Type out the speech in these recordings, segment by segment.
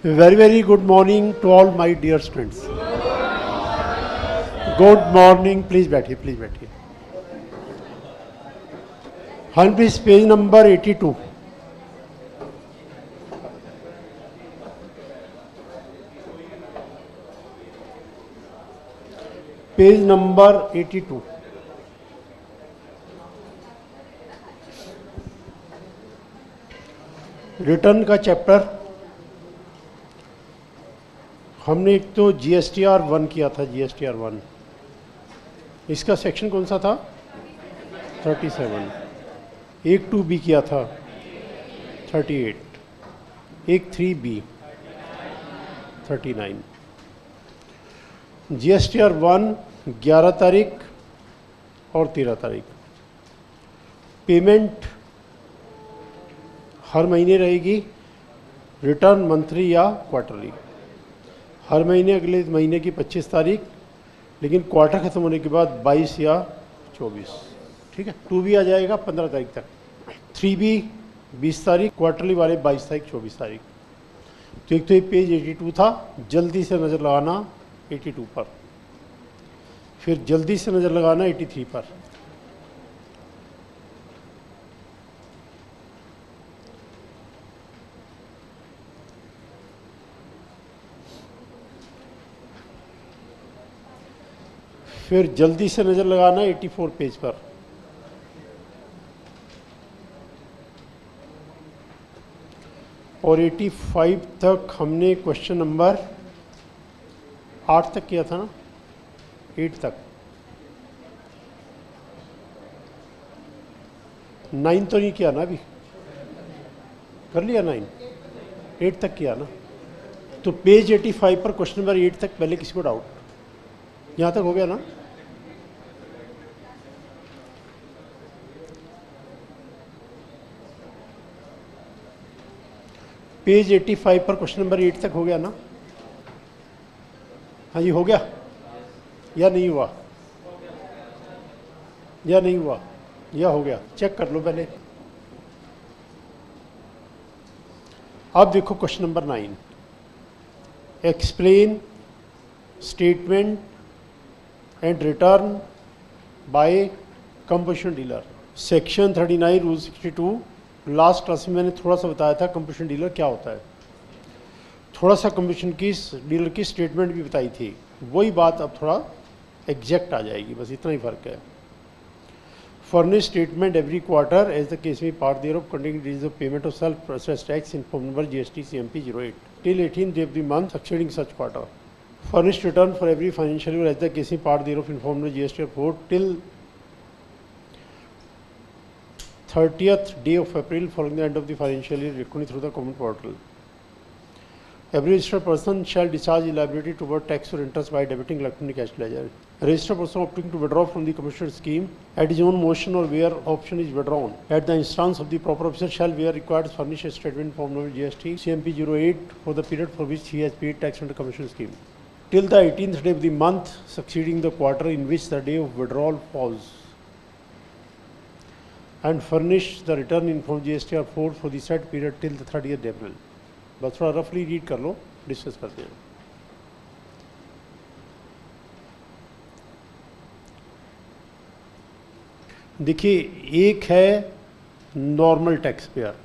Very good morning to all my dear students. Good morning. Please बैठिए. हाँ please page number 82. Page number 82. Return का chapter हमने एक तो GSTR 1 किया था. GSTR 1 इसका सेक्शन कौन सा था? 37. एक 2B किया था 38. एक 3B 39. GSTR 1 11 तारीख और 13 तारीख. पेमेंट हर महीने रहेगी, रिटर्न मंथली या क्वार्टरली. हर महीने अगले महीने की 25 तारीख, लेकिन क्वार्टर ख़त्म होने के बाद 22 या 24. ठीक है. 2B आ जाएगा 15 तारीख तक, 3B 20 तारीख, क्वार्टरली वाले 22 तारीख 24 तारीख. तो एक तो ये पेज 82 था, जल्दी से नज़र लगाना 82 पर, फिर जल्दी से नज़र लगाना 83 पर. फिर जल्दी से नज़र लगाना 84 पेज पर. और 85 तक हमने क्वेश्चन नंबर 8 तक किया था ना, 8 तक. 9 तो नहीं किया ना, अभी कर लिया 9. 8 तक किया ना. तो पेज 85 पर क्वेश्चन नंबर 8 तक पहले किसी को डाउट? यहाँ तक हो गया ना. पेज 85 पर क्वेश्चन नंबर 8 तक हो गया ना. हाँ जी, हो गया या नहीं हुआ? या नहीं हुआ या हो गया? चेक कर लो पहले. अब देखो question number 9. Explain statement and return by composition dealer. Section 39 rule 62. Last class में मैंने थोड़ा सा बताया था कंपोजिशन डीलर क्या होता है, थोड़ा सा कंपोजिशन की डीलर की स्टेटमेंट भी बताई थी. वही बात अब थोड़ा एग्जैक्ट आ जाएगी, बस इतना ही फर्क है. Furnish statement every quarter as the case में part thereof containing details of payment of self process tax in form number GST CMP 08 till 18th day of the month succeeding such quarter. Furnished return for every financial year as the case in part thereof in form of GST 4 till 30th day of April following the end of the financial year recorded through the common portal. Every registered person shall discharge his liability toward tax or interest by debiting electronic cash ledger. A registered person opting to withdraw from the commission scheme at his own motion or where option is withdrawn at the instance of the proper officer shall where required to furnish a statement form number GST CMP 08 for the period for which he has paid tax under commission scheme till the 18th day of the month succeeding the quarter in which the day of withdrawal falls, and furnish the return in form GSTR 4 for the said period till the 30th April. बस थोड़ा रफली read कर लो, discuss करते हैं. देखिए, एक है normal tax payer,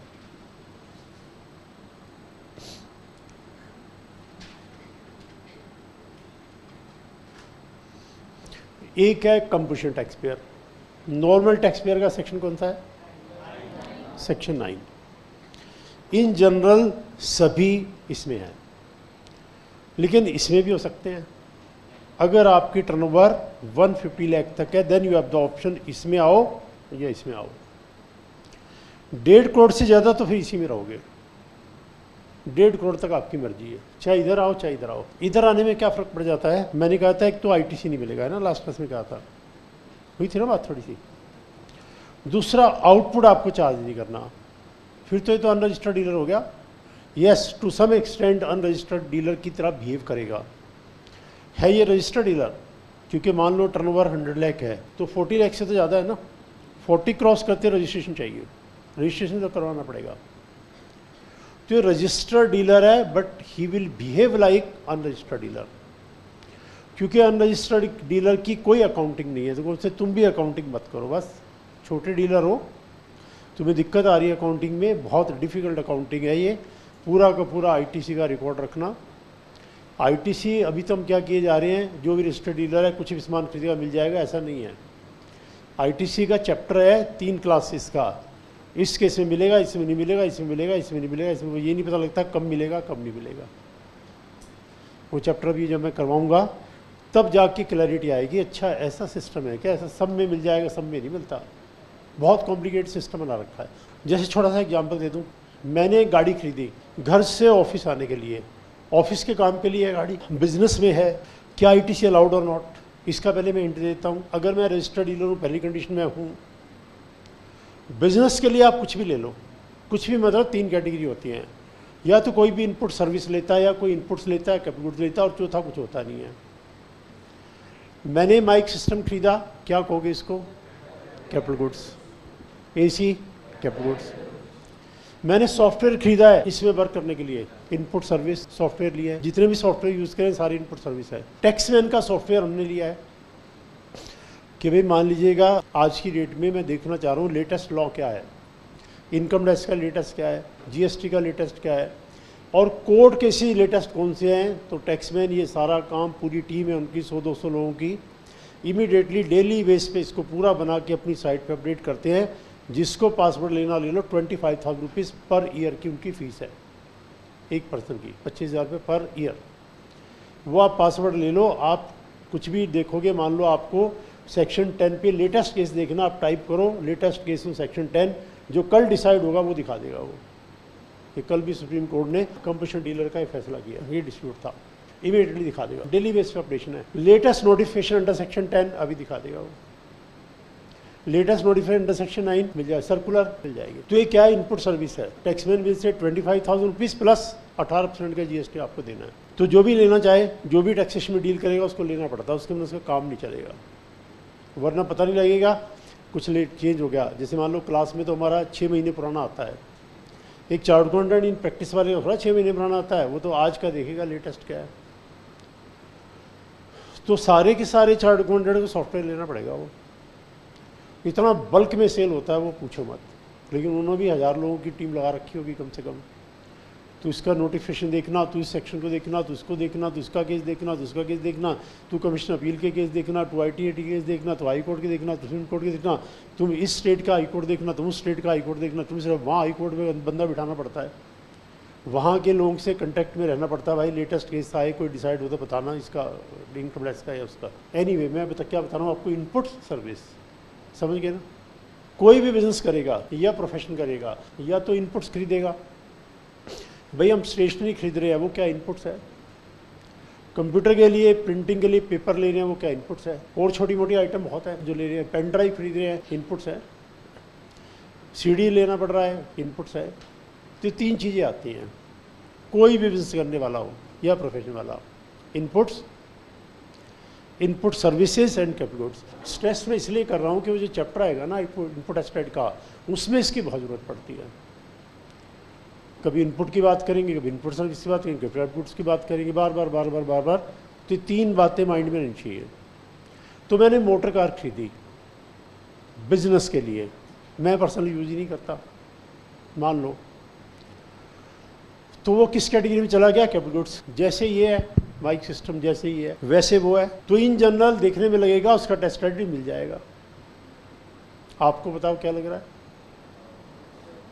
एक है composition tax payer. Normal tax payer का सेक्शन कौन सा है? सेक्शन 9. इन जनरल सभी इसमें है, लेकिन इसमें भी हो सकते हैं. अगर आपकी टर्नओवर 150 लाख तक है then you have the option इसमें आओ या इसमें आओ. 1.5 करोड़ से ज़्यादा तो फिर इसी में रहोगे. 1.5 करोड़ तक आपकी मर्जी है, चाहे इधर आओ चाहे इधर आओ. इधर आने में क्या फ़र्क पड़ जाता है? मैंने कहा था एक तो ITC नहीं मिलेगा, है ना, लास्ट क्लास में कहा था, हुई थी ना बात थोड़ी सी. दूसरा, आउटपुट आपको चार्ज नहीं करना. फिर तो ये तो अनरजिस्टर्ड डीलर हो गया. Yes, to some extent unregistered dealer की तरह बिहेव करेगा. है ये रजिस्टर्ड डीलर, क्योंकि मान लो टर्नओवर 100 लाख है तो 40 लाख से तो ज़्यादा है ना. 40 क्रॉस करते रजिस्ट्रेशन चाहिए, रजिस्ट्रेशन तो करवाना पड़ेगा. तो ये रजिस्टर्ड डीलर है, but he will behave like unregistered dealer, क्योंकि अनरजिस्टर्ड डीलर की कोई अकाउंटिंग नहीं है, तो उससे तुम भी अकाउंटिंग मत करो। बस छोटे डीलर हो, तुम्हें दिक्कत आ रही है अकाउंटिंग में, बहुत डिफ़िकल्ट अकाउंटिंग है ये। पूरा का पूरा आईटीसी का रिकॉर्ड रखना। आईटीसी अभी तो हम क्या किए जा रहे हैं, जो भी रजिस्टर्ड डीलर है कुछ भी सामान खरीदेगा मिल जाएगा, ऐसा नहीं है। आईटीसी का चैप्टर है 3 क्लासेस का, इस केस में मिलेगा, इसमें नहीं मिलेगा, इसमें मिलेगा, इसमें नहीं मिलेगा, इसमें ये नहीं पता लगता कब मिलेगा कब नहीं मिलेगा। वो चैप्टर भी जब मैं करवाऊँगा तब जाके क्लैरिटी आएगी, अच्छा ऐसा सिस्टम है क्या, ऐसा सब में मिल जाएगा, सब में नहीं मिलता। बहुत कॉम्प्लिकेटेड सिस्टम बना रखा है। जैसे छोटा सा एग्जांपल दे दूं, मैंने एक गाड़ी खरीदी घर से ऑफिस आने के लिए, ऑफिस के काम के लिए है गाड़ी, बिजनेस में है, क्या आईटीसी अलाउड और नॉट, इसका पहले मैं एंट्री देता हूँ। अगर मैं रजिस्टर्ड डीलर हूँ, पहली कंडीशन में हूँ। बिजनेस के लिए आप कुछ भी ले लो, कुछ भी मतलब 3 कैटेगरी होती हैं, या तो कोई भी इनपुट सर्विस लेता है, या कोई इनपुट्स लेता है, कैपिटल गुड्स लेता है, और चौथा कुछ होता नहीं है। मैंने माइक सिस्टम खरीदा, क्या कहोगे इसको, capital goods. AC, capital goods. मैंने सॉफ्टवेयर खरीदा है इसमें वर्क करने के लिए, इनपुट सर्विस सॉफ्टवेयर लिया है, जितने भी सॉफ्टवेयर यूज़ करें सारी इनपुट सर्विस है। टैक्समैन का सॉफ्टवेयर हमने लिया है कि भाई मान लीजिएगा आज की डेट में मैं देखना चाह रहा हूँ लेटेस्ट लॉ क्या है, इनकम टैक्स का लेटेस्ट क्या है, जीएसटी का लेटेस्ट क्या है, और कोर्ट के सी लेटेस्ट कौन से हैं। तो टैक्समैन ये सारा काम, पूरी टीम है उनकी 100-200 लोगों की, इमीडिएटली डेली बेस पे इसको पूरा बना के अपनी साइट पे अपडेट करते हैं। जिसको पासवर्ड लेना ले लो, 25,000 रुपीज़ पर ईयर की उनकी फ़ीस है, एक पर्सन की 25,000 रुपये पर ईयर। वो आप पासवर्ड ले लो, आप कुछ भी देखोगे, मान लो आपको सेक्शन 10 पे लेटेस्ट केस देखना, आप टाइप करो लेटेस्ट केस में सेक्शन 10, जो कल डिसाइड होगा वो दिखा देगा वो। ये कल भी सुप्रीम कोर्ट ने कंपटीशन डीलर का ये फैसला किया, ये डिस्प्यूट था, इमीडिएटली दिखा देगा। डेली बेस पे अपडेशन है। लेटेस्ट नोटिफिकेशन अंडर सेक्शन 10 अभी दिखा देगा वो। लेटेस्ट नोटिफिकेशन अंडर सेक्शन 9 मिल जाएगा, सर्कुलर मिल जाएगी। तो ये क्या है, इनपुट सर्विस है। टैक्समैन बिल से 25,000 रुपीज़ प्लस 18% का जीएसटी आपको देना है। तो जो भी लेना चाहे, जो भी टैक्सेशन में डील करेगा उसको लेना पड़ता है, उसके अंदर उसका काम नहीं चलेगा, वरना पता नहीं लगेगा कुछ लेट चेंज हो गया। जैसे मान लो क्लास में तो हमारा 6 महीने पुराना आता है, एक चार्ट अकाउंटेंट इन प्रैक्टिस वाले का थोड़ा 6 महीने पुराना आता है, वो तो आज का देखेगा लेटेस्ट क्या है। तो सारे के सारे चार्ट अकाउंटेंट को सॉफ्टवेयर लेना पड़ेगा। वो इतना बल्क में सेल होता है वो पूछो मत, लेकिन उन्होंने भी 1000 लोगों की टीम लगा रखी होगी कम से कम। तो इसका नोटिफिकेशन देखना, तो इस सेक्शन को देखना, तो इसको देखना, तो इसका केस देखना, तो इसका केस देखना, तो कमीशन अपील के केस देखना, तो ITAT केस देखना, तो हाई कोर्ट के देखना, तो सुप्रीम कोर्ट के देखना, तुम इस स्टेट का हाई कोर्ट देखना, तुम उस स्टेट का हाई कोर्ट देखना, तुम सिर्फ वहाँ हाई कोर्ट में बंदा बिठाना पड़ता है, वहाँ के लोगों से कंटेक्ट में रहना पड़ता है। भाई लेटेस्ट केस आए, कोई डिसाइड हो तो बताना, इसका इनकम टैक्स का या उसका। एनीवे मैं क्या बता रहा हूँ आपको, इनपुट सर्विस, समझ गए ना। कोई भी बिजनेस करेगा या प्रोफेशन करेगा या तो इनपुट्स खरीदेगा। भाई हम स्टेशनरी खरीद रहे हैं, वो क्या इनपुट्स है। कंप्यूटर के लिए, प्रिंटिंग के लिए पेपर ले रहे हैं, वो क्या इनपुट्स है। और छोटी मोटी आइटम बहुत है जो ले रहे हैं, पेन ड्राइव खरीद रहे हैं, इनपुट्स है। CD लेना पड़ रहा है, इनपुट्स है। तो 3 चीज़ें आती हैं कोई भी बिजनेस करने वाला हो या प्रोफेशन वाला हो, inputs, input services and capital goods. Stress में इसलिए कर रहा हूँ कि वो जो चैप्टर आएगा ना इनपुट एस्पेक्ट का, उसमें इसकी बहुत ज़रूरत पड़ती है। कभी इनपुट की बात करेंगे, कभी इनपुट सर्विस की बात करेंगे, कभी आउटपुट्स की बात करेंगे, बार बार। तो 3 बातें माइंड में रहनी चाहिए। तो मैंने मोटर कार खरीदी बिजनेस के लिए, मैं पर्सनली यूज ही नहीं करता मान लो, तो वो किस कैटेगरी में चला गया, कैपिटल गुड्स। जैसे ये है माइक सिस्टम, जैसे ही है वैसे वो है। तो इन जनरल देखने में लगेगा, उसका टेस्ट आईडी मिल जाएगा। आपको बताओ क्या लग रहा है,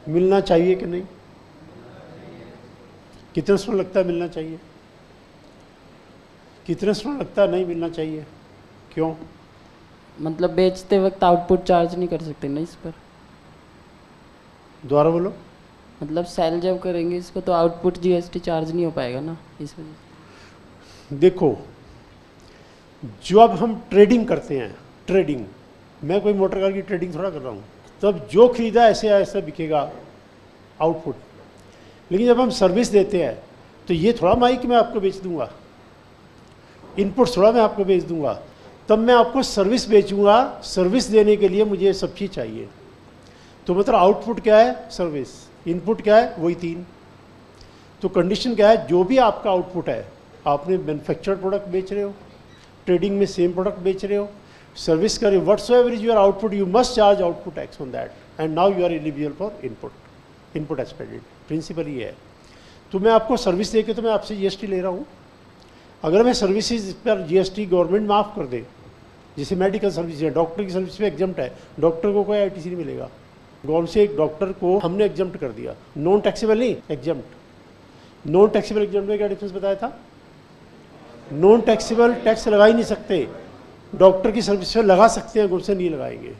मिलना चाहिए कि नहीं, कितने समय लगता है मिलना चाहिए, कितने समय लगता है नहीं मिलना चाहिए, क्यों। मतलब बेचते वक्त आउटपुट चार्ज नहीं कर सकते ना इस पर। दोबारा बोलो। मतलब सेल जब करेंगे इसको तो आउटपुट जीएसटी चार्ज नहीं हो पाएगा ना, इस वजह से। देखो जब हम ट्रेडिंग करते हैं, ट्रेडिंग, मैं कोई मोटर कार की ट्रेडिंग थोड़ा कर रहा हूँ, तब जो खरीदा ऐसे ऐसा बिकेगा आउटपुट। लेकिन जब हम सर्विस देते हैं तो ये थोड़ा माइक मैं आपको बेच दूंगा, इनपुट थोड़ा मैं आपको बेच दूंगा, तब मैं आपको सर्विस बेचूंगा। सर्विस देने के लिए मुझे सब चीज़ चाहिए। तो मतलब आउटपुट क्या है, सर्विस, इनपुट क्या है, वही 3। तो कंडीशन क्या है, जो भी आपका आउटपुट है, आपने मैन्युफैक्चर्ड प्रोडक्ट बेच रहे हो, ट्रेडिंग में सेम प्रोडक्ट बेच रहे हो, सर्विस कर रहे हो, whatsoever is your output, you must charge output tax on that, and now you are eligible for input expended. Principle ये है। तो मैं आपको सर्विस दे के तो मैं आपसे जीएसटी ले रहा हूँ। अगर मैं सर्विसेज पर जीएसटी गवर्नमेंट माफ़ कर दे, जैसे मेडिकल सर्विस है, डॉक्टर की सर्विस पे एग्जम्प्ट है, डॉक्टर को कोई आईटीसी नहीं मिलेगा। गवर्नमेंट से एक डॉक्टर को हमने एग्जम्प्ट कर दिया, नॉन टैक्सेबल नहीं, एग्जम्प्ट। नॉन टैक्सेबल एग्जम्प्ट में क्या डिफरेंस बताया था? नॉन टैक्सेबल टैक्स लगा ही नहीं सकते, डॉक्टर की सर्विस पे लगा सकते हैं, गवर्नमेंट से नहीं लगाएंगे,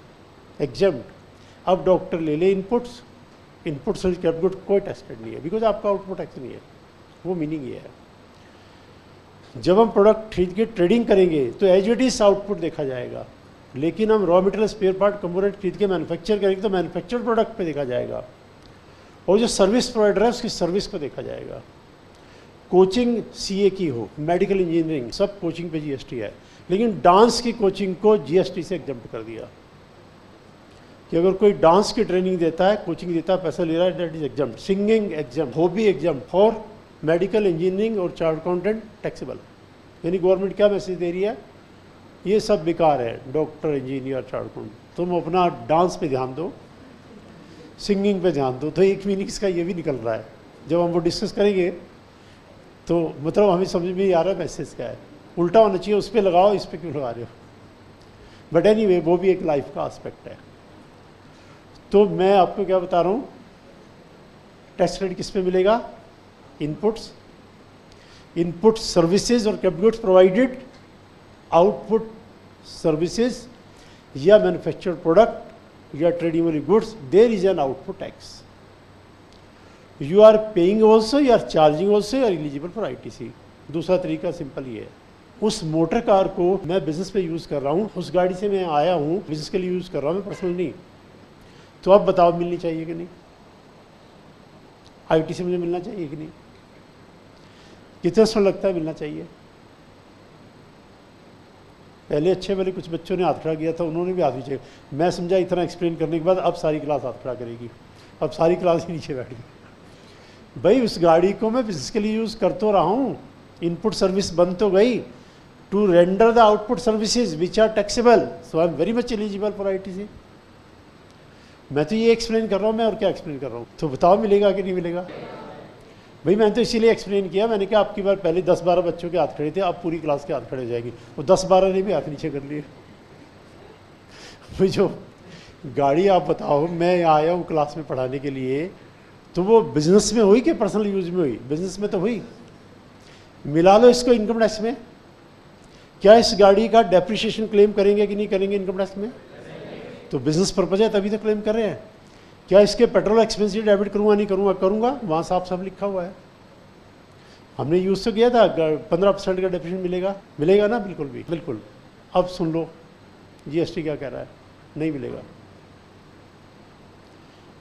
एग्जम्प्ट। अब डॉक्टर ले ले इनपुट्स, इनपुट सर्विस कैपिटल कोई टैक्स कट नहीं है, बिकॉज आपका आउटपुट टैक्स नहीं है। वो मीनिंग ये है। जब हम प्रोडक्ट खरीद के ट्रेडिंग करेंगे तो एज इट इज आउटपुट देखा जाएगा, लेकिन हम raw material spare part component खरीद के मैन्युफैक्चर करेंगे तो मैन्युफैक्चर्ड प्रोडक्ट पे देखा जाएगा, और जो सर्विस प्रोवाइडर है उसकी सर्विस को देखा जाएगा। कोचिंग सीए की हो, मेडिकल इंजीनियरिंग, सब कोचिंग पे जीएसटी है, लेकिन डांस की कोचिंग को जीएसटी से एग्जम्प्ट कर दिया कि अगर कोई डांस की ट्रेनिंग देता है, कोचिंग देता है, पैसा ले रहा है, that is exempt. Singing exempt, hobby exempt, for medical engineering और चार्ट अकाउंटेंट टैक्सेबल। यानी गवर्नमेंट क्या मैसेज दे रही है, ये सब बेकार है, डॉक्टर, इंजीनियर, चार्ट अकाउंटेंट, तुम अपना डांस पे ध्यान दो, सिंगिंग पे ध्यान दो। तो एक मीनिंग इसका ये भी निकल रहा है। जब हम वो डिस्कस करेंगे तो मतलब हमें समझ में नहीं आ रहा मैसेज क्या है, उल्टा होना चाहिए, उस पर लगाओ, इस पर क्यों लगा रहे हो। बट एनीवे वो भी एक लाइफ का एस्पेक्ट है। तो मैं आपको क्या बता रहा हूँ, टैक्स क्रेडिट किस पे मिलेगा? इनपुट्स, इनपुट सर्विसेज और capital goods provided, output services या मैन्युफैक्चर्ड प्रोडक्ट या trading goods, there is an output tax. You are paying also, you are charging also, you are eligible for ITC. दूसरा तरीका simple ही है। उस motor car को मैं business पे use कर रहा हूँ, उस गाड़ी से मैं आया हूँ, बिजनेस के लिए यूज़ कर रहा हूँ, मैं पर्सनल नहीं। तो अब बताओ मिलनी चाहिए कि नहीं? आईटीसी मुझे मिलना चाहिए कि नहीं? कितना समय लगता है मिलना चाहिए? पहले अच्छे वाले कुछ बच्चों ने हाथ खड़ा किया था, उन्होंने भी हाथ नीचे। मैं समझा इतना एक्सप्लेन करने के बाद अब सारी क्लास हाथ खड़ा करेगी, अब सारी क्लास ही नीचे बैठ गई। भाई उस गाड़ी को मैं बिजनेस के लिए यूज़ कर तो रहा हूँ, इनपुट सर्विस बन तो गई, to render the output services which are taxable, so I am very much eligible for ITC. मैं तो ये एक्सप्लेन कर रहा हूँ, मैं और क्या एक्सप्लेन कर रहा हूँ? तो बताओ मिलेगा कि नहीं मिलेगा? भाई मैंने तो इसीलिए एक्सप्लेन किया, मैंने कहा आपकी बार पहले 10-12 बच्चों के हाथ खड़े थे, अब पूरी क्लास के हाथ खड़े हो जाएंगे। वो 10-12 ने भी हाथ नीचे कर लिए। भाई जो गाड़ी आप बताओ, मैं यहाँ आया हूँ क्लास में पढ़ाने के लिए, तो वो बिजनेस में हुई कि पर्सनल यूज में हुई? बिजनेस में तो हुई। मिला लो इसको इनकम टैक्स में। क्या इस गाड़ी का डेप्रिसिएशन क्लेम करेंगे कि नहीं करेंगे इनकम टैक्स में? तो बिजनेस पर्पज है तभी तो क्लेम कर रहे हैं। क्या इसके पेट्रोल एक्सपेंस डेबिट करूँगा नहीं करूँगा? करूँगा, वहाँ साफ साफ लिखा हुआ है। हमने यूज़ तो किया था, 15% का डेप्रिसिएशन मिलेगा, मिलेगा ना? बिल्कुल भी, बिल्कुल। अब सुन लो जीएसटी क्या कह रहा है, नहीं मिलेगा।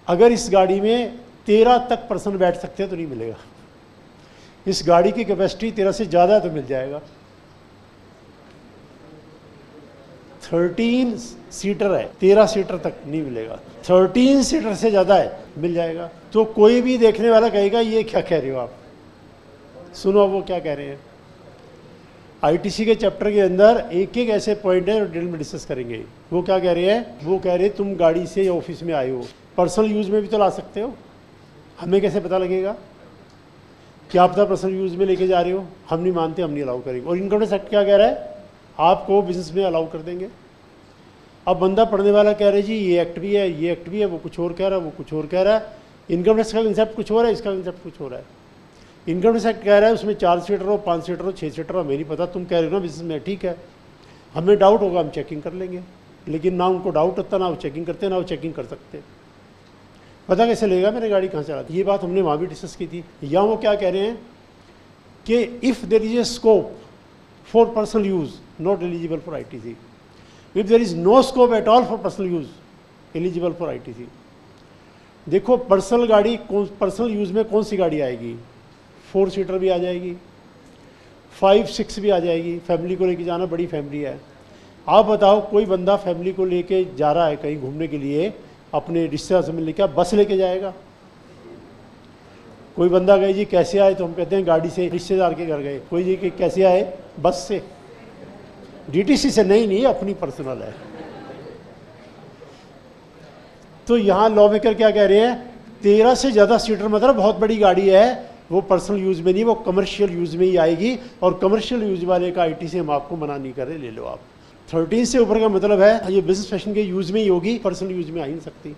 अगर इस गाड़ी में 13 तक पर्सन बैठ सकते हैं तो नहीं मिलेगा। इस गाड़ी की कैपेसिटी 13 से ज़्यादा है तो मिल जाएगा। 13 सीटर है, 13 सीटर तक नहीं मिलेगा। 13 सीटर से ज़्यादा है, मिल जाएगा। तो कोई भी देखने वाला कहेगा ये क्या कह रहे हो आप? सुनो वो क्या कह रहे हैं। आईटीसी के चैप्टर के अंदर एक एक ऐसे पॉइंट है डिटेल में डिस्कस करेंगे। वो क्या कह रहे हैं? वो कह रहे हैं तुम गाड़ी से ऑफिस में आए हो, पर्सनल यूज़ में भी तो ला सकते हो। हमें कैसे पता लगेगा? क्या पता पर्सनल यूज़ में लेके जा रहे हो? हम नहीं मानते, हम नहीं अलाउ करेंगे। और इनकम टैक्स एक्ट क्या कह रहा है? आपको बिजनेस में अलाउ कर देंगे। अब बंदा पढ़ने वाला कह रहा है जी ये एक्ट भी है, ये एक्ट भी है, वो कुछ और कह रहा है, वो कुछ और कह रहा है। इनकम टैक्स का कंसेप्ट कुछ और है, इसका कंसेप्ट कुछ और है। इनकम टैक्स एक्ट कह रहा है उसमें 4 सीटर हो, 5 सीटर हो, 6 सीटर हो, हमें नहीं पता। तुम कह रहे हो ना बिजनेस में, ठीक है, हमें डाउट होगा, हम चेकिंग कर लेंगे। लेकिन ना उनको डाउट होता, ना वो चेकिंग करते, ना वो चेकिंग कर सकते। पता कैसे लगेगा मैंने गाड़ी कहाँ चलाती? ये बात हमने वहाँ भी डिस्कस की थी। यहाँ वो क्या कह रहे हैं कि if there is a scope for personal use not eligible for ITC, if there is no scope at all for personal use eligible for ITC. देखो पर्सनल गाड़ी, पर्सनल यूज़ में कौन सी गाड़ी आएगी? 4 सीटर भी आ जाएगी, 5-6 भी आ जाएगी। फैमिली को लेके जाना, बड़ी फैमिली है। आप बताओ कोई बंदा फैमिली को लेके जा रहा है कहीं घूमने के लिए, अपने रिश्तेदार से मिलने, क्या बस लेके जाएगा? कोई बंदा गए जी कैसे आए, तो हम कहते हैं गाड़ी से, रिश्तेदार के घर गए। कोई जी कि कैसे आए, बस से, डीटीसी से नहीं, अपनी पर्सनल है। तो यहाँ लॉ मेकर क्या कह रहे हैं, 13 से ज़्यादा सीटर मतलब बहुत बड़ी गाड़ी है, वो पर्सनल यूज़ में नहीं, वो कमर्शियल यूज़ में ही आएगी, और कमर्शियल यूज़ वाले का आईटी से हम आपको मना नहीं कर रहे, ले लो आप। 13 से ऊपर का मतलब है ये बिजनेस फैशन के यूज़ में ही होगी, पर्सनल यूज़ में आ ही नहीं सकती।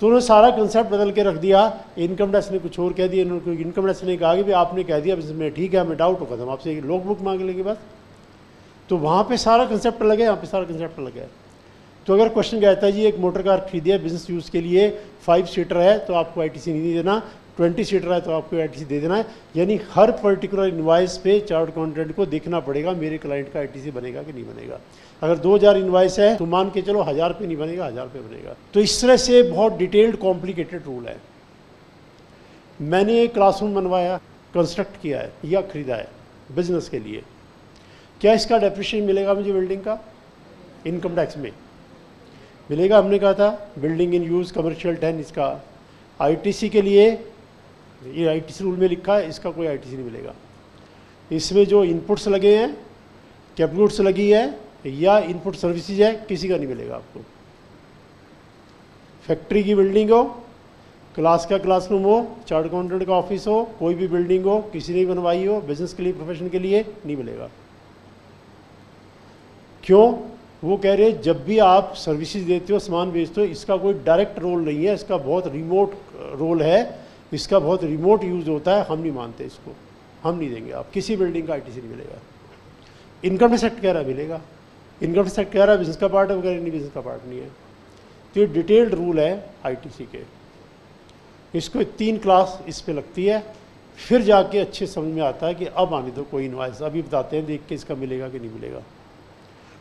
तो उन्होंने सारा कंसेप्ट बदल के रख दिया। इनकम टैक्स ने कुछ और कह दिया, इनकम टैक्स ने कहा कि भाई आपने कह दिया बिजनेस में, ठीक है, हमें डाउट होगा, हम आपसे लॉग बुक मांग लेंगे बस। तो वहाँ पे सारा कंसेप्ट अलग है, यहाँ पे सारा कंसेप्ट अलग है। तो अगर क्वेश्चन कहता है जी एक मोटर कार खरीदी है बिजनेस यूज़ के लिए, 5 सीटर है तो आपको आईटीसी नहीं देना, 20 सीटर है तो आपको आईटीसी दे देना है। यानी हर पर्टिकुलर इनवाइस पे चार्ट अकाउंटेंट को देखना पड़ेगा मेरे क्लाइंट का आईटीसी बनेगा कि नहीं बनेगा। अगर 2000 इनवाइस है तो मान के चलो 1000 पे नहीं बनेगा, 1000 पे बनेगा। तो इस तरह से बहुत डिटेल्ड कॉम्प्लिकेटेड रूल है। मैंने एक क्लासरूम बनवाया, कंस्ट्रक्ट किया है या खरीदा है बिजनेस के लिए, क्या इसका डेप्रिसिएशन मिलेगा मुझे बिल्डिंग का? इनकम टैक्स में मिलेगा। हमने कहा था बिल्डिंग इन यूज़ कमर्शियल 10, इसका आईटीसी के लिए, ये आईटीसी रूल में लिखा है, इसका कोई आईटीसी नहीं मिलेगा। इसमें जो इनपुट्स लगे हैं, कैपिटल गुड्स लगी है या इनपुट सर्विसेज है, किसी का नहीं मिलेगा आपको। फैक्ट्री की बिल्डिंग हो, क्लास का क्लासरूम हो, चार्ट अकाउंटेंट का ऑफिस हो, कोई भी बिल्डिंग हो, किसी ने बनवाई हो बिजनेस के लिए, प्रोफेशन के लिए, नहीं मिलेगा। क्यों? वो कह रहे जब भी आप सर्विसेज देते हो, सामान बेचते हो, इसका कोई डायरेक्ट रोल नहीं है, इसका बहुत रिमोट रोल है, इसका बहुत रिमोट यूज़ होता है, हम नहीं मानते इसको, हम नहीं देंगे। आप किसी बिल्डिंग का आईटीसी नहीं मिलेगा। इनकम टैक्स एक्ट कह रहा है मिलेगा, इनकम टैक्स एक्ट कह रहा है बिजनेस का पार्ट है, वगैरह नहीं, बिजनेस का पार्ट नहीं है। तो ये डिटेल्ड रूल है आईटीसी के। इसको 3 क्लास इस पे लगती है, फिर जाके अच्छे समझ में आता है कि अब आने दो कोई इनवाइस, अभी बताते हैं देख के इसका मिलेगा कि नहीं मिलेगा।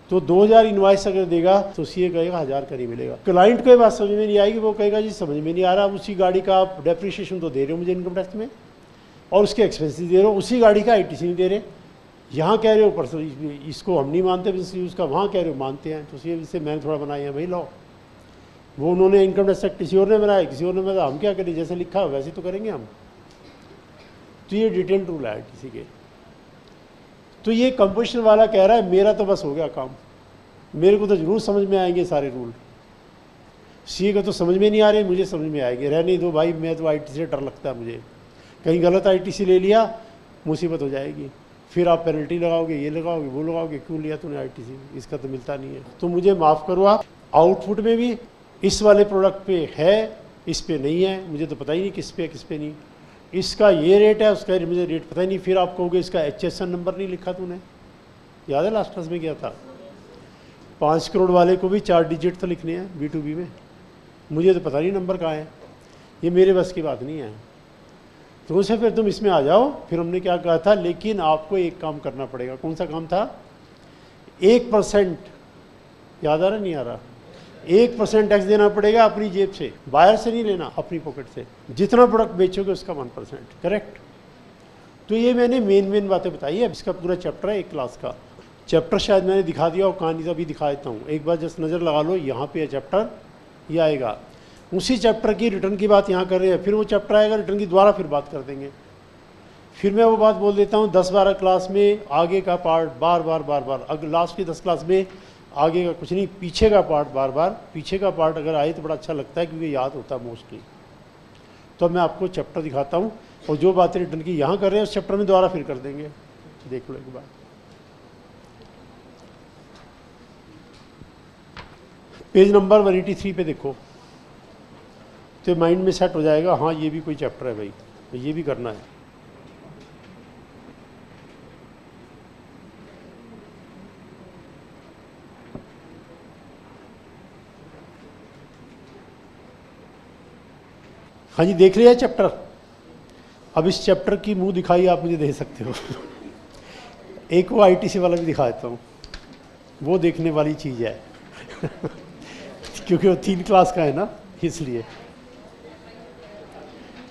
तो 2000 इनवाइस अगर देगा तो सीए कहेगा 1000 का नहीं मिलेगा। क्लाइंट को ये बात समझ में नहीं आएगी, वो कहेगा जी समझ में नहीं आ रहा, उसी गाड़ी का आप डेप्रिसिएशन तो दे रहे हो मुझे इनकम टैक्स में, और उसके एक्सपेंसेस दे रहे हो, उसी गाड़ी का आईटीसी नहीं दे रहे। यहाँ कह रहे हो पर्सनल, इसको हम नहीं मानते बिजनेस यूज़ का, वहाँ कह रहे हो मानते हैं। तो इससे मैंने थोड़ा बनाया है भाई लॉ, वो उन्होंने इनकम टैक्स एक्ट किसी और ने बनाया, किसी और ने बनाया, हम क्या करें, जैसे लिखा वैसे तो करेंगे हम। तो ये डिटेल्ड रूल है आईटीसी के। तो ये कंपोजिशन वाला कह रहा है मेरा तो बस हो गया काम, मेरे को तो जरूर समझ में आएंगे सारे रूल, सीए का तो समझ में नहीं आ रहे, मुझे समझ में आएंगे। रहने दो भाई, मैं तो आईटीसी से डर लगता है मुझे, कहीं गलत आईटीसी ले लिया मुसीबत हो जाएगी, फिर आप पेनल्टी लगाओगे, ये लगाओगे, वो लगाओगे, क्यों लिया तूने आईटीसी, इसका तो मिलता नहीं है। तो मुझे माफ़ करो, आप आउटपुट में भी इस वाले प्रोडक्ट पे है, इस पे नहीं है, मुझे तो पता ही नहीं किस पे नहीं, इसका ये रेट है, उसका मुझे रेट पता ही नहीं। फिर आप कहोगे इसका HSN नंबर नहीं लिखा तूने, याद है लास्ट क्लास में क्या था, 5 करोड़ वाले को भी 4 डिजिट तो लिखने हैं B2B में, मुझे तो पता नहीं नंबर कहाँ है, ये मेरे बस की बात नहीं है। तो उनसे फिर तुम इसमें आ जाओ। फिर हमने क्या कहा था, लेकिन आपको एक काम करना पड़ेगा। कौन सा काम था? 1% याद आ रहा नहीं आ रहा, 1% टैक्स देना पड़ेगा अपनी जेब से, बाहर से नहीं लेना, अपनी पॉकेट से। जितना प्रोडक्ट बेचोगे उसका 1%, करेक्ट। तो ये मैंने मेन बातें बताई है। इसका पूरा चैप्टर है एक क्लास का। चैप्टर शायद मैंने दिखा दिया और कहानी अभी दिखा देता हूँ, एक बार जस्ट नज़र लगा लो, यहाँ पे चैप्टर ये आएगा। उसी चैप्टर की रिटर्न की बात यहाँ कर रहे हैं, फिर वो चैप्टर आएगा रिटर्न की, दोबारा फिर बात कर देंगे। फिर मैं वो बात बोल देता हूँ 10-12 क्लास में आगे का पार्ट बार बार, अगर लास्ट की 10 क्लास में आगे का कुछ नहीं, पीछे का पार्ट बार, पीछे का पार्ट अगर आए तो बड़ा अच्छा लगता है क्योंकि याद होता है मोस्टली। तो मैं आपको चैप्टर दिखाता हूँ और जो बातें रिटर्न की यहाँ कर रहे हैं उस चैप्टर में दोबारा फिर कर देंगे, देख लो एक बार। पेज नंबर 183 पे देखो तो माइंड में सेट हो जाएगा, हाँ ये भी कोई चैप्टर है भाई, तो ये भी करना है। हाँ जी, देख लिया चैप्टर। अब इस चैप्टर की मुंह दिखाई आप मुझे दे सकते हो। एक वो आईटीसी वाला भी दिखा देता हूँ, वो देखने वाली चीज़ है। क्योंकि वो 3 क्लास का है ना, इसलिए।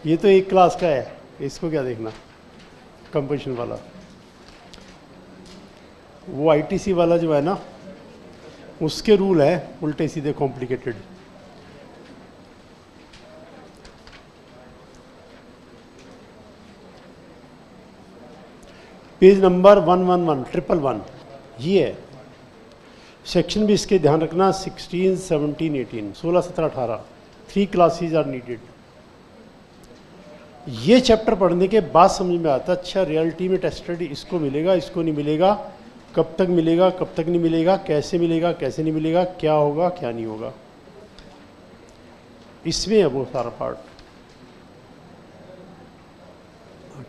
ये तो 1 क्लास का है, इसको क्या देखना, कंपोजिशन वाला। वो आईटीसी वाला जो है ना, उसके रूल है उल्टे सीधे कॉम्प्लिकेटेड। पेज नंबर 111 ये है। सेक्शन भी इसके ध्यान रखना 16, 17, 18, 16, 17, 18 3 क्लासेज आर नीडेड। ये चैप्टर पढ़ने के बाद समझ में आता अच्छा रियलिटी में टेस्टेड इसको मिलेगा, इसको नहीं मिलेगा, कब तक मिलेगा, कब तक नहीं मिलेगा, कैसे मिलेगा, कैसे नहीं मिलेगा, क्या होगा, क्या नहीं होगा, इसमें है वो सारा पार्ट।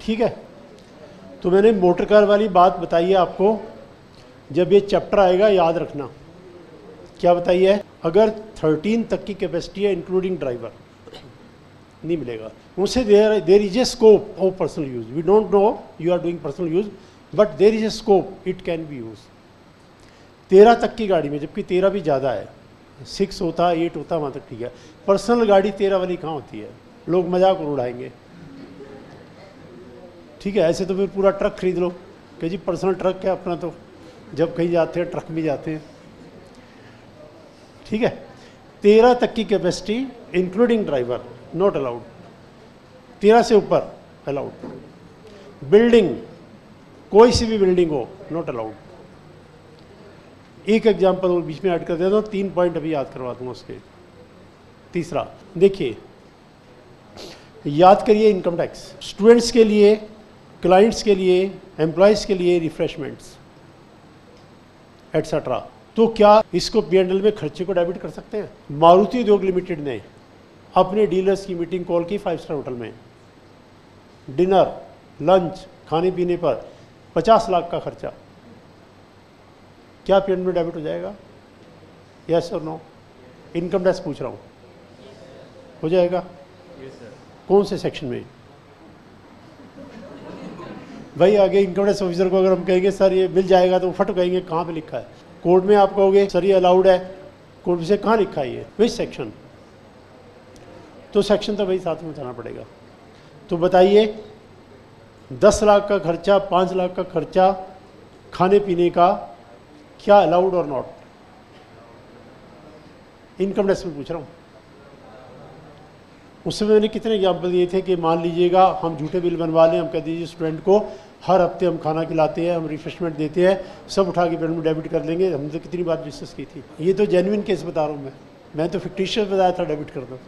ठीक है, तो मैंने मोटर कार वाली बात बताई है आपको। जब ये चैप्टर आएगा याद रखना, क्या बताइए, अगर 13 तक की कैपेसिटी है इंक्लूडिंग ड्राइवर, नहीं मिलेगा उनसे। There is a scope of personal use. We don't know you are doing personal use, but there is a scope, it can be use 13 तक की गाड़ी में, जबकि 13 भी ज़्यादा है, 6 होता, 8 होता, वहाँ तक ठीक है। पर्सनल गाड़ी 13 वाली कहाँ होती है, लोग मजाक उड़ाएंगे। ठीक है, ऐसे तो फिर पूरा ट्रक खरीद लो कि जी पर्सनल ट्रक है अपना, तो जब कहीं जाते हैं ट्रक में जाते हैं। ठीक है, 13 तक की capacity including driver not allowed, 13 से ऊपर अलाउड। बिल्डिंग, कोई सी भी बिल्डिंग हो, नॉट अलाउड। एक एग्जांपल और बीच में ऐड कर देता हूँ, 3 पॉइंट अभी याद करवा दूंगा उसके। तीसरा देखिए, याद करिए इनकम टैक्स स्टूडेंट्स के लिए, क्लाइंट्स के लिए, एम्प्लॉयज़ के लिए रिफ्रेशमेंट्स एटसेट्रा। तो क्या इसको P&L में खर्चे को डेबिट कर सकते हैं? मारुति उद्योग लिमिटेड ने अपने डीलर्स की मीटिंग कॉल की 5 स्टार होटल में, डिनर, लंच, खाने पीने पर 50 लाख का खर्चा, क्या P&L में डेबिट हो जाएगा? यस और नो? इनकम टैक्स पूछ रहा हूँ, हो जाएगा? कौन से सेक्शन में? भाई आगे इनकम टैक्स ऑफिसर को अगर हम कहेंगे सर ये मिल जाएगा, तो फट कहेंगे कहाँ पे लिखा है? कोर्ट में आप कहोगे सर ये अलाउड है, कोर्ट से कहाँ लिखा है ये, विच सेक्शन? तो सेक्शन तो भाई साथ में बताना पड़ेगा। तो बताइए 10 लाख का खर्चा, 5 लाख का खर्चा खाने पीने का, क्या अलाउड और नॉट? इनकम टैक्स में पूछ रहा हूँ। उसमें मैंने कितने एग्जाम्पल दिए थे कि मान लीजिएगा हम झूठे बिल बनवा लें, हम कह दीजिए स्टूडेंट को हर हफ्ते हम खाना खिलाते हैं, हम रिफ्रेशमेंट देते हैं, सब उठा के पेमेंट में डेबिट कर लेंगे। हमने तो कितनी बात डिस्कस की थी। ये तो जेन्युइन केस बता रहा हूँ मैं तो फिक्टिशियस बताया था डेबिट कर दो।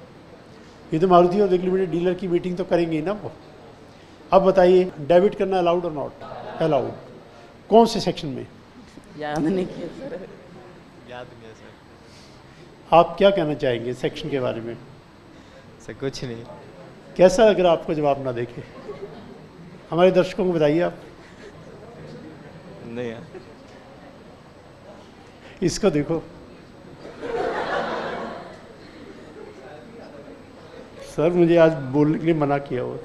ये तो मारुति और लिमिटेड डीलर की मीटिंग तो करेंगे ही ना वो। अब बताइए डेबिट करना अलाउड और नॉट? अलाउड। कौन से सेक्शन में? याद नहीं किया सर। याद नहीं है सर। आप क्या कहना चाहेंगे सेक्शन के बारे में? सर कुछ नहीं। कैसा लग रहा आपको जवाब ना देखे? हमारे दर्शकों को बताइए आप। नहीं यार। इसको देखो, सर मुझे आज बोलने के लिए मना किया हो।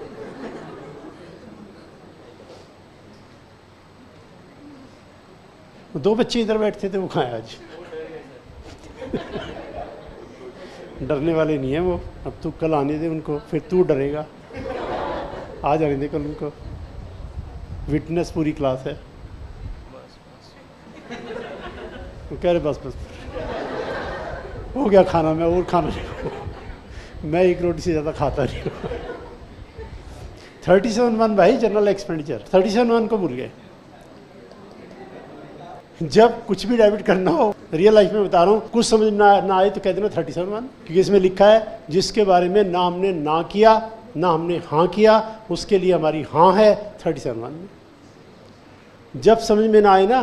दो बच्चे इधर बैठते थे, वो कहाँ है आज? डरने वाले नहीं है वो। अब तू कल आने दे उनको, फिर तू डरेगा। आज आने दे कल उनको। विटनेस पूरी क्लास है। वो कह रहे बस हो गया खाना, मैं और खाना नहीं, मैं 1 रोटी से ज़्यादा खाता नहीं हूँ। 37(1) भाई जनरल एक्सपेंडिचर। 37(1) को भूल गए। जब कुछ भी डेबिट करना हो, रियल लाइफ में बता रहा हूँ, कुछ समझ ना आए तो कह देना 37(1), क्योंकि इसमें लिखा है जिसके बारे में ना हमने ना किया ना हमने हाँ किया, उसके लिए हमारी हाँ है 37(1) में। जब समझ में ना आए ना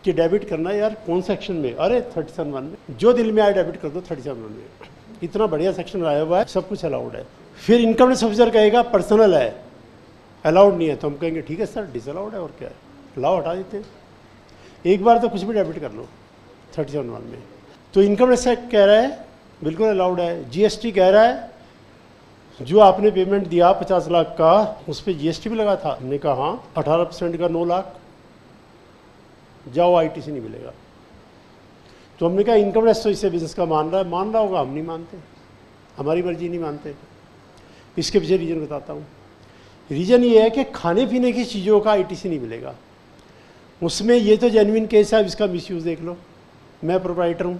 कि डेबिट करना यार कौन सेक्शन में, अरे 37(1) में, जो दिल में आए डेबिट कर दो 37(1) में। इतना बढ़िया सेक्शन लाया हुआ है, सब कुछ अलाउड है। फिर इनकम टैक्स ऑफिसर कहेगा पर्सनल है, अलाउड नहीं है, तो हम कहेंगे ठीक है सर डिसअलाउड है, और क्या है, लाओ हटा देते हैं। एक बार तो कुछ भी डेबिट कर लो 37(1) में। तो इनकम टैक्स एक्ट कह रहा है बिल्कुल अलाउड है। जीएसटी कह रहा है जो आपने पेमेंट दिया 50 लाख का, उस पर जीएसटी भी लगा था। हमने कहा हाँ, 18% का 9 लाख, जाओ आईटीसी नहीं मिलेगा। तो हमने कहा इनकम टैक्स तो इससे बिजनेस का मान रहा होगा, हम नहीं मानते, हमारी मर्जी नहीं मानते। इसके पीछे रीज़न बताता हूँ। रीज़न ये है कि खाने पीने की चीज़ों का आईटीसी नहीं मिलेगा। उसमें ये तो जेन्युइन केस है, इसका मिसयूज़ देख लो। मैं प्रोप्राइटर हूँ,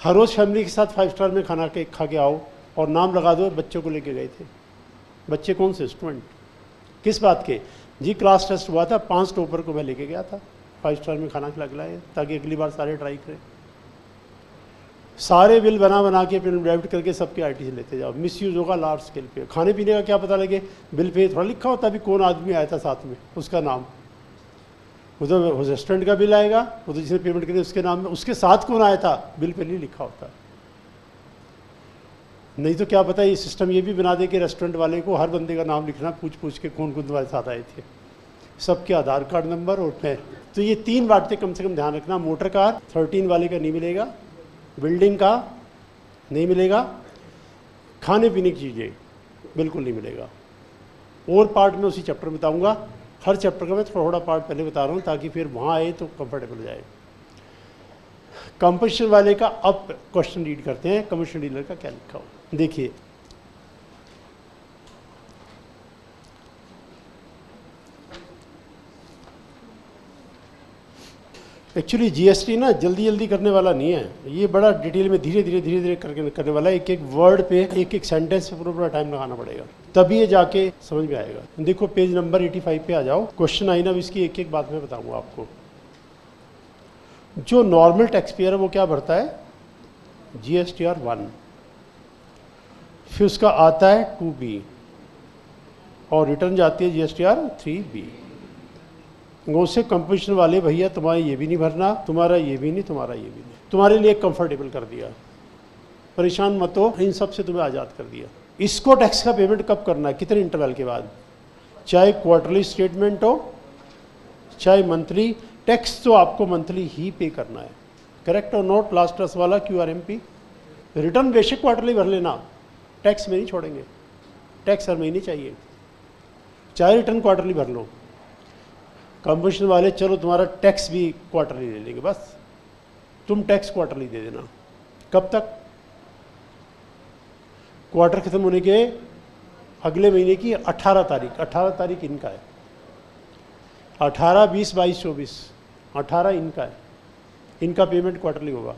हर रोज़ फैमिली के साथ 5 स्टार में खाना खा के आओ, और नाम लगा दो बच्चों को लेके गए थे। बच्चे कौन से? स्टूडेंट। किस बात के? जी क्लास टेस्ट हुआ था, 5 टॉपर को मैं लेके गया था 5 स्टार में खाना खिलाए, ताकि अगली बार सारे ट्राई करें। सारे बिल बना के फिर डेबिट करके सबके आईटी से लेते जाओ। मिस यूज़ होगा लार्ज स्केल पे। खाने पीने का क्या पता लगे, बिल पे थोड़ा लिखा होता भी कौन आदमी आया था साथ में, उसका नाम। उधर रेस्टोरेंट का बिल आएगा, उधर जिसने पेमेंट करी उसके नाम में, उसके साथ कौन आया था बिल पे नहीं लिखा होता। नहीं तो क्या पता ये सिस्टम ये भी बना दे कि रेस्टोरेंट वाले को हर बंदे का नाम लिखना, पूछ के कौन कौन तुम्हारे साथ आए थे, सबके आधार कार्ड नंबर और पैर। तो ये 3 बातें कम से कम ध्यान रखना। मोटर कार 13 वाले का नहीं मिलेगा, बिल्डिंग का नहीं मिलेगा, खाने पीने की चीज़ें बिल्कुल नहीं मिलेगा। और पार्ट में उसी चैप्टर में बताऊंगा, हर चैप्टर का मैं थोड़ा थोड़ा पार्ट पहले बता रहा हूँ ताकि फिर वहाँ आए तो कंफर्टेबल हो जाए। कंपोजिशन वाले का अब क्वेश्चन रीड करते हैं, कमर्शियल डीलर का क्या लिखा हो देखिए। एक्चुअली जीएसटी ना जल्दी करने वाला नहीं है, ये बड़ा डिटेल में धीरे धीरे करके करने वाला है। एक वर्ड पे, एक सेंटेंस पे पूरा टाइम लगाना पड़ेगा, तभी ये जाके समझ में आएगा। देखो पेज नंबर 85 पे आ जाओ, क्वेश्चन आई ना, इसकी एक बात मैं बताऊंगा आपको। जो नॉर्मल टैक्स पेयर है वो क्या भरता है, GSTR 1, फिर उसका आता है 2B और रिटर्न जाती है GSTR 3B। से कंपोजिशन वाले भैया तुम्हारा ये भी नहीं भरना, तुम्हारा ये भी नहीं, तुम्हारा ये भी नहीं, तुम्हारे लिए कंफर्टेबल कर दिया, परेशान मत हो, इन सब से तुम्हें आज़ाद कर दिया। इसको टैक्स का पेमेंट कब करना है, कितने इंटरवल के बाद, चाहे क्वार्टरली स्टेटमेंट हो चाहे मंथली, टैक्स तो आपको मंथली ही पे करना है। करेक्ट और नोट लास्ट ट्रस्ट वाला QRMP। रिटर्न बेशक क्वार्टरली भर लेना, टैक्स में नहीं छोड़ेंगे, टैक्स हर महीने चाहिए, चाहे रिटर्न क्वार्टरली भर लो। कंपोजिशन वाले चलो तुम्हारा टैक्स भी क्वार्टरली ले लेंगे, बस तुम टैक्स क्वार्टरली दे देना। कब तक, क्वार्टर खत्म होने के अगले महीने की 18 तारीख। 18 तारीख इनका है, 18, 20, 22, 24, 18 इनका है, इनका पेमेंट क्वार्टरली होगा।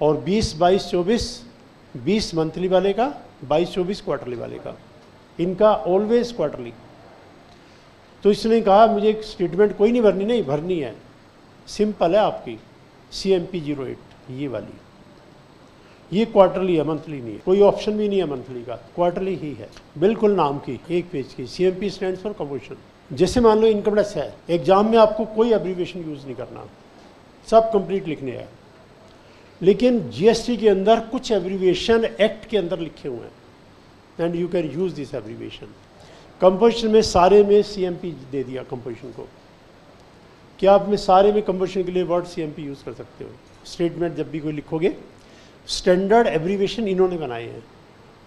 और 20, 22, 24, 20 मंथली वाले का, 22, 24 क्वार्टरली वाले का, इनका ऑलवेज क्वार्टरली। तो इसने कहा मुझे स्टेटमेंट कोई नहीं भरनी, नहीं भरनी है, सिंपल है आपकी CMP 08 ये वाली, ये क्वार्टरली है, मंथली नहीं है, कोई ऑप्शन भी नहीं है मंथली का, क्वार्टरली ही है, बिल्कुल नाम की, एक पेज की। CMP stands for composition. जैसे मान लो इनकम टैक्स है, एग्जाम में आपको कोई एब्रीविएशन यूज़ नहीं करना, सब कंप्लीट लिखने हैं, लेकिन GST के अंदर कुछ एब्रीविएशन एक्ट के अंदर लिखे हुए हैं and you can use this abbreviation. Composition में सारे में CMP दे दिया कंपोजिशन को, क्या आप में सारे में कंपोजिशन के लिए वर्ड CMP यूज़ कर सकते हो। स्टेटमेंट जब भी कोई लिखोगे, स्टैंडर्ड एब्रीविएशन इन्होंने बनाए हैं,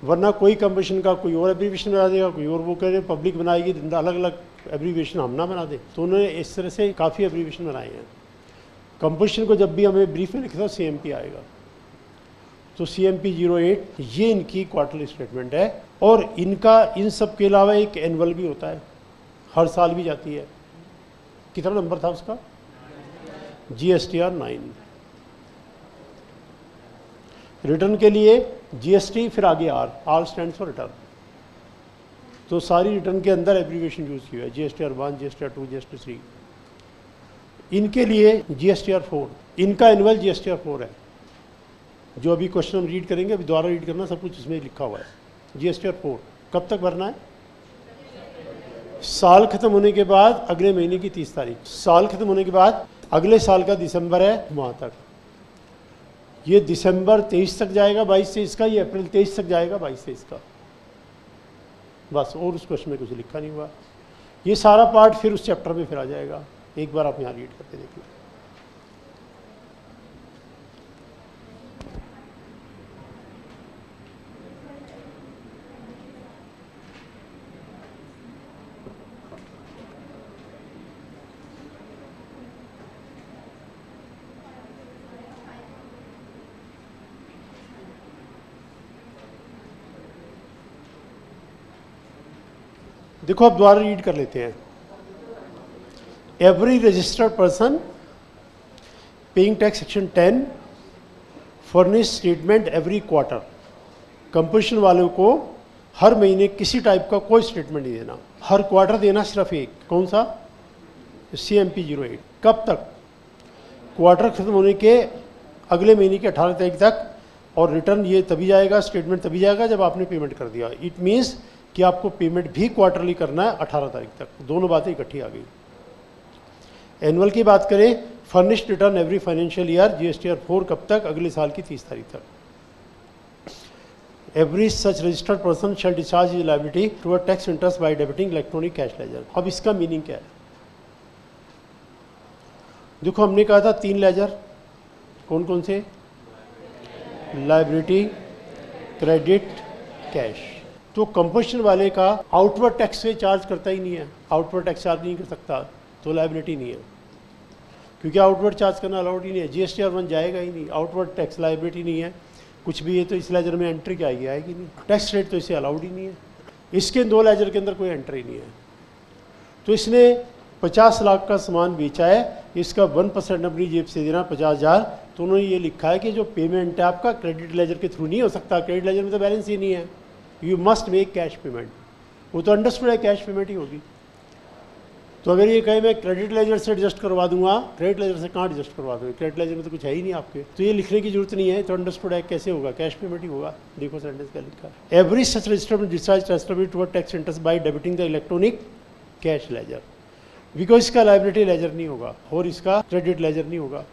वरना कोई कंपोजिशन का कोई और एब्रीविएशन बना देगा, कोई और वो कह पब्लिक बनाएगी, अलग अलग एब्रीविएशन हम ना बना दे। तो उन्होंने इस तरह से काफ़ी एब्रीविएशन बनाए हैं। कंपोजिशन को जब भी हमें ब्रीफ में लिखता हो CMP आएगा, तो CMP 08 ये इनकी क्वार्टरली स्टेटमेंट है। और इनका इन सब के अलावा एक एनुअल भी होता है, हर साल भी जाती है। कितना नंबर था उसका, GSTR 9। रिटर्न के लिए GST फिर आगे R स्टैंड्स फॉर रिटर्न। तो सारी रिटर्न के अंदर एब्रीविएशन यूज किया है, GSTR 1, GSTR 2, GSTR 3। इनके लिए GSTR 4, इनका एनुअल GSTR 4 है। जो अभी क्वेश्चन हम रीड करेंगे, अभी दोबारा रीड करना, सब कुछ इसमें लिखा हुआ है। GSTR 4 कब तक भरना है, साल खत्म होने के बाद अगले महीने की 30 तारीख, साल खत्म होने के बाद अगले साल का दिसंबर है वहाँ तक। ये दिसंबर 23 तक जाएगा 22-23 का, ये अप्रैल 23 तक जाएगा 22-23 का, बस। और उस क्वेश्चन में कुछ लिखा नहीं हुआ। ये सारा पार्ट फिर उस चैप्टर में फिर आ जाएगा, एक बार आप यहाँ रीड करके देखिए। देखो अब दोबारा रीड कर लेते हैं। Every registered person paying tax section 10 furnish statement every quarter. Composition वालों को हर महीने किसी टाइप का कोई स्टेटमेंट नहीं देना, हर क्वार्टर देना सिर्फ एक, कौन सा? CMP 08। कब तक? क्वार्टर खत्म होने के अगले महीने की 18 तारीख तक, और रिटर्न ये तभी जाएगा, स्टेटमेंट तभी जाएगा जब आपने पेमेंट कर दिया। इट मीन्स कि आपको पेमेंट भी क्वार्टरली करना है 18 तारीख तक। दोनों बातें इकट्ठी आ गई। एनुअल की बात करें, furnished return every financial year GSTR 4 कब तक? अगले साल की 30 तारीख तक। Every such registered person shall discharge his liability toward tax interest by debiting electronic cash ledger. अब इसका मीनिंग क्या है? देखो, हमने कहा था 3 लेजर, कौन कौन से? Liability, credit, cash. तो कंपोजिशन वाले का आउटवर्ड टैक्स से चार्ज करता ही नहीं है, आउटवर्ड टैक्स चार्ज नहीं कर सकता, तो लायबिलिटी नहीं है, क्योंकि आउटवर्ड चार्ज करना अलाउड ही नहीं है। GSTR 1 जाएगा ही नहीं, आउटवर्ड टैक्स लायबिलिटी नहीं है, कुछ भी है तो इस लेजर में एंट्री क्या आएगी? आएगी नहीं। टैक्स रेट तो इसे अलाउड ही नहीं है, इसके 2 लेजर के अंदर कोई एंट्री नहीं है। तो इसने 50 लाख का सामान बेचा है, इसका 1% अपनी जेब से देना 50,000, तो उन्होंने ये लिखा है कि जो पेमेंट है आपका क्रेडिट लेजर के थ्रू नहीं हो सकता, क्रेडिट लेजर में तो बैलेंस ही नहीं है, you must make cash payment. वो तो अंडरस्टूड है कैश पेमेंट ही होगी। तो अगर ये कहे मैं क्रेडिट लेजर से एडजस्ट करवा दूंगा, क्रेडिट लेजर से कहाँ एडजस्ट करवा दूंगा? क्रेडिट लेजर में तो कुछ है ही नहीं आपके, तो ये लिखने की जरूरत नहीं है, तो अंडरस्टूड है कैसे होगा? कैश पेमेंट ही होगा। देखो सेंटेंस क्या लिखा है, every such registered discharge transfer toward tax interest by debiting the electronic cash ledger. Because इसका लायबिलिटी लेजर नहीं होगा और इसका क्रेडिट लेजर नहीं होगा।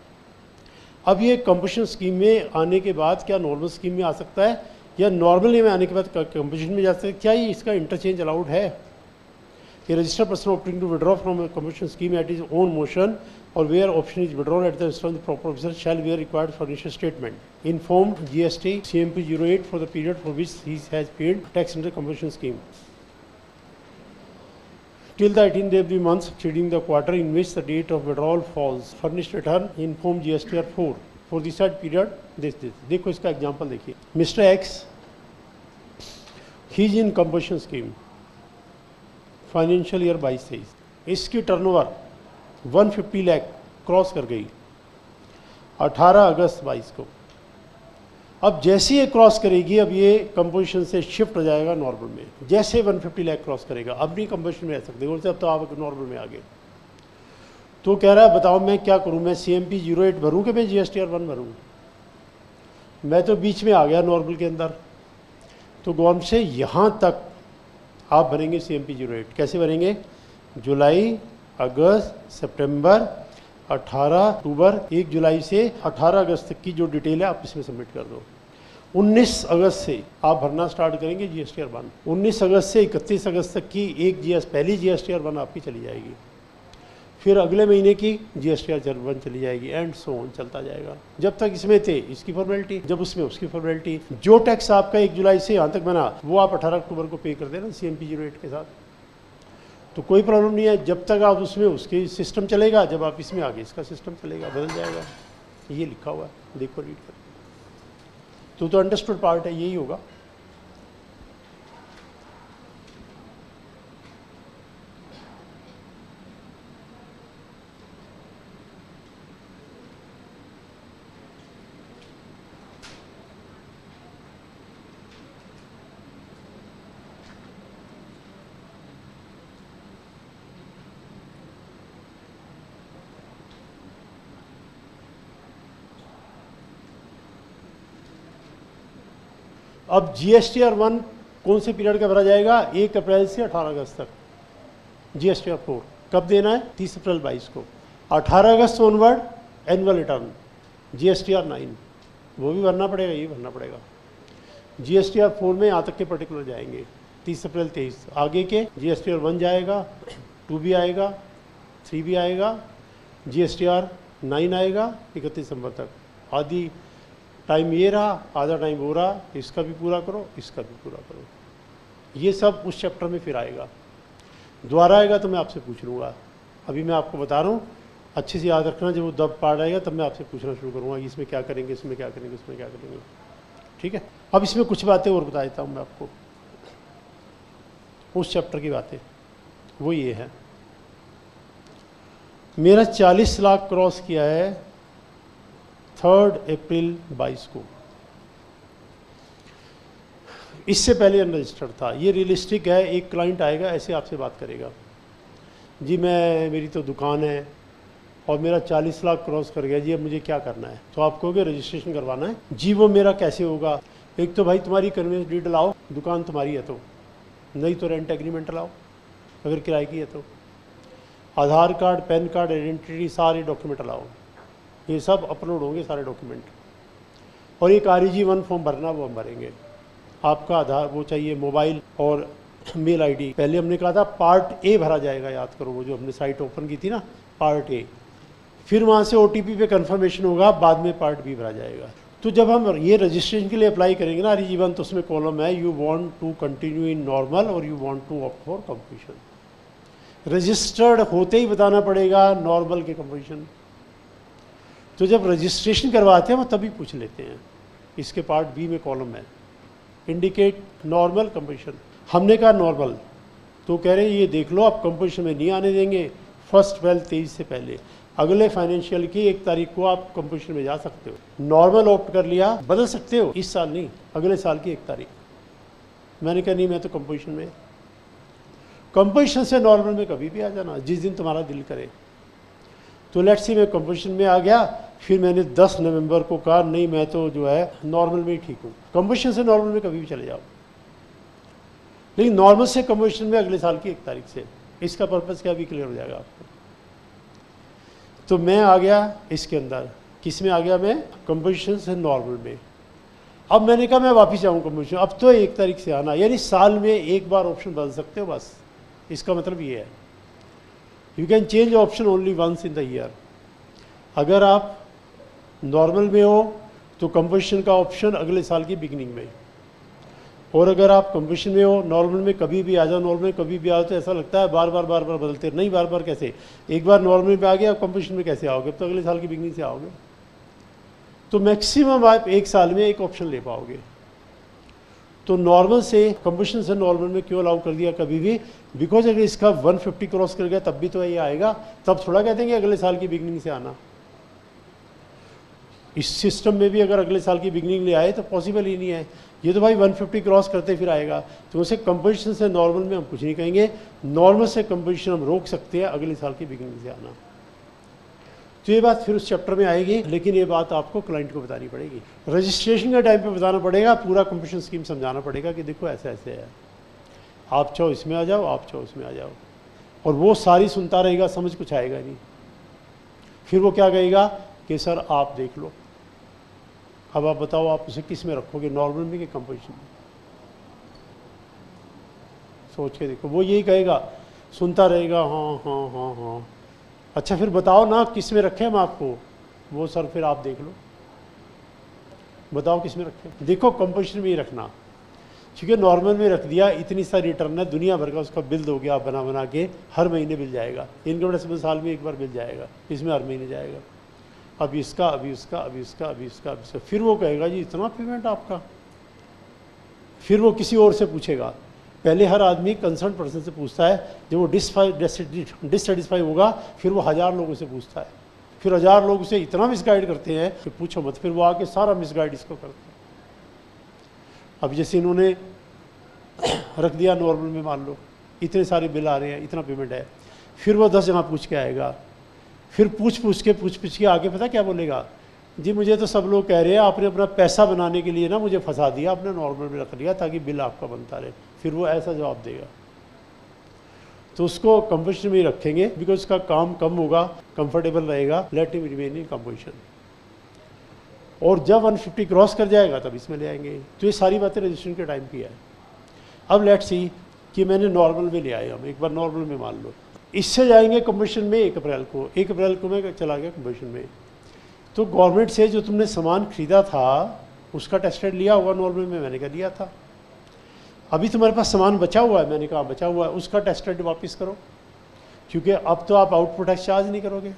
अब ये कंपोजिशन स्कीम में आने के बाद क्या नॉर्मल स्कीम में आ सकता है, या नॉर्मल में आने के बाद कंपोजिशन में जा सकता है? क्या ये इसका इंटरचेंज अलाउड है कि registered person opting to withdraw from a composition scheme at his own motion or where option is withdrawn at the register of the proper officer shall where required furnish statement in form GST CMP 08 for the period for which he has paid tax under composition scheme till the 18th day of the month succeeding the quarter in which the date of withdrawal falls. Furnished return inform GSTR 4 for the said period this. देखो इसका example देखिए, mister x he is in composition scheme financial year 22-23, इसकी turnover 150 lakh cross कर गई 18 अगस्त 22 को। अब जैसे ये क्रॉस करेगी, अब ये कंपोजिशन से शिफ्ट हो जाएगा नॉर्मल में। जैसे 150 लाख क्रॉस करेगा, अब नहीं कंपोजिशन में रह सकते, बोलते अब तो आप नॉर्मल में आ गए। तो कह रहा है बताओ मैं क्या करूं, मैं CMP 08 भरूं कि मैं GSTR 1 भरूं? मैं तो बीच में आ गया नॉर्मल के अंदर। तो गवर्नमेंट से यहाँ तक आप भरेंगे CMP 08। कैसे भरेंगे? जुलाई, अगस्त, सितंबर, 18 अक्टूबर, 1 जुलाई से 18 अगस्त तक की जो डिटेल है आप इसमें सबमिट कर दो। 19 अगस्त से आप भरना स्टार्ट करेंगे GSTR 1। 19 अगस्त से 31 अगस्त तक की पहली GSTR 1 आपकी चली जाएगी, फिर अगले महीने की GSTR 1 चली जाएगी, एंड सो ऑन चलता जाएगा। जब तक इसमें थे इसकी फॉर्मेलिटी, जब उसमें उसकी फॉर्मेलिटी। जो टैक्स आपका 1 जुलाई से यहाँ तक बना वो आप 18 अक्टूबर को पे कर देना CMP 08 के साथ, तो कोई प्रॉब्लम नहीं है। जब तक आप उसमें उसके सिस्टम चलेगा, जब आप इसमें आगे इसका सिस्टम चलेगा, बदल जाएगा। ये लिखा हुआ है, देखो रीड कर, तो अंडरस्टूड पार्ट है, यही होगा। अब GSTR 1 कौन से पीरियड का भरा जाएगा? 1 अप्रैल से 18 अगस्त तक। GSTR 4 कब देना है? 30 अप्रैल 22 को। 18 अगस्त ऑनवर्ड एनुअल रिटर्न GSTR 9 वो भी भरना पड़ेगा, ये भरना पड़ेगा। GSTR 4 में यहाँ तक के पर्टिकुलर जाएंगे 30 अप्रैल 23। आगे के GSTR 1 जाएगा, 2 भी आएगा, 3 भी आएगा, GSTR 9 आएगा 31 दिसंबर तक। आदि टाइम ये रहा, आधा टाइम वो रहा, इसका भी पूरा करो, इसका भी पूरा करो। ये सब उस चैप्टर में फिर आएगा, दोबारा आएगा तो मैं आपसे पूछ लूँगा। अभी मैं आपको बता रहा हूँ, अच्छे से याद रखना, जब वो दब पार्ट आएगा तब मैं आपसे पूछना शुरू करूँगा इसमें क्या करेंगे, इसमें क्या करेंगे, इसमें क्या करेंगे। ठीक है, अब इसमें कुछ बातें और बता देता हूँ मैं आपको, उस चैप्टर की बातें। वो ये है, मेरा 40 लाख क्रॉस किया है 3 अप्रैल 22 को। इससे पहले अनरजिस्टर्ड था। ये रियलिस्टिक है, एक क्लाइंट आएगा ऐसे आपसे बात करेगा, जी मेरी तो दुकान है और मेरा 40 लाख क्रॉस कर गया जी, अब मुझे क्या करना है? तो आप कहोगे रजिस्ट्रेशन करवाना है जी। वो मेरा कैसे होगा? एक तो भाई तुम्हारी कन्वेंस डीड लाओ, दुकान तुम्हारी है तो, नहीं तो रेंट एग्रीमेंट लाओ अगर किराए की है तो, आधार कार्ड, पैन कार्ड, आइडेंटिटी, सारे डॉक्यूमेंट लाओ। ये सब अपलोड होंगे सारे डॉक्यूमेंट। और एक REG-1 फॉर्म भरना, वो हम भरेंगे। आपका आधार वो चाहिए, मोबाइल और मेल ID। पहले हमने कहा था पार्ट A भरा जाएगा, याद करो, वो जो हमने साइट ओपन की थी ना, पार्ट A। फिर वहाँ से OTP पे कन्फर्मेशन होगा, बाद में पार्ट B भरा जाएगा। तो जब हम ये रजिस्ट्रेशन के लिए अप्लाई करेंगे ना REG-1, तो उसमें कॉलम है you want to continue in normal or you want to opt for completion. Registered होते ही बताना पड़ेगा नॉर्मल के कंप्लीशन। तो जब रजिस्ट्रेशन करवाते हैं वो तभी पूछ लेते हैं। इसके पार्ट B में कॉलम है इंडिकेट नॉर्मल कंप्लीशन। हमने कहा नॉर्मल, तो कह रहे हैं ये देख लो आप कंप्लीशन में नहीं आने देंगे 1/12/23 से पहले। अगले फाइनेंशियल की 1 तारीख को आप कंप्लीशन में जा सकते हो। नॉर्मल ऑप्ट कर लिया, बदल सकते हो, इस साल नहीं, अगले साल की 1 तारीख। मैंने कहा नहीं, मैं तो कंप्लीशन में। कंप्लीशन से नॉर्मल में कभी भी आ जाना, जिस दिन तुम्हारा दिल करे। तो लेट्स सी मैं कंप्लीशन में आ गया, फिर मैंने 10 नवंबर को कहा नहीं मैं तो जो है नॉर्मल में ही ठीक हूँ। कंप्लीशन से नॉर्मल में कभी भी चले जाओ, लेकिन नॉर्मल से कंप्लीशन में अगले साल की 1 तारीख से। इसका पर्पज़ क्या भी क्लियर हो जाएगा आपको। तो मैं आ गया इसके अंदर, किस में आ गया मैं? कंप्लीशन से नॉर्मल में। अब मैंने कहा मैं वापस जाऊँ कंप्लीशन, अब तो 1 तारीख से आना, यानी साल में एक बार ऑप्शन बदल सकते हो बस। इसका मतलब ये है you can change option only once in the year. अगर आप नॉर्मल में हो तो कंप्लीशन का ऑप्शन अगले साल की बिगिनिंग में, और अगर आप कंप्लीशन में हो नॉर्मल में कभी भी आ जाओ, नॉर्मल में कभी भी आओ तो ऐसा लगता है बार बार बदलते नहीं। बार बार कैसे? एक बार नॉर्मल में आ गया, आप कंप्लीशन में कैसे आओगे? तो अगले साल की बिगिनिंग से आओगे। तो मैक्सिमम आप 1 साल में एक ऑप्शन ले पाओगे। तो नॉर्मल से कंप्लीशन से नॉर्मल में क्यों अलाउ कर दिया कभी भी? बिकॉज अगर इसका 150 क्रॉस कर गया तब भी तो ये आएगा, तब थोड़ा कहते हैं कि अगले साल की बिगिनिंग से आना। इस सिस्टम में भी अगर अगले साल की बिगिनिंग ले आए तो पॉसिबल ही नहीं है। ये तो भाई 150 क्रॉस करते फिर आएगा। तो उसे कंप्लीशन से नॉर्मल में हम कुछ नहीं कहेंगे, नॉर्मल से कंप्लीशन हम रोक सकते हैं अगले साल की बिगिनिंग से आना। तो ये बात फिर उस चैप्टर में आएगी, लेकिन ये बात आपको क्लाइंट को बतानी पड़ेगी। रजिस्ट्रेशन के टाइम पे बताना पड़ेगा, पूरा कंप्लीशन स्कीम समझाना पड़ेगा कि देखो ऐसे ऐसे है, आप चाहो इसमें आ जाओ, आप चाहो इसमें आ जाओ। और वो सारी सुनता रहेगा, समझ कुछ आएगा नहीं। फिर वो क्या कहेगा कि सर आप देख लो, अब आप बताओ आप उसे किस में रखोगे, नॉर्मल में कि कंपोजिशन में? सोच के देखो, वो यही कहेगा, सुनता रहेगा हाँ हाँ हाँ हाँ। अच्छा फिर बताओ ना किस में रखें हम आपको? वो सर फिर आप देख लो, बताओ किस में रखें। देखो कंपोजिशन में ही रखना, क्योंकि नॉर्मल में रख दिया, इतनी सारी रिटर्न है दुनिया भर का, उसका बिल दोगे आप बना बना के, हर महीने बिल जाएगा। इनकम टैक्स में साल में एक बार बिल जाएगा, इसमें हर महीने जाएगा। अब इसका, अभी उसका, अभी इसका, अभी इसका, अभी इसका। फिर वो कहेगा जी इतना पेमेंट आपका। फिर वो किसी और से पूछेगा। पहले हर आदमी कंसर्न पर्सन से पूछता है, जब वो डिससेटिस्फाई होगा फिर वो 1000 लोगों से पूछता है। फिर 1000 लोग उसे इतना मिसगाइड करते हैं कि पूछो मत। फिर वो आके सारा मिसगाइड इसको करते हैं। अब जैसे इन्होंने रख दिया नॉर्मल में, मान लो इतने सारे बिल आ रहे हैं, इतना पेमेंट है, फिर वो 10 जगह पूछ के आएगा। फिर पूछ के आगे पता क्या बोलेगा? जी मुझे तो सब लोग कह रहे हैं आपने अपना पैसा बनाने के लिए ना मुझे फंसा दिया, आपने नॉर्मल में रख लिया ताकि बिल आपका बनता रहे। फिर वो ऐसा जवाब देगा। तो उसको कंपोजिशन में ही रखेंगे, बिकॉज उसका काम कम होगा, कंफर्टेबल रहेगा। Let him remain in composition. और जब 150 क्रॉस कर जाएगा तब इसमें ले आएंगे। तो ये सारी बातें रजिस्ट्रेशन के टाइम की है। अब लेट्स सी कि मैंने नॉर्मल में ले आया, हम एक बार नॉर्मल में मान लो, इससे जाएंगे कंपोजिशन में 1 अप्रैल को। 1 अप्रैल को मैं चला गया कंपोजिशन में। तो गवर्नमेंट से जो तुमने सामान खरीदा था उसका टेस्टेड लिया हुआ नॉर्मल में, मैंने कहा लिया था। अभी तुम्हारे पास सामान बचा हुआ है, मैंने कहा बचा हुआ है, उसका टेस्टेड वापस करो, क्योंकि अब तो आप आउटपुट टैक्स चार्ज नहीं करोगे।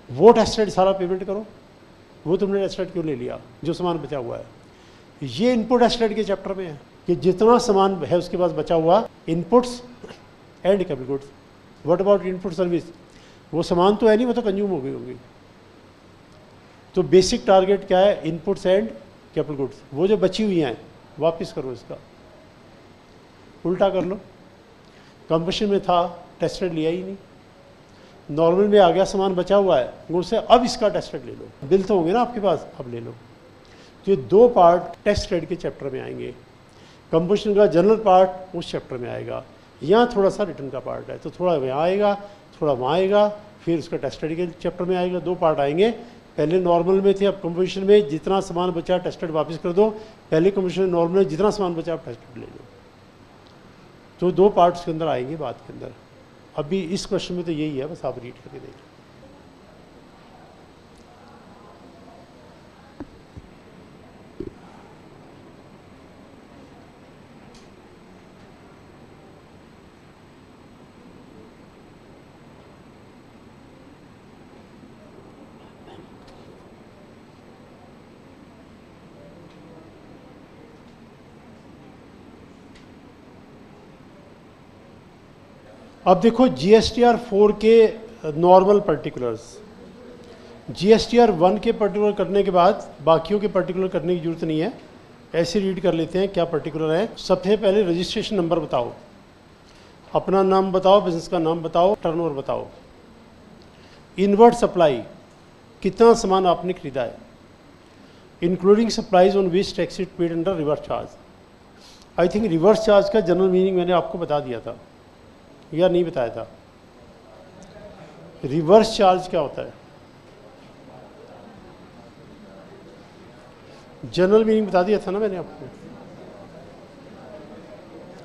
वो टेस्टेड सारा पेमेंट करो। वो तुमने टेस्टेड क्यों ले लिया जो सामान बचा हुआ है? ये इनपुट टेस्टेड के चैप्टर में है कि जितना सामान है उसके पास बचा हुआ, inputs and capital goods. What about input service? वो सामान तो है नहीं, वो तो कंज्यूम हो गई होगी। तो बेसिक टारगेट क्या है? Inputs and capital goods. वो जो बची हुई हैं वापस करो इसका, उल्टा कर लो। कंपटीशन में था, टेस्ट रेट लिया ही नहीं, नॉर्मल में आ गया, सामान बचा हुआ है, उनसे अब इसका टेस्ट रेट ले लो। बिल तो होंगे ना आपके पास, अब ले लो। तो ये दो पार्ट टेस्ट रेट के चैप्टर में आएंगे। कंपोजिशन का जनरल पार्ट उस चैप्टर में आएगा। यहाँ थोड़ा सा रिटर्न का पार्ट है, तो थोड़ा यहाँ आएगा, थोड़ा वहाँ आएगा, फिर उसका टेस्ट रेट के चैप्टर में आएगा। दो पार्ट आएंगे, पहले नॉर्मल में थे, अब कंपोजिशन में जितना सामान बचा टेस्ट रेट वापस कर दो। पहले कंपोजिशन में नॉर्मल में जितना सामान बचा आप टेस्ट रेट ले लो। तो दो पार्ट्स के अंदर आएंगे बात के अंदर। अभी इस क्वेश्चन में तो यही है, बस आप रीड करके देखिए। अब देखो GSTR 4 के नॉर्मल पर्टिकुलर्स, GSTR 1 के पर्टिकुलर करने के बाद बाकियों के पर्टिकुलर करने की जरूरत नहीं है, ऐसे रीड कर लेते हैं क्या पर्टिकुलर है। सबसे पहले रजिस्ट्रेशन नंबर बताओ, अपना नाम बताओ, बिजनेस का नाम बताओ, टर्नओवर बताओ। इनवर्ड सप्लाई, कितना सामान आपने खरीदा है, including supplies on which tax it paid under reverse charge. I think reverse charge का जनरल मीनिंग मैंने आपको बता दिया था या नहीं बताया था। रिवर्स चार्ज क्या होता है, जनरल मीनिंग बता दिया था ना मैंने आपको।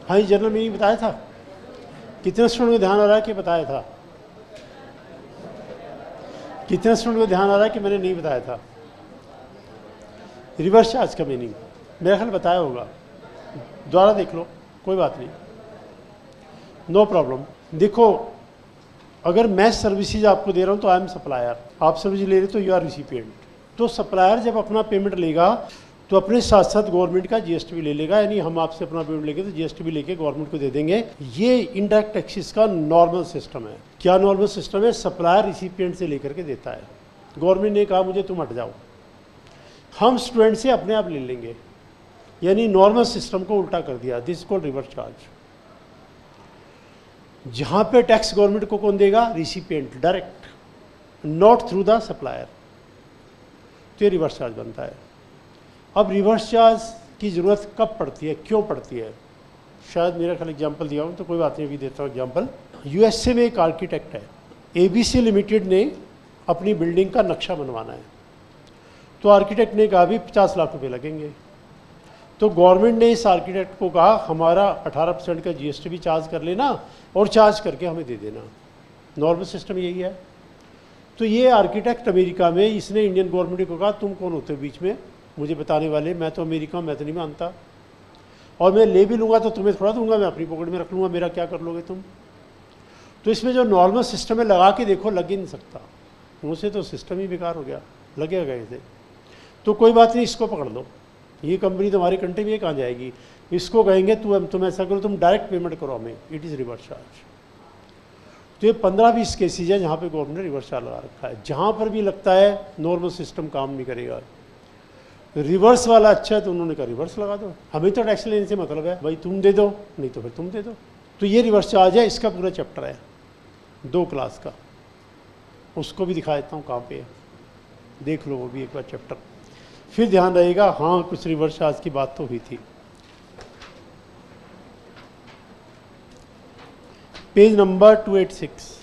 हाँ, ये जनरल मीनिंग बताया था। कितने स्टूडेंट को ध्यान आ रहा है कि बताया था? कितने स्टूडेंट को ध्यान आ रहा है कि मैंने नहीं बताया था? रिवर्स चार्ज का मीनिंग मेरा ख्याल बताया होगा, दोबारा देख लो, कोई बात नहीं, नो प्रॉब्लम। देखो, अगर मैं सर्विसेज आपको दे रहा हूँ तो आई एम सप्लायर, आप सर्विस ले रहे तो यू आर रिसिपिएंट। तो सप्लायर जब अपना पेमेंट लेगा तो अपने साथ साथ गवर्नमेंट का GST भी ले लेगा, यानी हम आपसे अपना पेमेंट लेंगे तो GST भी लेके गवर्नमेंट को दे देंगे। ये इनडायरेक्ट टैक्सेस का नॉर्मल सिस्टम है। क्या नॉर्मल सिस्टम है? सप्लायर रिसिपिएंट से लेकर के देता है। गवर्नमेंट ने कहा मुझे तुम हट जाओ, हम स्टूडेंट से अपने आप ले लेंगे, यानी नॉर्मल सिस्टम को उल्टा कर दिया। This called reverse charge. जहां पे टैक्स गवर्नमेंट को कौन देगा? Recipient, direct, not through the supplier. तो ये रिवर्स चार्ज बनता है। अब रिवर्स चार्ज की ज़रूरत कब पड़ती है, क्यों पड़ती है? शायद मेरा ख्याल एग्जांपल दिया हूँ तो कोई बात नहीं, अभी देता हूँ एग्जांपल। USA में एक आर्किटेक्ट है, ABC लिमिटेड ने अपनी बिल्डिंग का नक्शा बनवाना है, तो आर्किटेक्ट ने कहा भी 50 लाख रुपए लगेंगे। तो गवर्नमेंट ने इस आर्किटेक्ट को कहा हमारा 18% का GST भी चार्ज कर लेना और चार्ज करके हमें दे देना। नॉर्मल सिस्टम यही है। तो ये आर्किटेक्ट अमेरिका में, इसने इंडियन गवर्नमेंट को कहा तुम कौन होते हो बीच में मुझे बताने वाले, मैं तो अमेरिका में, मैं तो नहीं मानता, और मैं ले भी लूँगा तो तुम्हें थोड़ा दूंगा, मैं अपनी पॉकेट में रख लूँगा, मेरा क्या कर लोगे तुम। तो इसमें जो नॉर्मल सिस्टम है लगा के देखो, लग ही नहीं सकता, उनसे तो सिस्टम ही बेकार हो गया, लगेगा कैसे। तो कोई बात नहीं, इसको पकड़ लो, ये कंपनी तुम्हारी कंट्री में कहाँ जाएगी। इसको कहेंगे तुम ऐसा करो, तुम डायरेक्ट पेमेंट करो हमें, इट इज़ रिवर्स चार्ज। तो ये 15-20 केसेज है जहाँ पे गवर्नमेंट ने रिवर्स चार्ज लगा रखा है। जहाँ पर भी लगता है नॉर्मल सिस्टम काम नहीं करेगा, रिवर्स वाला अच्छा है, तो उन्होंने कहा रिवर्स लगा दो, हमें तो टैक्स लेने से मतलब है, भाई तुम दे दो, नहीं तो फिर तुम दे दो। तो ये रिवर्स चार्ज है, इसका पूरा चैप्टर है 2 क्लास का, उसको भी दिखा देता हूँ कहाँ पे है, देख लो वो भी एक बार चैप्टर, फिर ध्यान रहेगा। हाँ, कुछ रिवर्स चार्ज की बात तो हुई थी। Page number 286।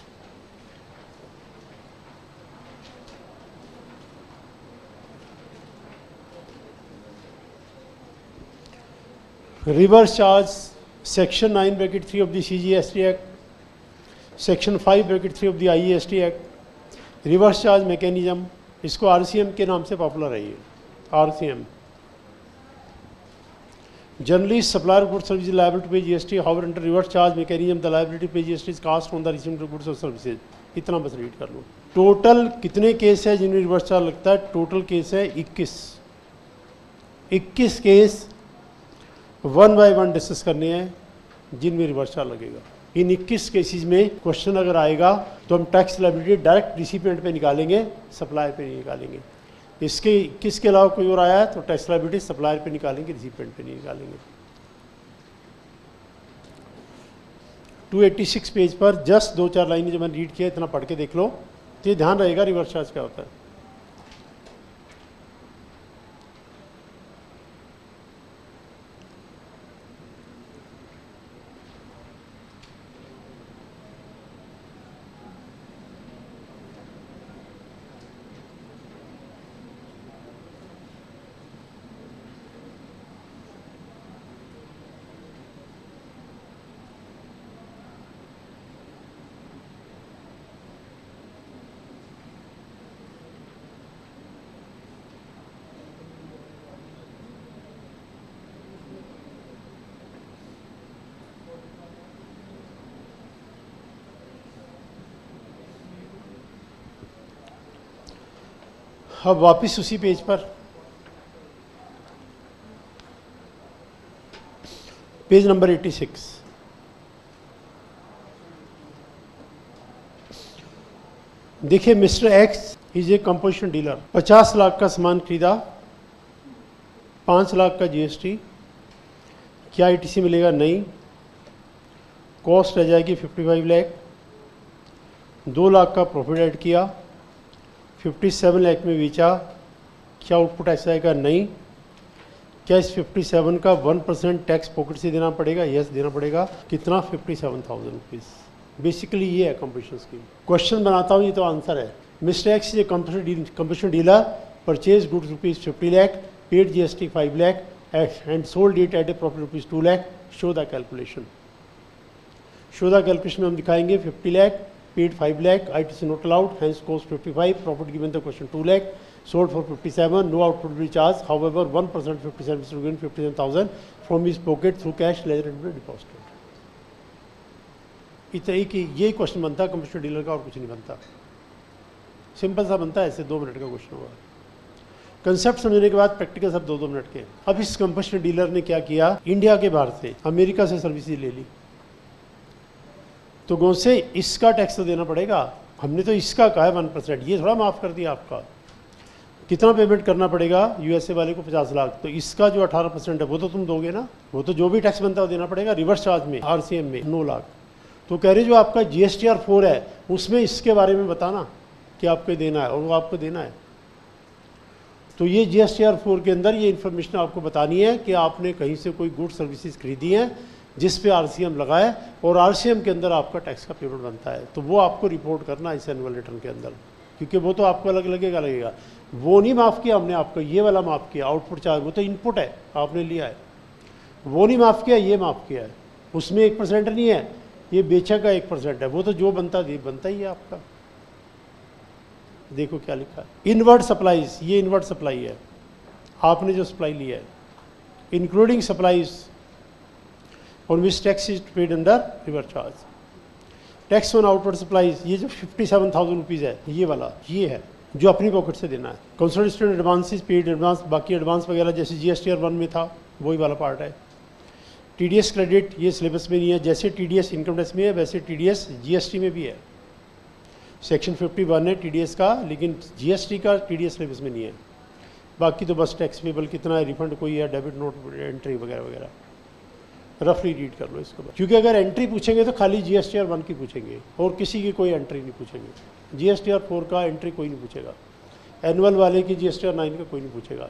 Reverse charge, section 9(3) of the CGST act, section 5(3) of the IEST act. Reverse charge mechanism, इसको RCM के नाम से पॉपुलर है ये, RCM। Generally, supplier of goods services is liable to pay GST. However, under reverse charge mechanism, the liability to pay GST is cast on the recipient of goods or services. इतना बस read कर लो। Total कितने case है जिनमें reverse charge लगता है? Total case है 21। 21 case 1 by 1 discuss करने हैं जिनमें रिवर्स चार्ज लगेगा। इन 21 केसेस में क्वेश्चन अगर आएगा तो हम टैक्स लायबिलिटी डायरेक्ट रिसिपिएंट पे निकालेंगे, सप्लाई पे नहीं निकालेंगे। इसके किसके अलावा कोई और आया है तो टैक्स लायबिलिटी सप्लायर पे निकालेंगे, रिसिपिएंट पे नहीं निकालेंगे। 286 पेज पर जस्ट 2-4 लाइनें जो मैंने रीड किया इतना पढ़ के देख लो, तो ये ध्यान रहेगा रिवर्स चार्ज क्या होता है। अब वापस उसी पेज पर, पेज नंबर 86। देखिए mister x is a composition dealer, 50 lakh का सामान खरीदा, 5 लाख का जीएसटी, क्या ईटीसी मिलेगा? नहीं। कॉस्ट रह जाएगी 55 लाख, 2 लाख का प्रॉफिट ऐड किया, 57 लाख में बेचा, क्या आउटपुट ऐसा आएगा? नहीं। क्या इस 57 का 1% टैक्स पॉकेट से देना पड़ेगा? यस देना पड़ेगा। कितना? 57,000 रुपीज़। बेसिकली ये है कंपोजिशन स्कीम। क्वेश्चन बनाता हूँ, ये तो आंसर है। Mister x is composition dealer, purchase goods rupees 50 lakh, paid GST 5 lakh and sold it at A profit rupees 2 lakh. Show the calculation. Show the calculation में हम दिखाएंगे 50 lakh, paid 5 lakh, ITC not allowed, hence cost 55, profit given the question 2 lakh, sold for 57, no output will be charged, however 1% 57 is given 57,000 from his pocket through cash ledger and deposited। इतना ही कि यही question बनता है composition dealer का, और कुछ नहीं बनता। सिंपल सा बनता है, ऐसे 2 मिनट का क्वेश्चन होगा। कंसेप्ट समझने के बाद प्रैक्टिकल सब 2-2 मिनट के। अब इस कंपोजिशन डीलर ने क्या किया, इंडिया के बाहर से अमेरिका से सर्विसेज ले ली, तो गौ से इसका टैक्स तो देना पड़ेगा। हमने तो इसका कहा है 1%, ये थोड़ा माफ़ कर दिया आपका। कितना पेमेंट करना पड़ेगा यूएसए वाले को? 50 लाख। तो इसका जो 18% है वो तो तुम दोगे ना, वो तो जो भी टैक्स बनता है वो देना पड़ेगा। रिवर्स चार्ज में आरसीएम में 9 लाख। तो कह रहे जो आपका जीएसटीआर 4 है उसमें इसके बारे में बताना कि आपको देना है, और वो आपको देना है। तो ये जीएसटीआर 4 के अंदर ये इन्फॉर्मेशन आपको बतानी है कि आपने कहीं से कोई गुड सर्विसेज खरीदी हैं जिस पे आरसीएम लगाए, और आरसीएम के अंदर आपका टैक्स का पेमेंट बनता है, तो वो आपको रिपोर्ट करना इस एनुअल रिटर्न के अंदर, क्योंकि वो तो आपको अलग लगेगा। वो नहीं माफ़ किया हमने आपको, ये वाला माफ़ किया आउटपुट चार्ज, वो तो इनपुट है आपने लिया है। वो नहीं माफ़ किया, ये माफ़ किया है। उसमें 1% नहीं है, ये बेचा का 1% है। वो तो जो बनता ही है आपका। देखो क्या लिखा है, इनवर्ड सप्लाईज, ये इनवर्ड सप्लाई है, आपने जो सप्लाई लिया है, including supplies on which tax is paid under reverse charge. Tax on outward supplies, ये जो 57,000 रुपीज़ है, ये वाला ये है जो अपनी पॉकेट से देना है। कंसोलिडेटेड एडवांसेस, पेड एडवांस, बाकी एडवांस वगैरह जैसे जीएसटीआर 1 में था वही वाला पार्ट है। टीडीएस क्रेडिट ये सिलेबस में नहीं है, जैसे टीडीएस इनकम टैक्स में है वैसे टीडीएस जीएसटी में भी है। सेक्शन 51 है टीडीएस का, लेकिन जीएसटी का टीडीएस सिलेबस में नहीं है। बाकी तो बस टैक्स पेबल कितना है, रिफंड कोई है, डेबिट नोट एंट्री वगैरह वगैरह। रफली रीड कर लो इसको, क्योंकि अगर एंट्री पूछेंगे तो खाली जीएसटीआर 1 की पूछेंगे और किसी की कोई एंट्री नहीं पूछेंगे। जीएसटीआर 4 का एंट्री कोई नहीं पूछेगा, एनुअल वाले की जीएसटीआर 9 का कोई नहीं पूछेगा।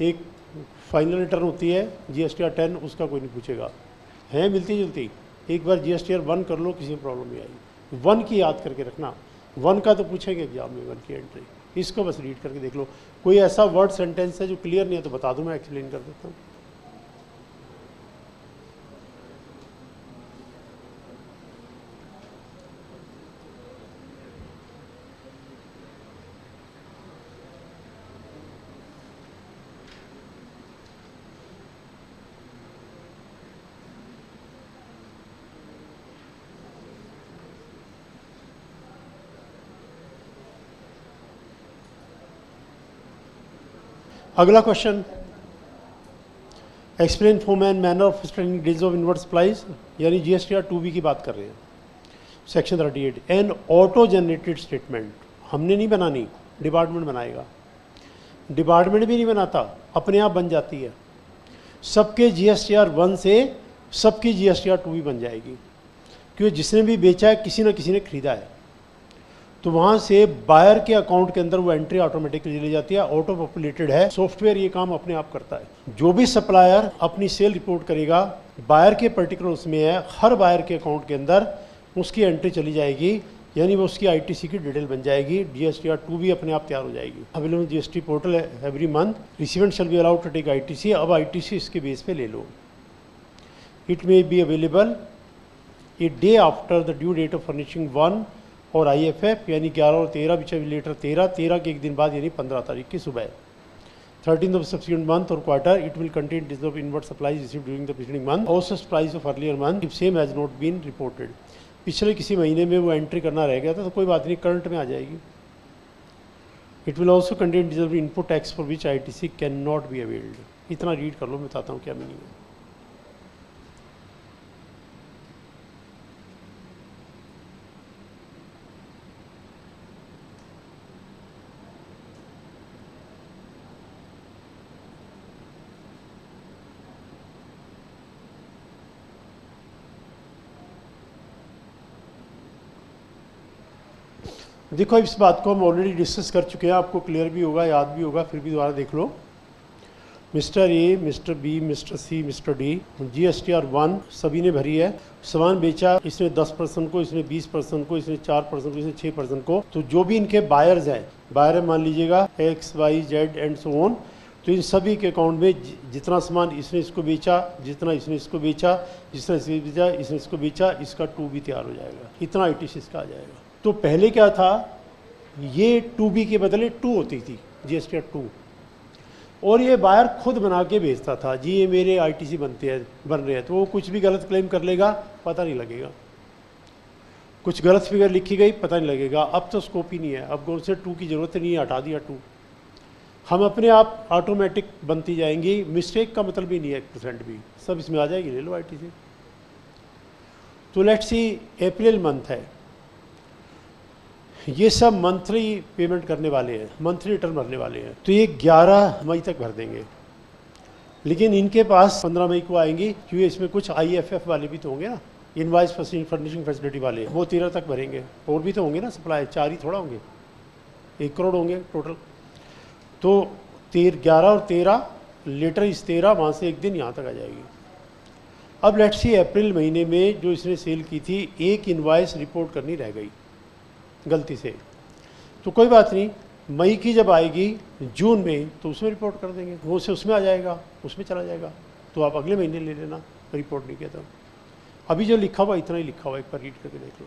एक फाइनल रिटर्न होती है जीएसटीआर 10, उसका कोई नहीं पूछेगा। हैं मिलती जुलती, एक बार जीएसटीआर 1 कर लो, किसी में प्रॉब्लम नहीं आएगी। 1 की याद करके रखना, 1 का तो पूछेंगे एग्जाम में, 1 की एंट्री। इसको बस रीड करके देख लो। कोई ऐसा वर्ड सेंटेंस है जो क्लियर नहीं है तो बता दूँ, मैं एक्सप्लेन कर देता हूँ। अगला question, explain form and manner of explaining days of inward supplies, यानी जीएसटीआर 2B की बात कर रहे हैं। Section 38, N auto generated statement, हमने नहीं बनानी, डिपार्टमेंट बनाएगा। डिपार्टमेंट भी नहीं बनाता, अपने आप बन जाती है। सबके GSTR 1 से सबकी GSTR 2 भी बन जाएगी, क्योंकि जिसने भी बेचा है किसी न किसी ने खरीदा है, तो वहाँ से बायर के अकाउंट के अंदर वो एंट्री ऑटोमेटिकली चली जाती है, ऑटो पॉपुलेटेड है, सॉफ्टवेयर ये काम अपने आप करता है। जो भी सप्लायर अपनी सेल रिपोर्ट करेगा, बायर के पर्टिकुलर उसमें है, हर बायर के अकाउंट के अंदर उसकी एंट्री चली जाएगी, यानी वो उसकी ITC की डिटेल बन जाएगी, GSTR 2 भी अपने आप तैयार हो जाएगी। अवेलेबल GST पोर्टल है every month, recipient shall be allowed to take ITC। अब ITC इसके बेस पे ले लो। It may be available a day after the due date of furnishing 1 or IFF, यानी 11 और 13 विच लेटर 13 के एक दिन बाद, यानी 15 तारीख की सुबह। 13th of subsequent month or quarter, it will contain list of inward supplies received during the preceding month. Also price of earlier month if same has not been reported. पिछले किसी महीने में वो एंट्री करना रह गया था तो कोई बात नहीं, करंट में आ जाएगी। It will also contain list of input tax for which ITC cannot be availed. इतना रीड कर लो, मैं बताता हूँ क्या मीनिंग है। देखो, इस बात को हम ऑलरेडी डिस्कस कर चुके हैं, आपको क्लियर भी होगा, याद भी होगा, फिर भी दोबारा देख लो। Mister A, mister B, mister C, mister D, GSTR 1 सभी ने भरी है। सामान बेचा इसने 10% को, इसने 20% को, इसने 4% को, इसने 6% को। तो जो भी इनके बायर्स हैं, बायर मान लीजिएगा X, Y, Z and so on, तो इन सभी के अकाउंट में जितना सामान इसने इसको बेचा, जितना इसने इसको बेचा, जितना इसने बेचा, इसने इसको बेचा, इसका 2 भी तैयार हो जाएगा। इतना ITC इसका आ जाएगा। तो पहले क्या था, ये 2B के बदले 2 होती थी, GSTR 2, और ये बायर खुद बना के बेचता था, जी ये मेरे ITC बन रहे हैं। तो वो कुछ भी गलत क्लेम कर लेगा, पता नहीं लगेगा, कुछ गलत फिगर लिखी गई, पता नहीं लगेगा। अब तो स्कोप ही नहीं है, अब गौर से 2 की ज़रूरत नहीं है, हटा दिया 2। हम अपने आप ऑटोमेटिक बनती जाएंगी, मिस्टेक का मतलब भी नहीं है 1% भी, सब इसमें आ जाएगी, ले लो ITC। तो लेट्स सी, अप्रैल मंथ है, ये सब मंथली पेमेंट करने वाले हैं, मंथली रिटर्न भरने वाले हैं, तो ये 11 मई तक भर देंगे। लेकिन इनके पास 15 मई को आएंगी, क्योंकि इसमें कुछ IFF वाले भी तो होंगे ना, इनवाइस फर्निशिंग फैसिलिटी वाले, वो 13 तक भरेंगे। और भी तो होंगे ना सप्लाई, 4 ही थोड़ा होंगे, 1 करोड़ होंगे टोटल। तो 11 और 13 लेटर, इस 13 वहाँ से एक दिन यहाँ तक आ जाएगी। अब लेट्स सी, अप्रैल महीने में जो इसने सेल की थी, एक इनवाइस रिपोर्ट करनी रह गई गलती से, तो कोई बात नहीं, मई की जब आएगी जून में, तो उसमें रिपोर्ट कर देंगे, वो से उसमें आ जाएगा, उसमें चला जाएगा। तो आप अगले महीने ले लेना, रिपोर्ट नहीं किया था। अभी जो लिखा हुआ इतना ही लिखा हुआ, एक बार रीड करके देख लो।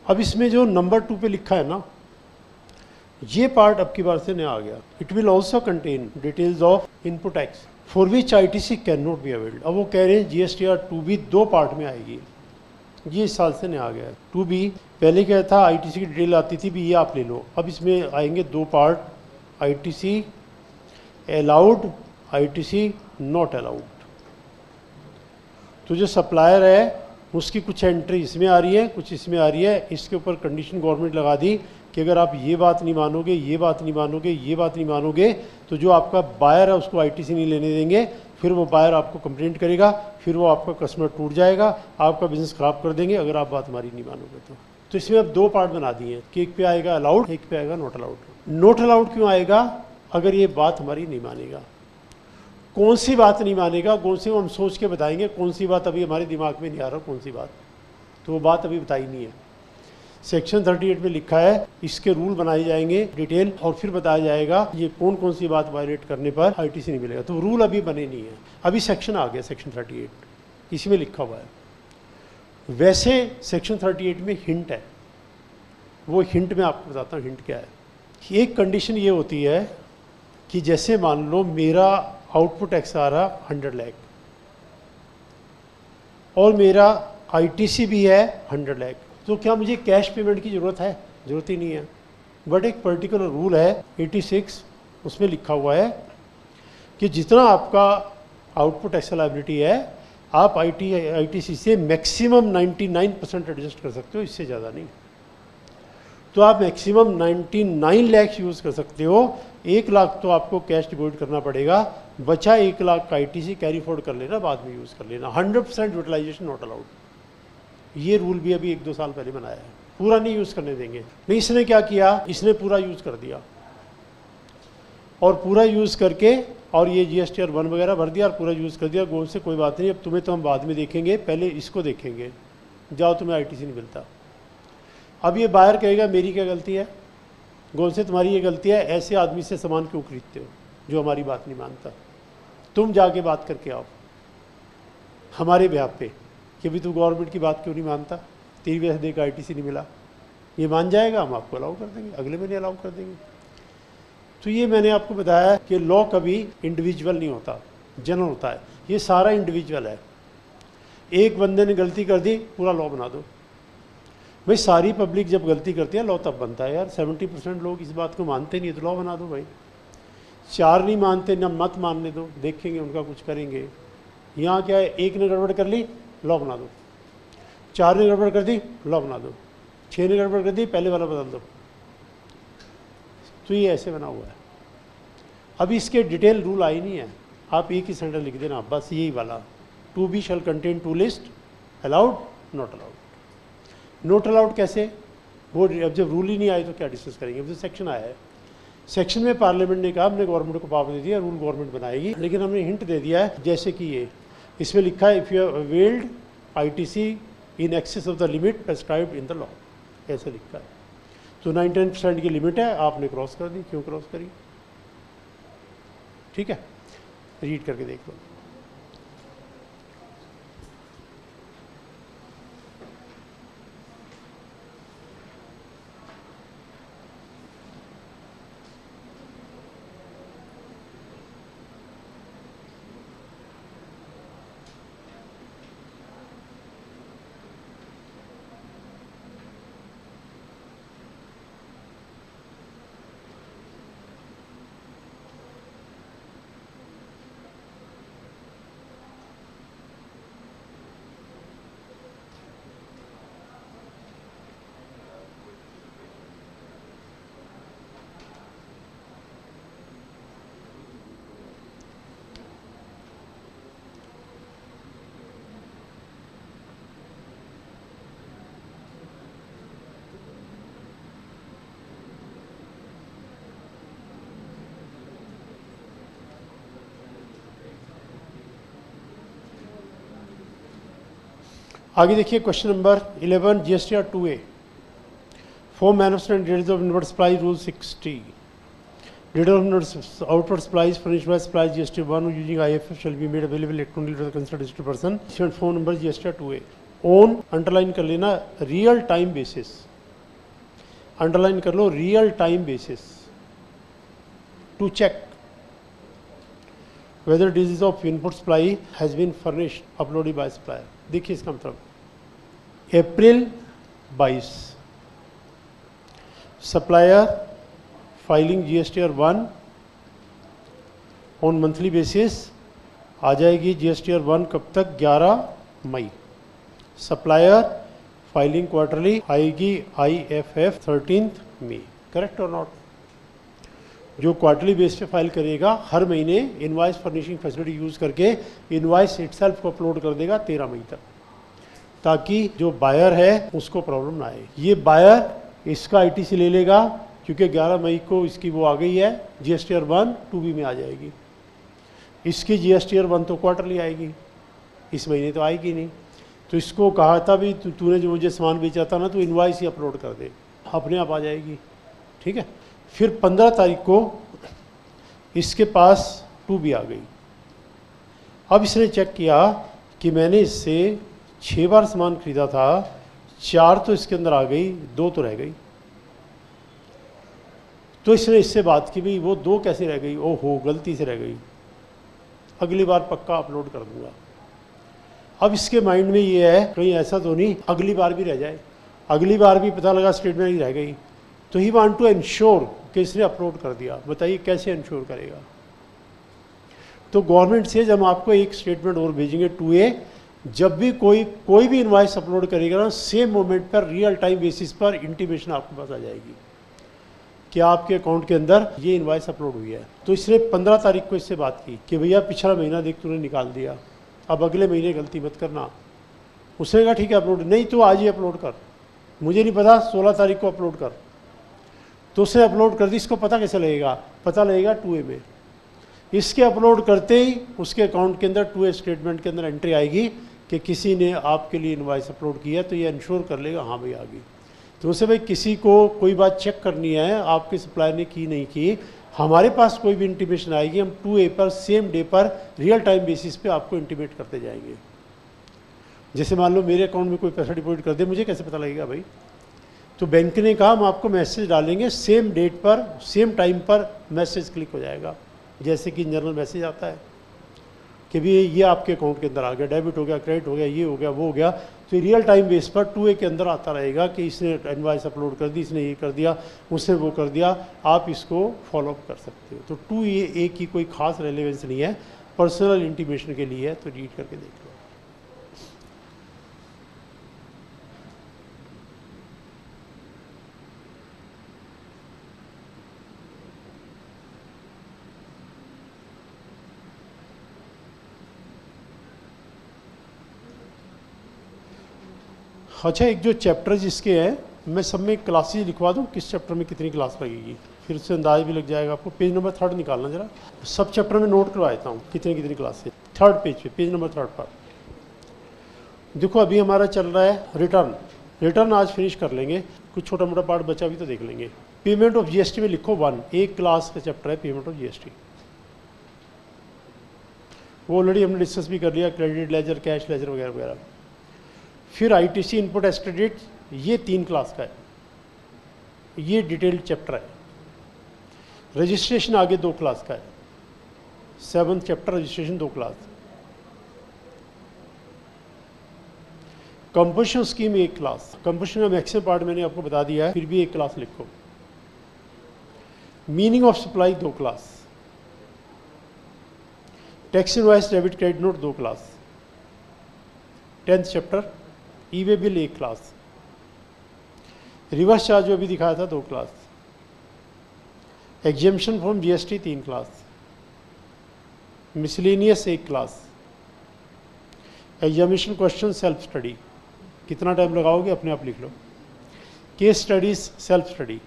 अब इसमें जो नंबर 2 पे लिखा है ना, ये पार्ट अब की बार से नया आ गया। It will also contain details of input tax for which ITC can not be availed. अब वो कह रहे हैं GSTR 2B 2 पार्ट में आएगी, ये इस साल से नया आ गया है। 2B पहले क्या था, ITC की डिटेल आती थी भी, ये आप ले लो। अब इसमें आएंगे 2 part, ITC allowed, ITC not allowed. तो जो सप्लायर है उसकी कुछ एंट्री इसमें आ रही है, कुछ इसमें आ रही है। इसके ऊपर कंडीशन गवर्नमेंट लगा दी कि अगर आप ये बात नहीं मानोगे, ये बात नहीं मानोगे, ये बात नहीं मानोगे, तो जो आपका बायर है उसको ITC नहीं लेने देंगे। फिर वो बायर आपको कंप्लेंट करेगा, फिर वो आपका कस्टमर टूट जाएगा, आपका बिजनेस ख़राब कर देंगे अगर आप बात हमारी नहीं मानोगे। तो इसमें अब 2 पार्ट बना दिए हैं कि एक पे आएगा अलाउड, एक पे आएगा नॉट अलाउड। नॉट अलाउड क्यों आएगा? अगर ये बात हमारी नहीं मानेगा। कौन सी बात नहीं मानेगा, कौन सी हम सोच के बताएंगे, कौन सी बात अभी हमारे दिमाग में नहीं आ रहा, कौन सी बात, तो वो बात अभी बताई नहीं है। सेक्शन 38 में लिखा है इसके रूल बनाए जाएंगे डिटेल, और फिर बताया जाएगा ये कौन कौन सी बात वायलेट करने पर आईटीसी नहीं मिलेगा। तो रूल अभी बने नहीं है, अभी सेक्शन आ गया सेक्शन 38, इसी में लिखा हुआ है। वैसे सेक्शन 38 में हिंट है, वो हिंट मैं आपको बताता हूँ हिंट क्या है। एक कंडीशन ये होती है कि जैसे मान लो मेरा आउटपुट एक्स आ रहा 100 लाख और मेरा आईटीसी भी है 100 लाख, तो क्या मुझे कैश पेमेंट की ज़रूरत है? ज़रूरत ही नहीं है। बट एक पर्टिकुलर रूल है 86, उसमें लिखा हुआ है कि जितना आपका आउटपुट एक्स लायबिलिटी है आप आईटीसी से मैक्सिमम 99% एडजस्ट कर सकते हो, इससे ज़्यादा नहीं। तो आप मैक्सिमम 99 लाख यूज़ कर सकते हो। 1 लाख तो आपको कैश डिपॉजिट करना पड़ेगा, बचा 1 लाख का आईटीसी कैरी फॉरवर्ड कर लेना, बाद में यूज़ कर लेना। 100% यूटिलाइजेशन नॉट अलाउड। ये रूल भी अभी 1-2 साल पहले बनाया है, पूरा नहीं यूज़ करने देंगे। नहीं, इसने क्या किया, इसने पूरा यूज़ कर दिया, और पूरा यूज़ करके और ये GSTR 1 वगैरह भर दिया और पूरा यूज़ कर दिया। गोल से कोई बात नहीं, अब तुम्हें तो हम बाद में देखेंगे, पहले इसको देखेंगे, जाओ तुम्हें आईटीसी नहीं मिलता। अब ये बायर कहेगा मेरी क्या गलती है, गोल से तुम्हारी ये गलती है, ऐसे आदमी से सामान क्यों खरीदते हो जो हमारी बात नहीं मानता, तुम जाके बात करके आओ हमारे बिहाफ पे कि भी तू गवर्नमेंट की बात क्यों नहीं मानता, तेरी वजह से देख आईटीसी नहीं मिला। ये मान जाएगा, हम आपको अलाउ कर देंगे, अगले महीने अलाउ कर देंगे। तो ये मैंने आपको बताया कि लॉ कभी इंडिविजुअल नहीं होता, जनरल होता है। ये सारा इंडिविजुअल है। एक बंदे ने गलती कर दी, पूरा लॉ बना दो। भाई सारी पब्लिक जब गलती करती है लॉ तब बनता है यार। 70% लोग इस बात को मानते नहीं है, तो लॉ बना दो भाई। 4 नहीं मानते ना, मत मानने दो, देखेंगे उनका कुछ करेंगे। यहाँ क्या है, एक ने गड़बड़ कर ली, लॉ बना दो। 4 ने गड़बड़ कर दी, लॉ बना दो। 6 ने गड़बड़ कर दी, पहले वाला बदल दो। तो ये ऐसे बना हुआ है। अभी इसके डिटेल रूल आई नहीं है, आप एक ही सेंटेंस लिख देना बस, यही वाला, to be shall contain to list, allowed not allowed. Not allowed कैसे, वो अब जब रूल ही नहीं आए तो क्या डिस्कस करेंगे। अब जो सेक्शन आया है, सेक्शन में पार्लियामेंट ने कहा हमने गवर्नमेंट को पावर दे दिया, रूल गवर्नमेंट बनाएगी, लेकिन हमने हिंट दे दिया है। जैसे कि ये इसमें लिखा है if you have availed ITC in excess of the limit prescribed in the law, ऐसे लिखा है। तो 99% की लिमिट है, आपने क्रॉस कर दी, क्यों क्रॉस करी? ठीक है, रीड करके देख लो। आगे देखिए question number 11 GSTR 2A for manufacturing details of inward supply rule 60 details of outward supplies furnished by supply GSTR 1 using IFF shall be made available electronically to the concerned district person. Phone number GSTR 2A on, underline कर लेना, real time basis, underline कर लो, real time basis to check whether details of input supply has been furnished uploaded by supplier। देखिए इसका मतलब अप्रैल 22 supplier filing GSTR 1 on monthly basis आ जाएगी। GSTR 1 कब तक? 11 मई। सप्लायर फाइलिंग क्वार्टरली आएगी IFF 13 मई। Correct or not? जो क्वार्टरली बेस पे फाइल करेगा हर महीने इनवॉइस फर्निशिंग फैसिलिटी यूज़ करके इनवॉइस इटसेल्फ को अपलोड कर देगा 13 मई तक, ताकि जो बायर है उसको प्रॉब्लम ना आए। ये बायर इसका आईटीसी ले लेगा क्योंकि 11 मई को इसकी वो आ गई है GSTR 1 2B में आ जाएगी। इसकी जीएसटी ईयर 1 तो क्वार्टरली आएगी, इस महीने तो आएगी नहीं। तो इसको कहा था भी तूने जो मुझे सामान बेचा था ना, तो इनवॉइस ही अपलोड कर दे, अपने आप आ जाएगी। ठीक है। फिर 15 तारीख को इसके पास 2 भी आ गई। अब इसने चेक किया कि मैंने इससे 6 बार सामान खरीदा था, 4 तो इसके अंदर आ गई, 2 तो रह गई। तो इसने इससे बात की भी वो 2 कैसे रह गई, ओहो गलती से रह गई, अगली बार पक्का अपलोड कर दूंगा। अब इसके माइंड में ये है कहीं ऐसा तो नहीं अगली बार भी रह जाए, अगली बार भी पता लगा स्टेटमेंट ही रह गई। तो ही वांट टू इंश्योर कि इसने अपलोड कर दिया। बताइए कैसे इंश्योर करेगा। तो गवर्नमेंट से जब आपको एक स्टेटमेंट और भेजेंगे 2A, जब भी कोई भी इनवॉइस अपलोड करेगा ना, सेम मोमेंट पर रियल टाइम बेसिस पर इंटीमेशन आपके पास आ जाएगी कि आपके अकाउंट के अंदर ये इनवॉइस अपलोड हुई है। तो इसने 15 तारीख को इससे बात की कि भैया पिछला महीना देख तूने निकाल दिया, अब अगले महीने गलती मत करना। उसने कहा ठीक है अपलोड, नहीं तो आज ही अपलोड कर, मुझे नहीं पता 16 तारीख को अपलोड कर। तो उसने अपलोड कर दी। इसको पता कैसे लगेगा, पता लगेगा 2A में। इसके अपलोड करते ही उसके अकाउंट के अंदर 2A स्टेटमेंट के अंदर एंट्री आएगी कि किसी ने आपके लिए इनवॉइस अपलोड किया, तो ये इंश्योर कर लेगा हाँ भाई आ गई। तो उससे भाई किसी को कोई बात चेक करनी है, आपके सप्लायर ने की नहीं की, हमारे पास कोई भी इंटीमेशन आएगी, हम 2A पर सेम डे पर रियल टाइम बेसिस पे आपको इंटीमेट करते जाएंगे। जैसे मान लो मेरे अकाउंट में कोई पैसा डिपॉजिट कर दे, मुझे कैसे पता लगेगा भाई। तो बैंक ने कहा हम आपको मैसेज डालेंगे, सेम डेट पर सेम टाइम पर मैसेज क्लिक हो जाएगा, जैसे कि जनरल मैसेज आता है कि भी ये आपके अकाउंट के अंदर आ गया, डेबिट हो गया, क्रेडिट हो गया, ये हो गया, वो हो गया। तो रियल टाइम बेस पर 2A के अंदर आता रहेगा कि इसने इनवॉइस अपलोड कर दी, इसने ये कर दिया, उसने वो कर दिया। आप इसको फॉलोअप कर सकते हो। तो 2A की कोई खास रेलेवेंस नहीं है, पर्सनल इंटीमेशन के लिए है। तो रीड करके देख लो। अच्छा, एक जो चैप्टर जिसके हैं मैं सब में क्लासेज लिखवा दूं, किस चैप्टर में कितनी क्लास लगेगी, फिर उससे अंदाज भी लग जाएगा आपको। पेज नंबर 3 निकालना जरा, सब चैप्टर में नोट करवा देता हूँ कितनी कितनी क्लास है। 3rd पेज पे, पेज नंबर 3 पर देखो। अभी हमारा चल रहा है रिटर्न आज फिनिश कर लेंगे, कुछ छोटा मोटा पार्ट बचा भी तो देख लेंगे। पेमेंट ऑफ जीएसटी में लिखो 1, एक क्लास का चैप्टर है पेमेंट ऑफ जीएसटी। वो ऑलरेडी हमने डिस्कस भी कर लिया, क्रेडिट लेजर, कैश लेजर वगैरह वगैरह। फिर आईटीसी इनपुट एस्क्रेडिट, ये 3 क्लास का है, ये डिटेल्ड चैप्टर है। रजिस्ट्रेशन आगे 2 क्लास का है, 7th chapter registration 2 class. Composition scheme 1 class, composition का मैक्सिमम पार्ट मैंने आपको बता दिया है, फिर भी 1 क्लास लिखो। Meaning of supply 2 class, tax invoice debit credit note 2 class. 10th chapter E way bill 1 class. Reverse charge जो अभी दिखाया था 2 class. Exemption from GST 3 class. Miscellaneous 1 class. Examination question self study, कितना टाइम लगाओगे अपने आप लिख लो। Case studies self study,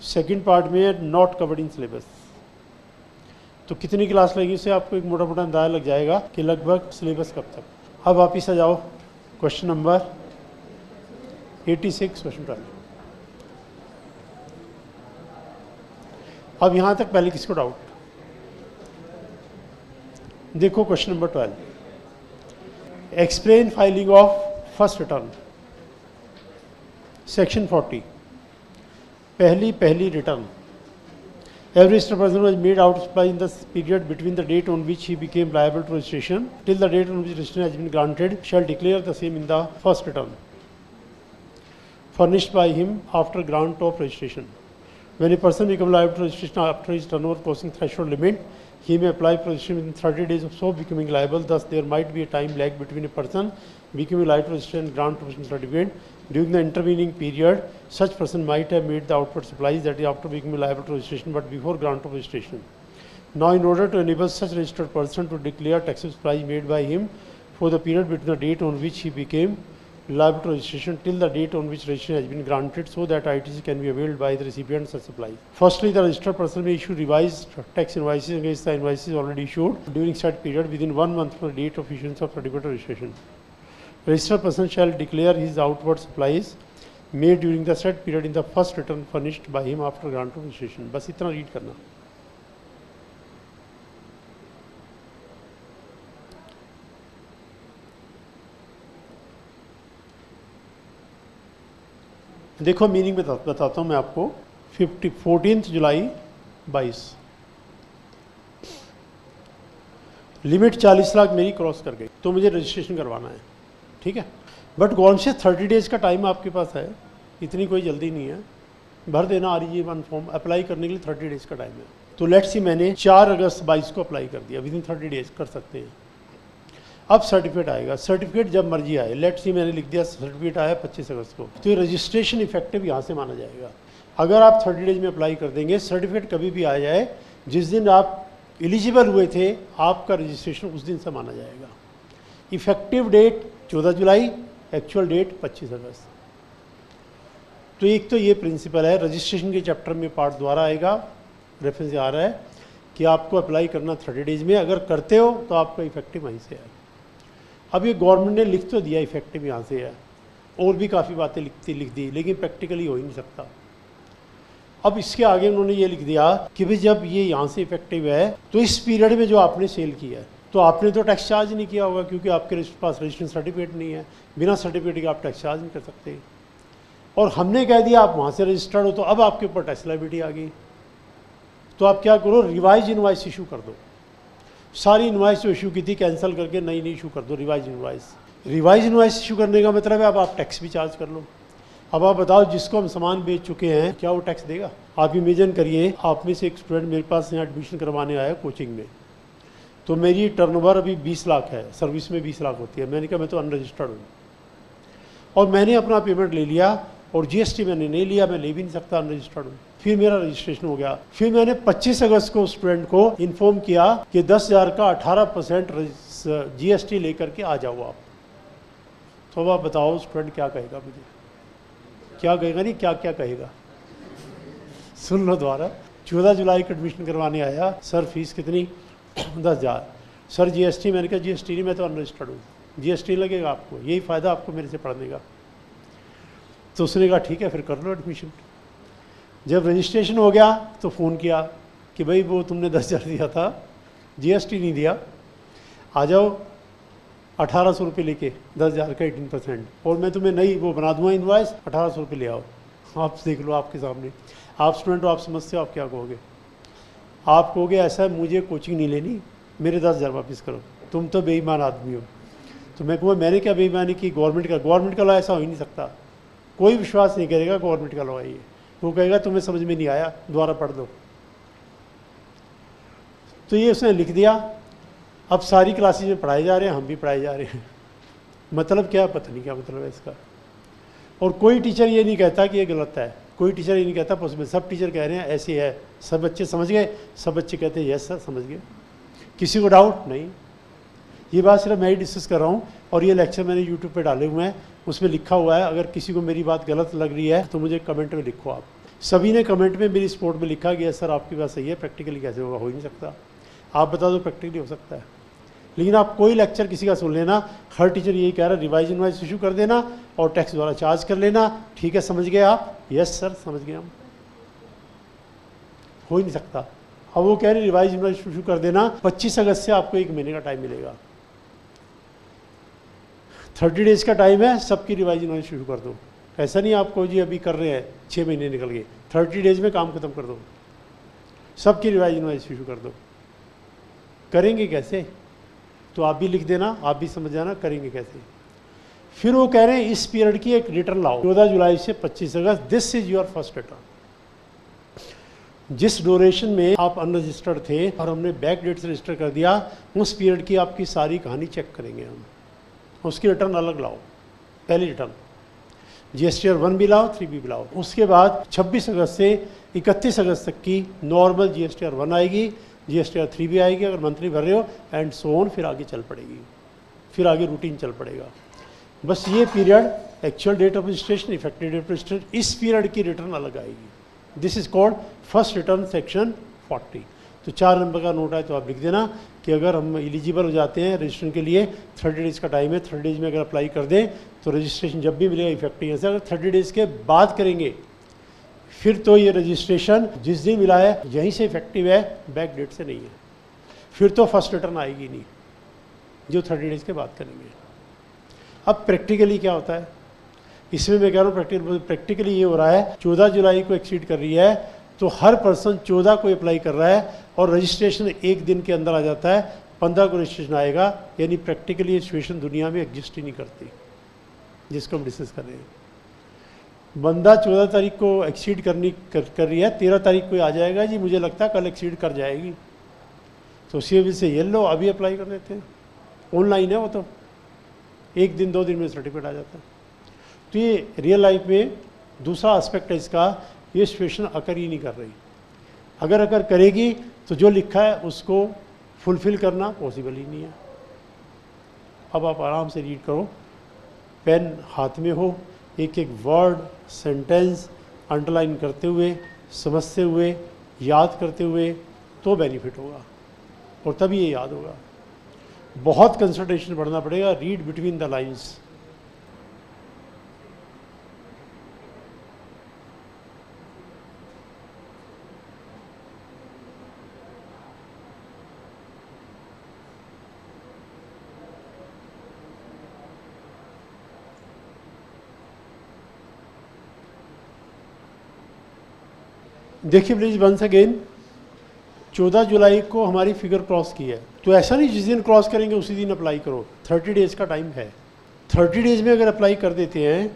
second part में है नॉट कवर्ड इन सिलेबस। तो कितनी क्लास लगेगी उससे आपको एक मोटा मोटा अंदाजा लग जाएगा कि लगभग सिलेबस कब तक। अब वापिस आ जाओ, क्वेश्चन नंबर 86, क्वेश्चन 12। अब यहां तक पहले किसको डाउट? देखो question number 12, explain filing of first return. Section 40, पहली return. Every person was made out of supply in the period between the date on which he became liable to registration till the date on which registration has been granted shall declare the same in the first return furnished by him after grant of registration. When a person becomes liable to registration after his turnover crossing threshold limit, he may apply for registration within 30 days of so becoming liable. Thus, there might be a time lag between a person becoming liable to registration and grant of registration certificate. During the intervening period, such person might have made the outward supplies, that is after becoming liable to registration but before grant of registration. Now, in order to enable such registered person to declare taxable supplies made by him for the period between the date on which he became liable to registration till the date on which registration has been granted, so that ITC can be availed by the recipient such supplies. Firstly, the registered person may issue revised tax invoices against the invoices already issued during said period within 1 month from the date of issuance of certificate of registration. Registered person shall declare his outward supplies made during the said period in the first return furnished by him after grant of registration. बस इतना read करना. देखो meaning बताता हूँ मैं आपको. 14 जुलाई 22 limit 40 lakh मेरी cross कर गई, तो मुझे रजिस्ट्रेशन करवाना है. ठीक है, बट गवर्नमेंट से 30 डेज का टाइम आपके पास है, इतनी कोई जल्दी नहीं है. भर देना RG1 फॉर्म, अप्लाई करने के लिए 30 डेज का टाइम है. तो लेट्स सी मैंने 4 अगस्त 22 को अप्लाई कर दिया, विद इन 30 डेज कर सकते हैं. अब सर्टिफिकेट आएगा, सर्टिफिकेट जब मर्जी आए. लेट्स सी मैंने लिख दिया सर्टिफिकेट आया 25 अगस्त को, तो ये रजिस्ट्रेशन इफेक्टिव यहाँ से माना जाएगा. अगर आप 30 डेज में अप्लाई कर देंगे, सर्टिफिकेट कभी भी आ जाए, जिस दिन आप एलिजिबल हुए थे आपका रजिस्ट्रेशन उस दिन से माना जाएगा. इफेक्टिव डेट 14 जुलाई, एक्चुअल डेट 25 अगस्त. तो एक तो ये प्रिंसिपल है, रजिस्ट्रेशन के चैप्टर में पार्ट द्वारा आएगा, रेफरेंस आ रहा है कि आपको अप्लाई करना 30 डेज में. अगर करते हो तो आपका इफेक्टिव वहीं से है. अब ये गवर्नमेंट ने लिख तो दिया इफेक्टिव यहाँ से है, और भी काफ़ी बातें लिख दी, लेकिन प्रैक्टिकली हो ही नहीं सकता. अब इसके आगे उन्होंने ये लिख दिया कि भाई जब ये यहाँ से इफेक्टिव है तो इस पीरियड में जो आपने सेल किया है, तो आपने तो टैक्स चार्ज नहीं किया होगा, क्योंकि आपके पास रजिस्ट्रेशन सर्टिफिकेट नहीं है. बिना सर्टिफिकेट के आप टैक्स चार्ज नहीं कर सकते. और हमने कह दिया आप वहाँ से रजिस्टर्ड हो, तो अब आपके ऊपर टैक्स लायबिलिटी आ गई. तो आप क्या करो, रिवाइज इनवॉइस इशू कर दो. सारी इनवॉइस जो इशू की थी कैंसिल करके नई नई इशू कर दो, revise invoice. Revise invoice issue करने का मतलब है अब आप टैक्स भी चार्ज कर लो. अब आप बताओ, जिसको हम सामान बेच चुके हैं क्या वो टैक्स देगा? आप इमेजिन करिए, आप में से एक स्टूडेंट मेरे पास यहाँ एडमिशन करवाने आया कोचिंग में, तो मेरी टर्नओवर अभी 20 लाख है, सर्विस में 20 लाख होती है. मैंने कहा मैं तो अनरजिस्टर्ड हूँ, और मैंने अपना पेमेंट ले लिया, और GST मैंने नहीं लिया, मैं ले भी नहीं सकता, अनरजिस्टर्ड हूँ. फिर मेरा रजिस्ट्रेशन हो गया. फिर मैंने 25 अगस्त को स्टूडेंट को इन्फॉर्म किया कि 10,000 का 18% GST लेकर के आ जाओ आप. तो अब आप बताओ स्टूडेंट क्या कहेगा मुझे? क्या कहेगा, नहीं क्या क्या कहेगा, सुन लो दोबारा. 14 जुलाई को एडमिशन करवाने आया, सर फीस कितनी? 10,000. सर GST, मैंने कहा GST नहीं, मैं तो अनरजिस्टर्ड हूँ, GST लगेगा आपको, यही फ़ायदा आपको मेरे से पढ़ने का. तो उसने कहा ठीक है फिर कर लो एडमिशन. जब रजिस्ट्रेशन हो गया तो फ़ोन किया कि भाई वो तुमने 10,000 दिया था, GST नहीं दिया, आ जाओ 1,800 रुपये लेके, 10,000 का 18%, और मैं तुम्हें नई वो बना दूंगा इनवॉइस, 1,800 रुपये ले आओ. आप देख लो आपके सामने, आप स्टूडेंट हो, आप समझते हो, आप क्या कहोगे? आप कहोगे ऐसा है मुझे कोचिंग नहीं लेनी, मेरे 10,000 वापस करो, तुम तो बेईमान आदमी हो. तो मैं कहूँगा मैंने क्या बेईमानी की? गवर्नमेंट का लॉ ऐसा हो ही नहीं सकता. कोई विश्वास नहीं करेगा गवर्नमेंट का लॉ है ये. वो कहेगा तुम्हें समझ में नहीं आया, दोबारा पढ़ दो. तो ये उसने लिख दिया. अब सारी क्लासेज में पढ़ाए जा रहे हैं, हम भी पढ़ाए जा रहे हैं. मतलब क्या, पता नहीं क्या मतलब है इसका. और कोई टीचर ये नहीं कहता कि ये गलत है, कोई टीचर ये नहीं कहता पॉसिबल. सब टीचर कह रहे हैं ऐसे है. सब बच्चे समझ गए, सब बच्चे कहते हैं यस सर समझ गए. किसी को डाउट नहीं. ये बात सिर्फ मैं ही डिस्कस कर रहा हूँ, और ये लेक्चर मैंने यूट्यूब पे डाले हुए हैं, उसमें लिखा हुआ है. अगर किसी को मेरी बात गलत लग रही है तो मुझे कमेंट में लिखो. आप सभी ने कमेंट में मेरी सपोर्ट में लिखा कि सर आपकी बात सही है, प्रैक्टिकली कैसे होगा? हो ही नहीं सकता. आप बता दो प्रैक्टिकली हो सकता है. लेकिन आप कोई लेक्चर किसी का सुन लेना, हर टीचर यही कह रहा है रिवाइज इनवाइज इशू कर देना और टैक्स द्वारा चार्ज कर लेना. ठीक है समझ गए आप? यस सर समझ गए हम. हो ही नहीं सकता. अब वो कह रहे रिवाइज इनवाइज इशू कर देना, 25 अगस्त से आपको 1 महीने का टाइम मिलेगा. 30 डेज का टाइम है, सबकी रिवाइज इनवाइज शुरू कर दो. ऐसा नहीं आपको जी अभी कर रहे हैं 6 महीने निकल गए, 30 डेज में काम खत्म कर दो, सबकी रिवाइज इनवाइज शुरू कर दो. करेंगे कैसे? तो आप भी लिख देना, आप भी समझ जाना करेंगे कैसे. फिर वो कह रहे हैं इस पीरियड की एक रिटर्न लाओ 14 जुलाई से 25 अगस्त. This is your first return. जिस ड्यूरेशन में आप अनरजिस्टर्ड थे और हमने बैक डेट से रजिस्टर कर दिया, उस पीरियड की आपकी सारी कहानी चेक करेंगे हम. उसकी रिटर्न अलग लाओ. पहली रिटर्न GSTR 1 भी लाओ, 3 भी लाओ. उसके बाद 26 अगस्त से 31 अगस्त तक की नॉर्मल GSTR 1 आएगी, GSTR 3 भी आएगी अगर मंथली भर रहे हो, एंड सो ऑन. फिर आगे चल पड़ेगी, फिर आगे रूटीन चल पड़ेगा. बस ये period actual date of registration, effective date of registration, इस पीरियड की रिटर्न अलग आएगी। This is called first return section 40। तो 4 नंबर का नोट है तो आप लिख देना कि अगर हम एलिजिबल हो जाते हैं रजिस्ट्रेशन के लिए, 30 डेज़ का टाइम है, 30 डेज़ में अगर अप्लाई कर दें तो रजिस्ट्रेशन जब भी मिलेगा इफेक्टिव से, अगर 30 डेज़ के बाद करेंगे फिर तो ये रजिस्ट्रेशन जिस दिन मिला है यहीं से इफेक्टिव है, बैक डेट से नहीं है, फिर तो फर्स्ट रिटर्न आएगी नहीं जो 30 डेज़ के बाद करेंगे। अब प्रैक्टिकली क्या होता है इसमें, मैं कह रहा हूँ प्रैक्टिकली ये हो रहा है 14 जुलाई को एक्सीड कर रही है तो हर पर्सन 14 को अप्लाई कर रहा है और रजिस्ट्रेशन एक दिन के अंदर आ जाता है, 15 को रजिस्ट्रेशन आएगा, यानी प्रैक्टिकली ये सिचुएशन दुनिया में एग्जिस्ट ही नहीं करती जिसको हम डिस्कस कर रहे हैं। बंदा 14 तारीख को एक्सीड कर रही है, 13 तारीख को आ जाएगा जी मुझे लगता है कल एक्सीड कर जाएगी, तो उसी वजह से ये लो अभी अप्लाई कर देते हैं, ऑनलाइन है वो तो 1 दिन 2 दिन में सर्टिफिकेट आ जाता है। तो ये रियल लाइफ में दूसरा एस्पेक्ट है इसका, ये सिचुएशन अकर ही नहीं कर रही। अगर अगर करेगी तो जो लिखा है उसको फुलफिल करना पॉसिबल ही नहीं है। अब आप आराम से रीड करो, पेन हाथ में हो, एक एक वर्ड सेंटेंस अंडरलाइन करते हुए, समझते हुए, याद करते हुए, तो बेनिफिट होगा और तभी ये याद होगा। बहुत कंसंट्रेशन बढ़ना पड़ेगा, रीड बिटवीन द लाइन्स। देखिए प्लीज वंस अगेन, 14 जुलाई को हमारी फिगर क्रॉस की है, तो ऐसा नहीं जिस दिन क्रॉस करेंगे उसी दिन अप्लाई करो, 30 डेज़ का टाइम है। 30 डेज़ में अगर अप्लाई कर देते हैं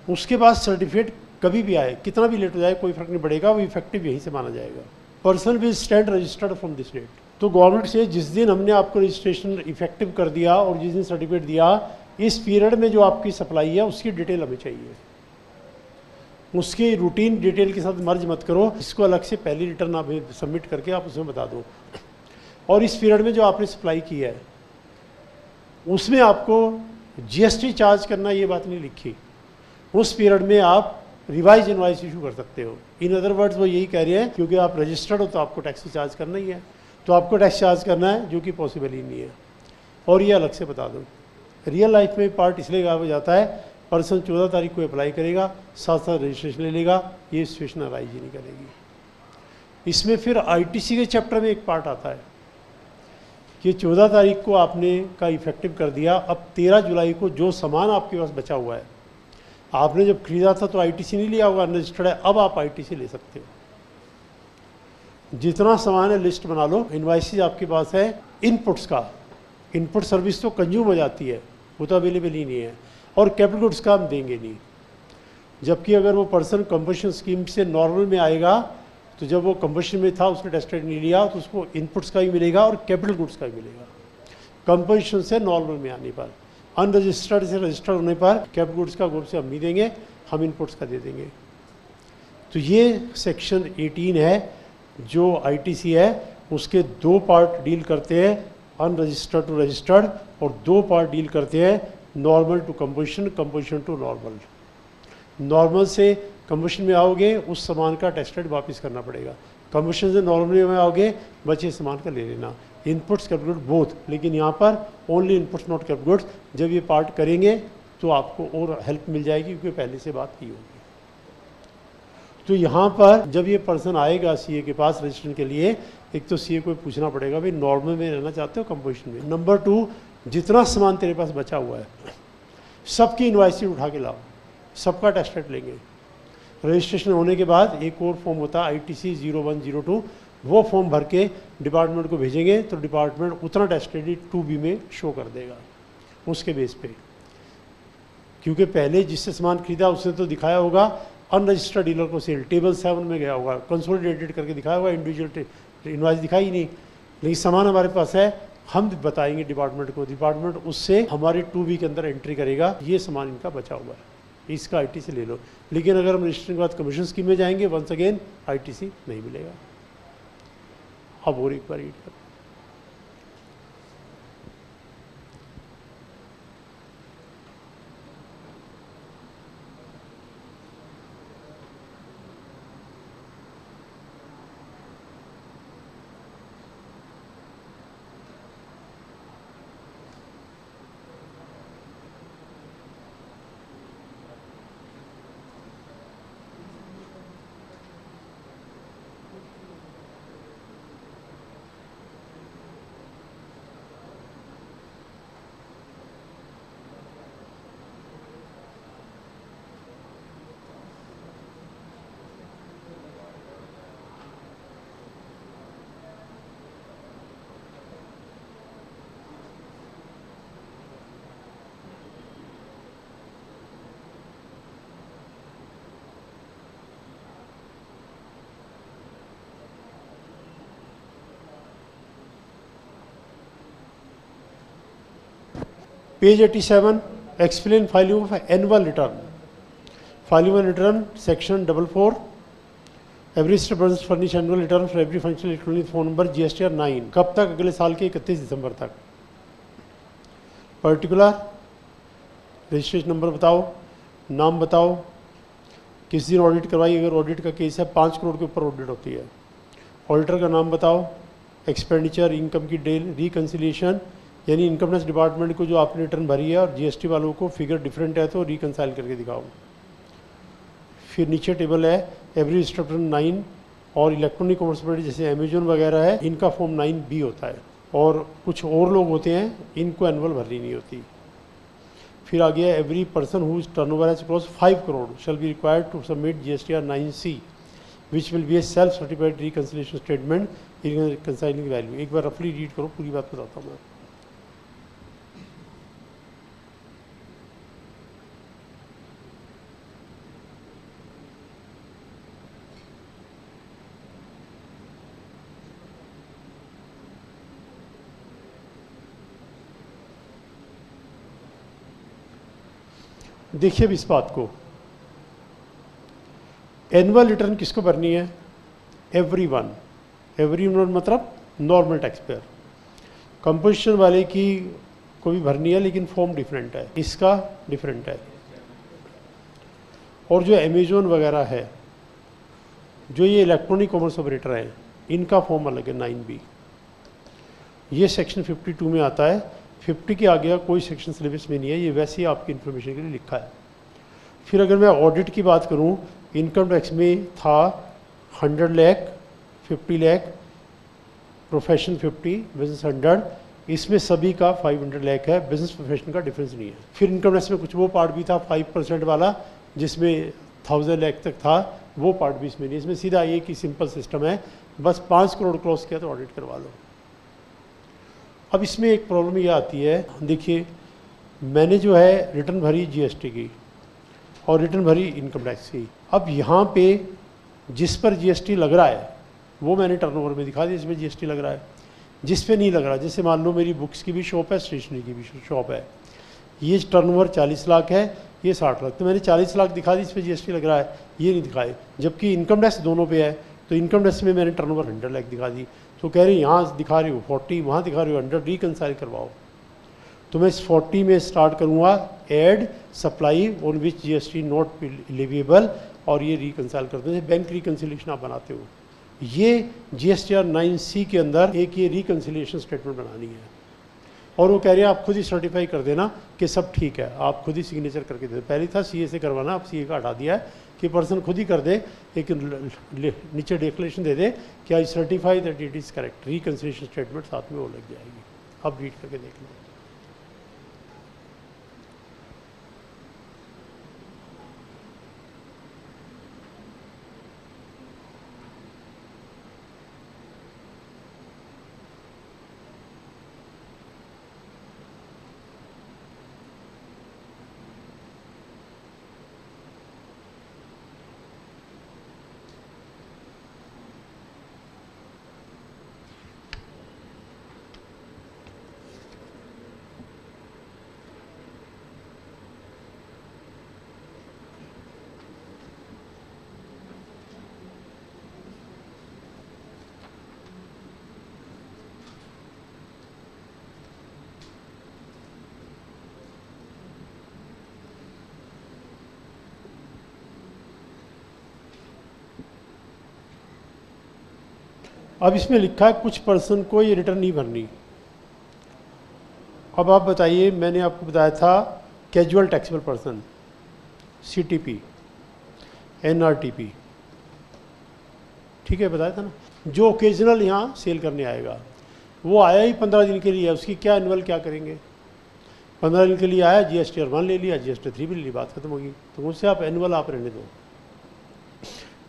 उसके बाद सर्टिफिकेट कभी भी आए, कितना भी लेट हो जाए कोई फर्क नहीं पड़ेगा, वो इफेक्टिव यहीं से माना जाएगा। Person will stand registered from this date. तो गवर्नमेंट से जिस दिन हमने आपको रजिस्ट्रेशन इफेक्टिव कर दिया और जिस दिन सर्टिफिकेट दिया, इस पीरियड में जो आपकी सप्लाई है उसकी डिटेल हमें चाहिए, उसके रूटीन डिटेल के साथ मर्ज मत करो, इसको अलग से पहली रिटर्न आप सबमिट करके आप उसमें बता दो। और इस पीरियड में जो आपने सप्लाई की है उसमें आपको जीएसटी चार्ज करना, ये बात नहीं लिखी, उस पीरियड में आप रिवाइज इनवॉइस इशू कर सकते हो। इन अदर वर्ड्स वो यही कह रहे हैं क्योंकि आप रजिस्टर्ड हो तो आपको टैक्स चार्ज करना ही है, तो आपको टैक्स चार्ज करना है जो कि पॉसिबल ही नहीं है, और ये अलग से बता दो। रियल लाइफ में पार्ट इसलिए गायब हो जाता है, पर्सन 14 तारीख को अप्लाई करेगा, साथ साथ रजिस्ट्रेशन ले लेगा, ये सिचुएशन अराइज ही नहीं करेगी। इसमें फिर आईटीसी के चैप्टर में एक पार्ट आता है कि 14 तारीख को आपने का इफेक्टिव कर दिया, अब 13 जुलाई को जो सामान आपके पास बचा हुआ है, आपने जब खरीदा था तो आईटीसी नहीं लिया होगा, अनरजिस्टर्ड है, अब आप आईटीसी ले सकते हो। जितना सामान है लिस्ट बना लो, इनवाइसेज आपके पास है। इनपुट्स का, इनपुट सर्विस तो कंज्यूम हो जाती है, वो तो अवेलेबल ही नहीं है, और कैपिटल गुड्स का हम देंगे नहीं। जबकि अगर वो पर्सन कंपल्शन स्कीम से नॉर्मल में आएगा तो जब वो कंपल्शन में था उसने टेस्टेड नहीं लिया तो उसको इनपुट्स का भी मिलेगा और कैपिटल गुड्स का भी मिलेगा। कंपल्शन से नॉर्मल में आने पर, अनरजिस्टर्ड से रजिस्टर्ड होने पर कैपिटल गुड्स का ग्रुप से हम नहीं देंगे, हम इनपुट्स का दे देंगे। तो ये सेक्शन 18 है जो आईटीसी है, उसके 2 पार्ट डील करते हैं, अनरजिस्टर्ड टू रजिस्टर्ड, और 2 पार्ट डील करते हैं normal to composition, composition to normal. Normal से कंपोजिशन में आओगे उस सामान का टेस्टेड वापस करना पड़ेगा, कंपोजिशन से नॉर्मल में आओगे बचे सामान का ले लेना। इनपुट्स कैपिटल गुड बोथ, लेकिन यहाँ पर only inputs not capital goods. जब ये पार्ट करेंगे तो आपको और हेल्प मिल जाएगी क्योंकि पहले से बात की होगी। तो यहाँ पर जब ये पर्सन आएगा सीए के पास रजिस्ट्रेशन के लिए, एक तो सीए को पूछना पड़ेगा भाई नॉर्मल में रहना चाहते हो कंपोजिशन में। नंबर 2, जितना सामान तेरे पास बचा हुआ है सबकी इनवॉइसेस उठा के लाओ, सबका टेस्टेड लेंगे। रजिस्ट्रेशन होने के बाद एक और फॉर्म होता है ITC 0102, वो फॉर्म भर के डिपार्टमेंट को भेजेंगे तो डिपार्टमेंट उतना टेस्टेड 2B में शो कर देगा उसके बेस पे। क्योंकि पहले जिससे सामान खरीदा उसने तो दिखाया होगा अनरजिस्टर्ड डीलर को सेल, टेबल 7 में गया होगा, कंसोलिडेटेड करके दिखाया होगा, इंडिविजुअल इनवॉइस दिखाई नहीं। लेकिन सामान हमारे पास है, हम बताएंगे डिपार्टमेंट को, डिपार्टमेंट उससे हमारे 2B के अंदर एंट्री करेगा, ये सामान इनका बचा हुआ है, इसका ITC ले लो। लेकिन अगर हम रजिस्ट्रेशन के बाद कमीशन स्कीम में जाएंगे, वंस अगेन ITC नहीं मिलेगा। अब और एक बार रीड कर, page 87, explain filing of annual return. Filing of return section 44, every person furnish annual return for every function electronic phone number GSTR 9। कब तक? अगले साल के 31 दिसंबर तक। पर्टिकुलर रजिस्ट्रेशन नंबर बताओ, नाम बताओ, किस दिन ऑडिट करवाई, अगर ऑडिट का केस है 5 करोड़ के ऊपर ऑडिट होती है। ऑडिटर का नाम बताओ, एक्सपेंडिचर, इनकम की डेल, रिकन्सिलिएशन यानी इनकम टैक्स डिपार्टमेंट को जो आपने रिटर्न भरी है और GST वालों को फिगर डिफरेंट है तो रिकनसाइल करके दिखाओ। फिर नीचे टेबल है एवरी रजिस्ट्रेशन 9 और इलेक्ट्रॉनिक कॉमर्स प्रोवाइडर जैसे अमेजोन वगैरह है, इनका फॉर्म 9B होता है और कुछ और लोग होते हैं इनको एनुअल भरनी नहीं होती। फिर आ गया every person whose turnover has cross 5 crore shall be required to submit GSTR 9C which will be a self certified reconciliation statement in reconciling value. एक बार रफली रीड करो, पूरी बात बताता हूँ मैं। देखिए अब इस बात को, एनुअल रिटर्न किसको भरनी है? एवरीवन। एवरीवन मतलब नॉर्मल टैक्स पेयर। कंपोजिशन वाले की को भी भरनी है लेकिन फॉर्म डिफरेंट है, इसका डिफरेंट है। और जो अमेजोन वगैरह है, जो ये इलेक्ट्रॉनिक कॉमर्स ऑपरेटर हैं, इनका फॉर्म अलग है 9B। ये सेक्शन 52 में आता है। 50 के आगे कोई सेक्शन सिलेबस में नहीं है, ये वैसे ही आपकी इन्फॉर्मेशन के लिए लिखा है। फिर अगर मैं ऑडिट की बात करूं, इनकम टैक्स में था 100 लाख, 50 लाख, प्रोफेशन 50, बिजनेस 100, इसमें सभी का 500 लाख है, बिजनेस प्रोफेशन का डिफरेंस नहीं है। फिर इनकम टैक्स में कुछ वो पार्ट भी था 5% वाला जिसमें 1000 लाख तक था, वो पार्ट भी इसमें नहीं। इसमें सीधा एक ही सिंपल सिस्टम है, बस 5 करोड़ क्रॉस किया तो ऑडिट करवा लो। अब इसमें एक प्रॉब्लम ये आती है, देखिए मैंने जो है रिटर्न भरी GST की और रिटर्न भरी इनकम टैक्स की। अब यहाँ पे जिस पर GST लग रहा है वो मैंने टर्नओवर में दिखा दिया, इसमें GST लग रहा है। जिस पे नहीं लग रहा, जैसे मान लो मेरी बुक्स की भी शॉप है, स्टेशनरी की भी शॉप है, ये टर्नओवर 40 लाख है, ये 60 लाख, तो मैंने 40 लाख दिखा दी, इस पर GST लग रहा है, ये नहीं दिखाए। जबकि इनकम टैक्स दोनों पे है, तो इनकम टैक्स में मैंने टर्नओवर 100 लाख दिखा दी, तो कह रहे यहाँ दिखा रही हो 40, वहाँ दिखा रही हो 100, रिकनसाइल करवाओ। तो मैं इस 40 में स्टार्ट करूँगा add supply on which GST not leviable, और ये रिकनसाइल करते हैं। बैंक रिकनसिलिएशन आप बनाते हो, ये GSTR 9C के अंदर एक ये रिकनसिलिएशन स्टेटमेंट बनानी है। और वो कह रहे हैं आप खुद ही सर्टिफाई कर देना कि सब ठीक है, आप खुद ही सिग्नेचर करके दे। पहले था CA से करवाना, अब CA का हटा दिया है कि पर्सन खुद ही कर दे, एक नीचे डिक्लेरेशन दे दे कि I certify that it is correct. Reconciliation statement साथ में वो लग जाएगी। अब रीड करके देख लो। अब इसमें लिखा है कुछ पर्सन को ये रिटर्न नहीं भरनी। अब आप बताइए, मैंने आपको बताया था casual taxable person, CTP, NRTP, ठीक है बताया था ना। जो ओकेजनल यहाँ सेल करने आएगा, वो आया ही 15 दिन के लिए, उसकी क्या एनुअल क्या करेंगे? 15 दिन के लिए आया, GSTR 1 ले लिया, GSTR 3 भी ले ली, बात खत्म होगी। तो उससे आप एनुअल आप रहने दो।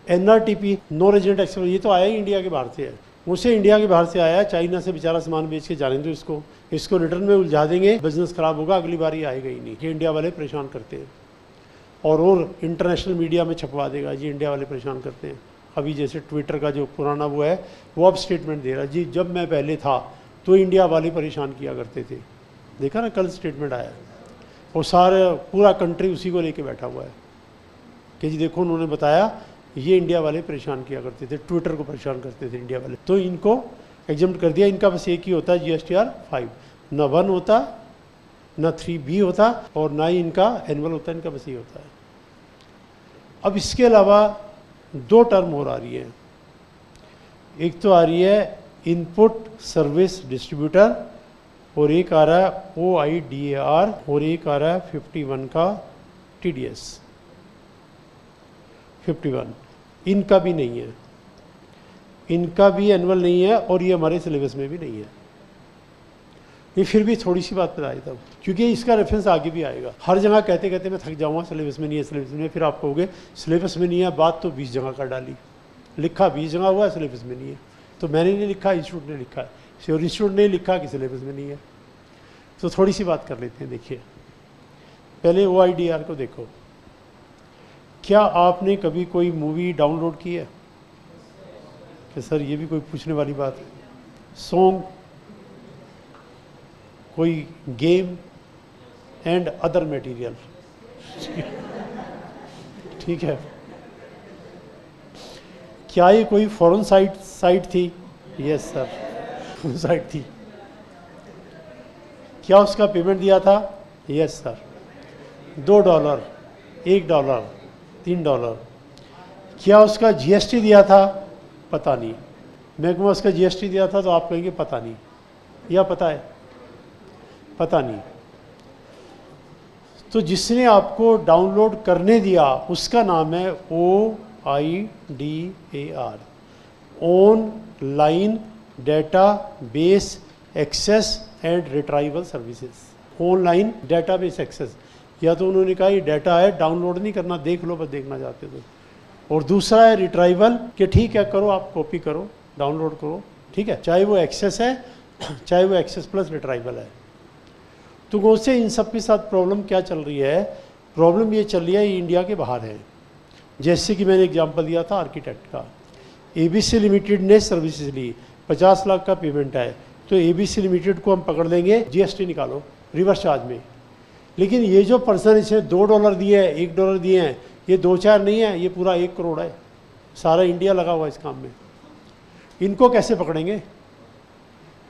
NRTP, नो रेजिडेंट टैक्सेबल, ये तो आया ही इंडिया के बाहर से है, मुझसे इंडिया के बाहर से आया, चाइना से बेचारा सामान बेच के जाने दो इसको रिटर्न में उलझा देंगे, बिजनेस खराब होगा, अगली बार ये आएगा ही नहीं। ये इंडिया वाले परेशान करते हैं और इंटरनेशनल मीडिया में छपवा देगा, जी इंडिया वाले परेशान करते हैं। अभी जैसे ट्विटर का जो पुराना वो है, वो अब स्टेटमेंट दे रहा है, जी जब मैं पहले था तो इंडिया वाले परेशान किया करते थे, देखा ना, कल स्टेटमेंट आया और सारे पूरा कंट्री उसी को लेके बैठा हुआ है कि जी देखो उन्होंने बताया ये इंडिया वाले परेशान किया करते थे, ट्विटर को परेशान करते थे इंडिया वाले, तो इनको एग्जम्प्ट कर दिया। इनका बस एक ही होता है GSTR 5, ना 1 होता, ना 3B होता और ना ही इनका एनुअल होता है, इनका बस ये होता है। अब इसके अलावा 2 टर्म और आ रही है, एक तो आ रही है इनपुट सर्विस डिस्ट्रीब्यूटर और एक आ रहा है OIDAR और एक आ रहा है 51 का TDS 51। इनका भी नहीं है, इनका भी एनुअल नहीं है और ये हमारे सिलेबस में भी नहीं है। ये फिर भी थोड़ी सी बात बताई तब, क्योंकि इसका रेफरेंस आगे भी आएगा। हर जगह कहते कहते मैं थक जाऊंगा, सिलेबस में नहीं है, सिलेबस में, फिर आप कहोगे सिलेबस में नहीं है, बात तो 20 जगह कर डाली, लिखा 20 जगह हुआ है, सिलेबस में नहीं है। तो मैंने नहीं लिखा, इंस्टीट्यूट ने लिखा है, और इंस्टीट्यूट ने लिखा कि सिलेबस में नहीं है। तो थोड़ी सी बात कर लेते हैं। देखिए पहले OIDR को देखो। क्या आपने कभी कोई मूवी डाउनलोड की है? कि सर ये भी कोई पूछने वाली बात है। सॉन्ग, कोई गेम एंड अदर मटेरियल, ठीक है। क्या ये कोई फॉरेन साइट थी? यस सर, साइट थी। क्या उसका पेमेंट दिया था? Yes sir. $2, $1, $3। क्या उसका GST दिया था? पता नहीं। मैं कहूँगा उसका GST दिया था तो आप कहेंगे पता नहीं, या पता है? पता नहीं। तो जिसने आपको डाउनलोड करने दिया उसका नाम है OIDAR, online database access and retrieval services. Online database access, या तो उन्होंने कहा ये डाटा है, डाउनलोड नहीं करना, देख लो बस देखना चाहते तो। और दूसरा है रिट्राइवल, कि ठीक है करो, आप कॉपी करो, डाउनलोड करो, ठीक है, चाहे वो एक्सेस है चाहे वो एक्सेस प्लस रिट्राइवल है। तो उससे इन सब के साथ प्रॉब्लम क्या चल रही है? प्रॉब्लम ये चल रही है, ये इंडिया के बाहर है। जैसे कि मैंने एग्जांपल दिया था आर्किटेक्ट का, ABC लिमिटेड ने सर्विसेज ली, 50 लाख का पेमेंट है, तो ABC लिमिटेड को हम पकड़ लेंगे, GST निकालो रिवर्स चार्ज में। लेकिन ये जो पर्सन इसे $2 दिए हैं, $1 दिए हैं, ये 2-4 नहीं है, ये पूरा 1 करोड़ है। सारा इंडिया लगा हुआ है इस काम में। इनको कैसे पकड़ेंगे?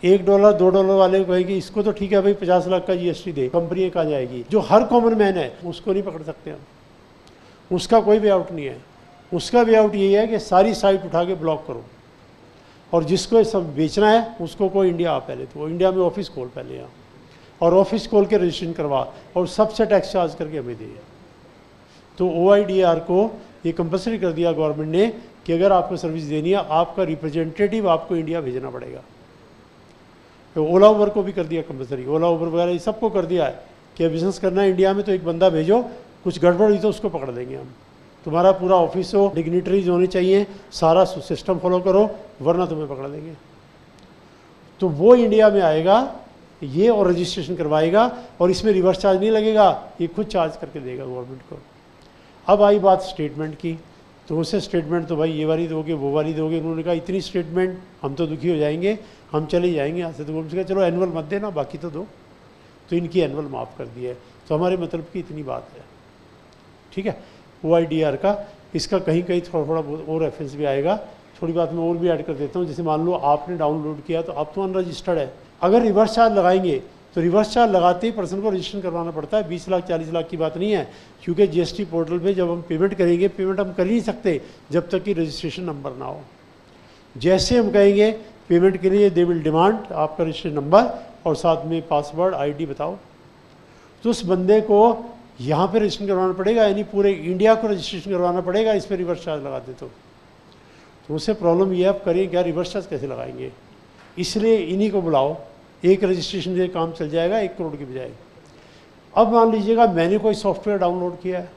$1 $2 वाले को कहेंगे इसको तो ठीक है भाई 50 लाख का GST दे, कंपनी कहाँ जाएगी? जो हर कॉमन मैन है उसको नहीं पकड़ सकते हम, उसका कोई वे आउट नहीं है। उसका वे आउट यही है कि सारी साइट उठा के ब्लॉक करो, और जिसको सब बेचना है उसको कोई इंडिया आ पहले, तो इंडिया में ऑफिस खोल पहले यहाँ, और ऑफिस खोल के रजिस्ट्रेशन करवा और सबसे टैक्स चार्ज करके हमें दे। तो OIDR को ये कंपलसरी कर दिया गवर्नमेंट ने कि अगर आपको सर्विस देनी है, आपका रिप्रेजेंटेटिव आपको इंडिया भेजना पड़ेगा। तो ओला उबर को भी कर दिया कंपलसरी, ओला उबर वगैरह ये सबको कर दिया है कि बिजनेस करना है इंडिया में तो एक बंदा भेजो, कुछ गड़बड़ हुई तो उसको पकड़ देंगे हम। तुम्हारा पूरा ऑफिस हो, डिग्निटरीज होने चाहिए, सारा सिस्टम फॉलो करो, वरना तुम्हें पकड़ देंगे। तो वो इंडिया में आएगा ये और रजिस्ट्रेशन करवाएगा, और इसमें रिवर्स चार्ज नहीं लगेगा, ये खुद चार्ज करके देगा गवर्नमेंट को। अब आई बात स्टेटमेंट की, तो उनसे स्टेटमेंट तो भाई ये वाली दोगे वो वाली दोगे। उन्होंने कहा इतनी स्टेटमेंट हम तो दुखी हो जाएंगे, हम चले जाएंगे यहाँ से। तो उन्होंने कहा चलो एनुअल मत देना, बाकी तो दो। तो इनकी एनुअल माफ़ कर दी है। तो हमारे मतलब की इतनी बात है, ठीक है। OIDR का इसका कहीं कहीं थोड़ा थोड़ा बहुत और रेफरेंस भी आएगा। थोड़ी बात मैं और भी ऐड कर देता हूँ। जैसे मान लो आपने डाउनलोड किया तो अब तो अनरजिस्टर्ड है, अगर रिवर्स चार्ज लगाएंगे तो रिवर्स चार्ज लगाते ही पर्सन को रजिस्ट्रेशन करवाना पड़ता है। 20 लाख 40 लाख की बात नहीं है, क्योंकि GST पोर्टल पे जब हम पेमेंट करेंगे, पेमेंट हम कर ही नहीं सकते जब तक कि रजिस्ट्रेशन नंबर ना हो। जैसे हम कहेंगे पेमेंट के लिए दे विल डिमांड आपका रजिस्ट्रेशन नंबर और साथ में पासवर्ड ID बताओ, तो उस बंदे को यहाँ पे रजिस्ट्रेशन करवाना पड़ेगा, यानी पूरे इंडिया को रजिस्ट्रेशन करवाना पड़ेगा। इस पर रिवर्स चार्ज लगा दे तो उससे प्रॉब्लम ये आप करिए क्या, रिवर्स चार्ज कैसे लगाएंगे? इसलिए इन्हीं को बुलाओ, एक रजिस्ट्रेशन से काम चल जाएगा 1 करोड़ की बजाय। अब मान लीजिएगा मैंने कोई सॉफ्टवेयर डाउनलोड किया है,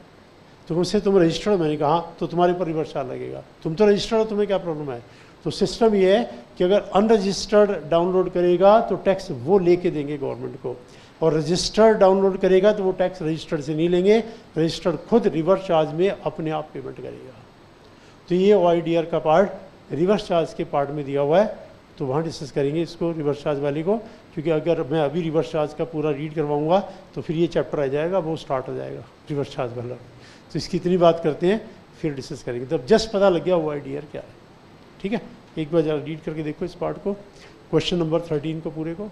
तो मुझसे तुम रजिस्टर्ड, मैंने कहा तो तुम्हारे ऊपर रिवर्स चार्ज लगेगा। तुम तो रजिस्टर्ड हो, तुम्हें क्या प्रॉब्लम है? तो सिस्टम ये है कि अगर अनरजिस्टर्ड डाउनलोड करेगा तो टैक्स वो लेके देंगे गवर्नमेंट को, और रजिस्टर्ड डाउनलोड करेगा तो वो टैक्स रजिस्टर्ड से नहीं लेंगे, रजिस्टर्ड खुद रिवर्स चार्ज में अपने आप पेमेंट करेगा। तो ये OIDR का पार्ट रिवर्स चार्ज के पार्ट में दिया हुआ है। तो वहाँ डिस्कस करेंगे इसको, रिवर्स चार्ज वाले को, क्योंकि अगर मैं अभी रिवर्स चार्ज का पूरा रीड करवाऊंगा तो फिर ये चैप्टर आ जाएगा, वो स्टार्ट हो जाएगा रिवर्स चार्ज वाला। तो इसकी इतनी बात करते हैं, फिर डिस्कस करेंगे। तब जस्ट पता लग गया वो आइडिया क्या है, ठीक है। एक बार जरा रीड करके देखो इस पार्ट को, क्वेश्चन नंबर 13 को पूरे को।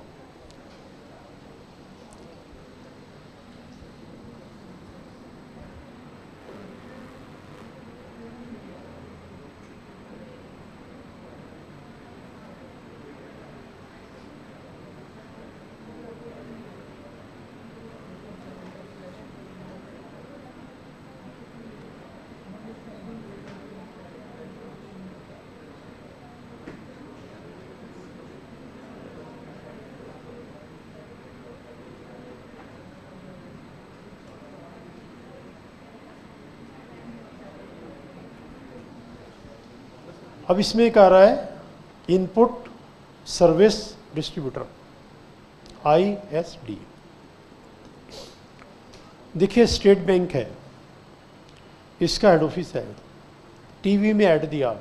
अब इसमें एक आ रहा है इनपुट सर्विस डिस्ट्रीब्यूटर, ISD। देखिए स्टेट बैंक है, इसका हेड ऑफिस है, टीवी में ऐड दिया,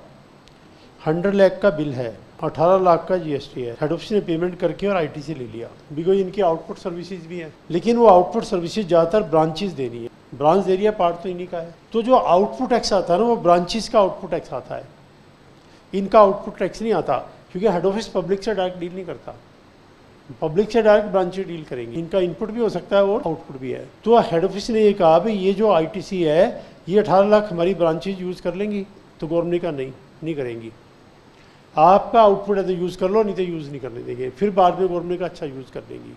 100 लाख का बिल है, 18 लाख का GST है, हेड ऑफिस ने पेमेंट करके और IT से ले लिया, बिकॉज इनकी आउटपुट सर्विसेज भी है। लेकिन वो आउटपुट सर्विसेज ज़्यादातर ब्रांचेस दे रही है, ब्रांच दे रही है, पार्ट तो इन्हीं का है। तो जो आउटपुट टैक्स आता है ना, वो ब्रांचेस का आउटपुट टैक्स आता है, इनका आउटपुट टैक्स नहीं आता, क्योंकि हेड ऑफिस पब्लिक से डायरेक्ट डील नहीं करता, पब्लिक से डायरेक्ट ब्रांचेस डील करेंगे। इनका इनपुट भी हो सकता है और आउटपुट भी है। तो हेड ऑफिस ने ये कहा भाई ये जो ITC है ये 18 लाख हमारी ब्रांचेज यूज़ कर लेंगी, तो गवर्नमेंट ने कहा नहीं करेंगी, आपका आउटपुट है तो यूज़ कर लो, नहीं तो यूज़ नहीं करने देंगे। फिर बाद में गवर्नमेंट का अच्छा यूज़ कर देंगी।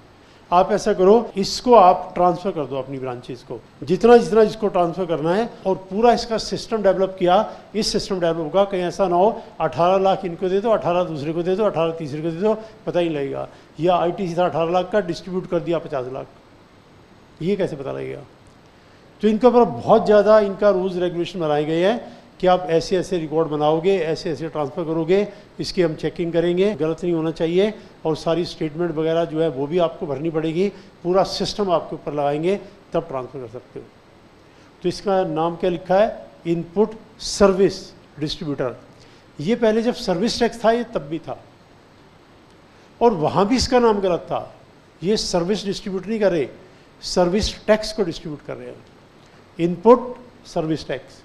आप ऐसा करो, इसको आप ट्रांसफ़र कर दो अपनी ब्रांचेस को, जितना जितना इसको ट्रांसफ़र करना है, और पूरा इसका सिस्टम डेवलप किया। इस सिस्टम डेवलप होगा, कहीं ऐसा ना हो 18 लाख इनको दे दो, 18 दूसरे को दे दो, 18 तीसरे को दे दो, पता ही नहीं लगेगा। या ITC था 18 लाख का, डिस्ट्रीब्यूट कर दिया 50 लाख, ये कैसे पता लगेगा? तो इनके ऊपर बहुत ज़्यादा इनका रूल्स रेगुलेशन बनाए गए हैं कि आप ऐसे ऐसे रिकॉर्ड बनाओगे, ऐसे ऐसे ट्रांसफ़र करोगे, इसकी हम चेकिंग करेंगे, गलत नहीं होना चाहिए, और सारी स्टेटमेंट वगैरह जो है वो भी आपको भरनी पड़ेगी, पूरा सिस्टम आपके ऊपर लगाएंगे तब ट्रांसफ़र कर सकते हो। तो इसका नाम क्या लिखा है? Input service distributor. ये पहले जब सर्विस टैक्स था ये तब भी था, और वहाँ भी इसका नाम गलत था। ये सर्विस डिस्ट्रीब्यूट नहीं कर रहे, सर्विस टैक्स को डिस्ट्रीब्यूट कर रहे हैं। इनपुट सर्विस टैक्स,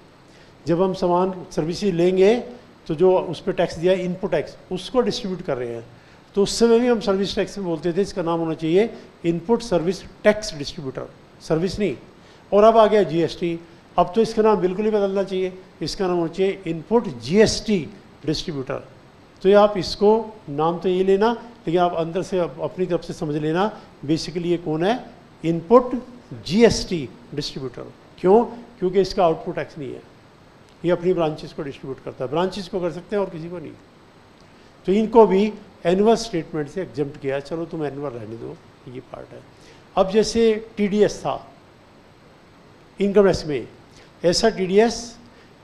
जब हम सामान सर्विसेज लेंगे तो जो उस पर टैक्स दिया है इनपुट टैक्स, उसको डिस्ट्रीब्यूट कर रहे हैं। तो उस समय भी हम सर्विस टैक्स में बोलते थे, इसका नाम होना चाहिए input service tax distributor, service नहीं। और अब आ गया GST, अब तो इसका नाम बिल्कुल ही बदलना चाहिए, इसका नाम होना चाहिए इनपुट GST डिस्ट्रीब्यूटर। तो ये आप इसको नाम तो ये लेना, लेकिन आप अंदर से अपनी तरफ से समझ लेना बेसिकली ये कौन है, इनपुट GST डिस्ट्रीब्यूटर। क्यों? क्योंकि इसका आउटपुट टैक्स नहीं है, ये अपनी ब्रांचेस को डिस्ट्रीब्यूट करता है, ब्रांचेस को कर सकते हैं और किसी को नहीं। तो इनको भी एनुअल स्टेटमेंट से एग्जम्प्ट किया, चलो तुम एनुअल रहने दो, ये पार्ट है। अब जैसे TDS था इनकम टैक्स में, ऐसा TDS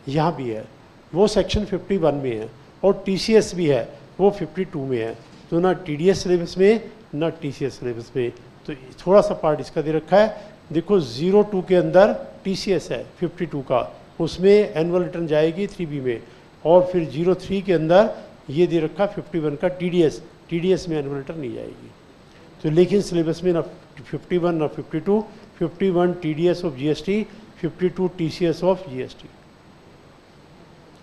यहाँ भी है, वो सेक्शन 51 में है, और TCS भी है, वो 52 में है। तो ना TDS सिलेबस में ना TCS सिलेबस में, तो थोड़ा सा पार्ट इसका दे रखा है। देखो 02 के अंदर TCS है 52 का, उसमें एनुअल रिटर्न जाएगी 3B में, और फिर 03 के अंदर ये दे रखा 51 का TDS में एनुअल रिटर्न नहीं जाएगी। तो लेकिन सिलेबस में ना 51 ना 52, 51 TDS of GST, 52 TCS of GST।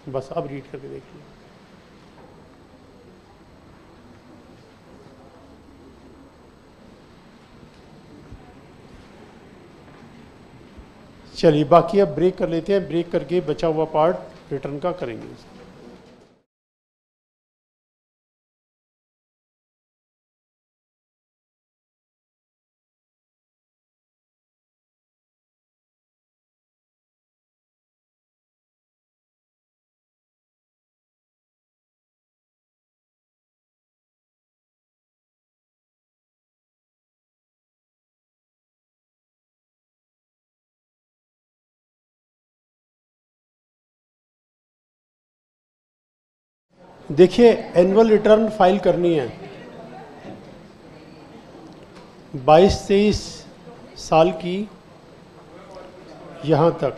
बस अब रीड करके देख लो। चलिए बाकी अब ब्रेक कर लेते हैं, ब्रेक करके बचा हुआ पार्ट रिटर्न का करेंगे। देखिए एनुअल रिटर्न फाइल करनी है 22-23 साल की, यहाँ तक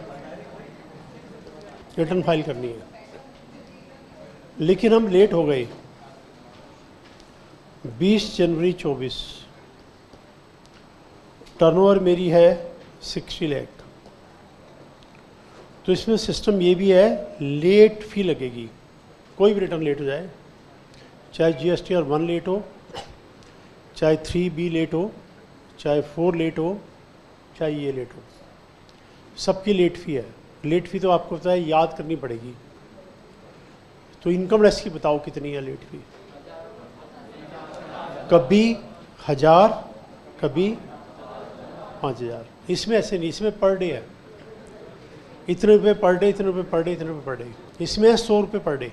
रिटर्न फाइल करनी है। लेकिन हम लेट हो गए, 20 जनवरी 24 टर्नओवर मेरी है 60 लाख। तो इसमें सिस्टम ये भी है, लेट फी लगेगी। कोई भी रिटर्न लेट हो जाए, चाहे GSTR 1 लेट हो, चाहे 3B लेट हो, चाहे 4 लेट हो, चाहे ये लेट हो, सबकी लेट फी है। लेट फी तो आपको पता है, याद करनी पड़ेगी। तो इनकम टैक्स की बताओ कितनी है लेट फी? कभी 1000, कभी 5000। इसमें ऐसे नहीं, इसमें पर डे है, इतने रुपये पर डे, इतने रुपये पर डे, इतने रुपये पर डे। इसमें है 100 रुपये पर डे।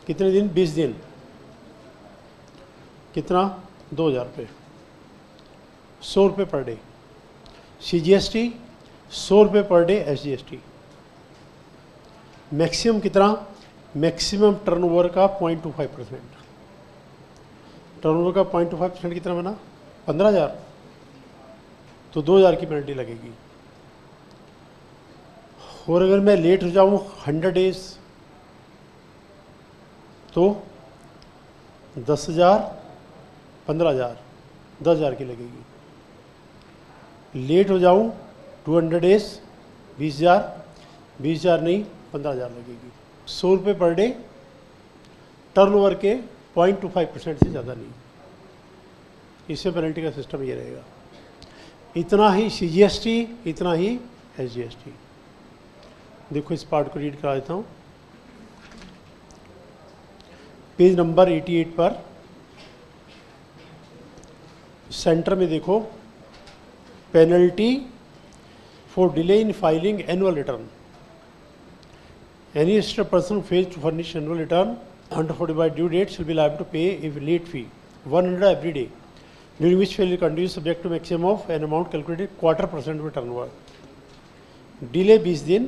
कितने दिन? 20 दिन। कितना? 2000 रुपये। 100 रुपये पर डे CGST, 100 रुपये पर डे SGST। मैक्सिमम कितना? मैक्सिमम टर्नओवर का 0.25%। टर्नओवर का 0.25% कितना बना? 15,000। तो 2,000 की पेनल्टी लगेगी। और अगर मैं लेट हो जाऊं 100 डेज तो 10,000, 15,000, 10,000 की लगेगी। लेट हो जाऊं 200 डेज 20,000, 20,000 नहीं 15,000 लगेगी। 100 रुपये पर डे, टर्नओवर के 0.25% से ज़्यादा नहीं। इसमें पेनल्टी का सिस्टम ये रहेगा। इतना ही CGST, इतना ही SGST। देखो इस पार्ट को रीड करा देता हूँ। पेज नंबर 88 पर सेंटर में देखो, penalty for delay in filing annual return. Any registered person who fails to furnish annual return under 45 due date shall be liable to pay a late fee 100 every day, during which failure continues subject to maximum of an amount calculated 0.25% of turnover. Delay 20 दिन,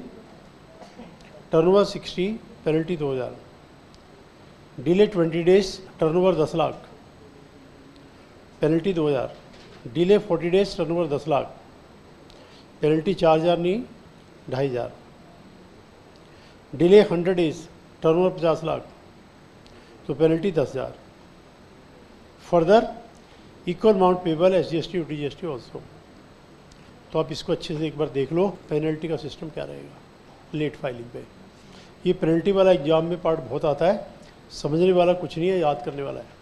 turnover 60, penalty 2,000. Delay 20 days, turnover 10 lakh, penalty 2,000. Delay 40 days, turnover 10 lakh, penalty 4,000 नहीं 2,500. Delay 100 days, turnover 50 lakh, तो penalty 10,000। Further equal amount payable SGST और TGST also. तो आप इसको अच्छे से एक बार देख लो, पेनल्टी का सिस्टम क्या रहेगा लेट फाइलिंग पे। ये पेनल्टी वाला एग्जाम में पार्ट बहुत आता है, समझने वाला कुछ नहीं है, याद करने वाला है।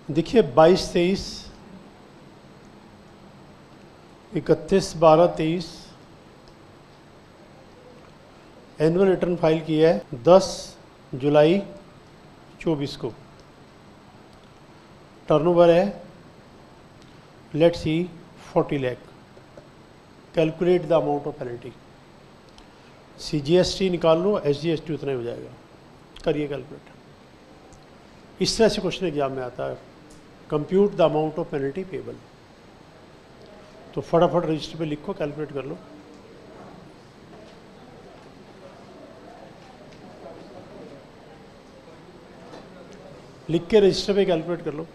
देखिए 22-23, 31-12-23 एनुअल रिटर्न फाइल किया है 10 जुलाई 24 को। टर्नओवर है let's see 40 lakh. Calculate the amount of penalty. CGST निकाल लो, SGST उतना ही हो जाएगा। करिए कैलकुलेट। इस तरह से क्वेश्चन एग्जाम में आता है, compute the amount of penalty payable. तो फटाफट रजिस्टर पे लिखो, कैलकुलेट कर लो। लिख के रजिस्टर पे कैलकुलेट कर लो।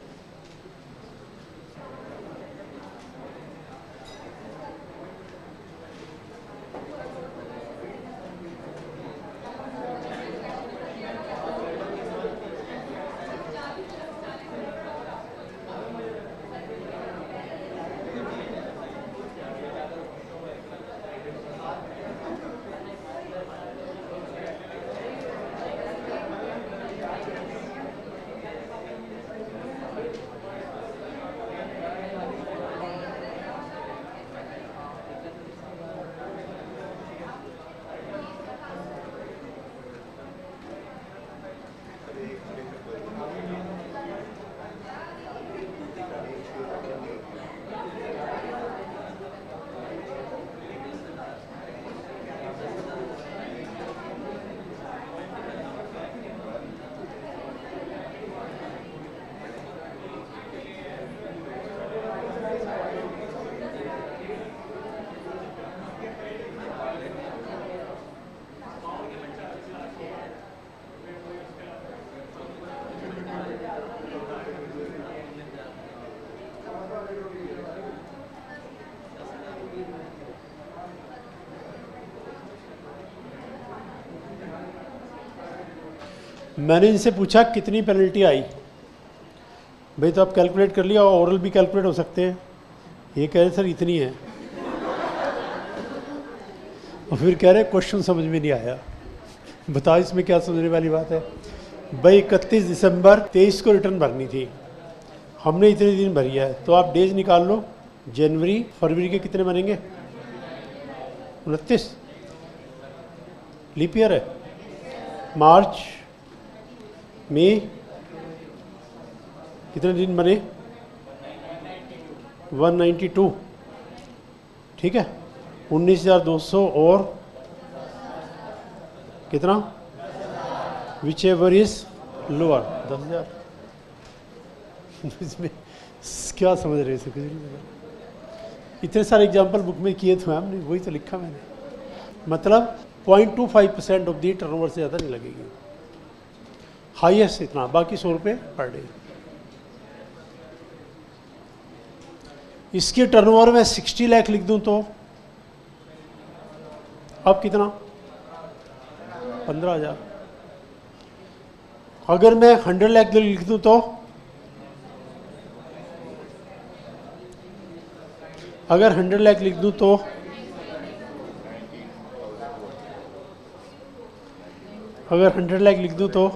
मैंने इनसे पूछा कितनी पेनल्टी आई, भाई तो आप कैलकुलेट कर लिया, और ओरल भी कैलकुलेट हो सकते हैं। ये कह रहे सर इतनी है, और फिर कह रहे क्वेश्चन समझ में नहीं आया। बताओ इसमें क्या समझने वाली बात है। भाई 31 दिसंबर 23 को रिटर्न भरनी थी, हमने इतने दिन भरी है, तो आप डेज निकाल लो। जनवरी फरवरी के कितने बनेंगे? 29, लीप ईयर है। मार्च मई कितने दिन बने? 192, ठीक है। 19,200 और कितना, विच एवर इज लोअर, 10,000। इसमें क्या समझ रहे हैं? कुछ नहीं समझ। इतने सारे एग्जाम्पल बुक में किए थे हमने, वही तो लिखा मैंने। मतलब 0.25% ऑफ दी टर्नओवर से ज़्यादा नहीं लगेगी, हाईएस्ट इतना, बाकी 100 रुपये पर डे। इसके टर्नओवर में 60 लाख लिख दूं तो अब कितना? 15,000। अगर मैं 100 लाख लिख दूं तो अगर 100 लाख लिख दूं तो अगर 100 लाख लिख दूं तो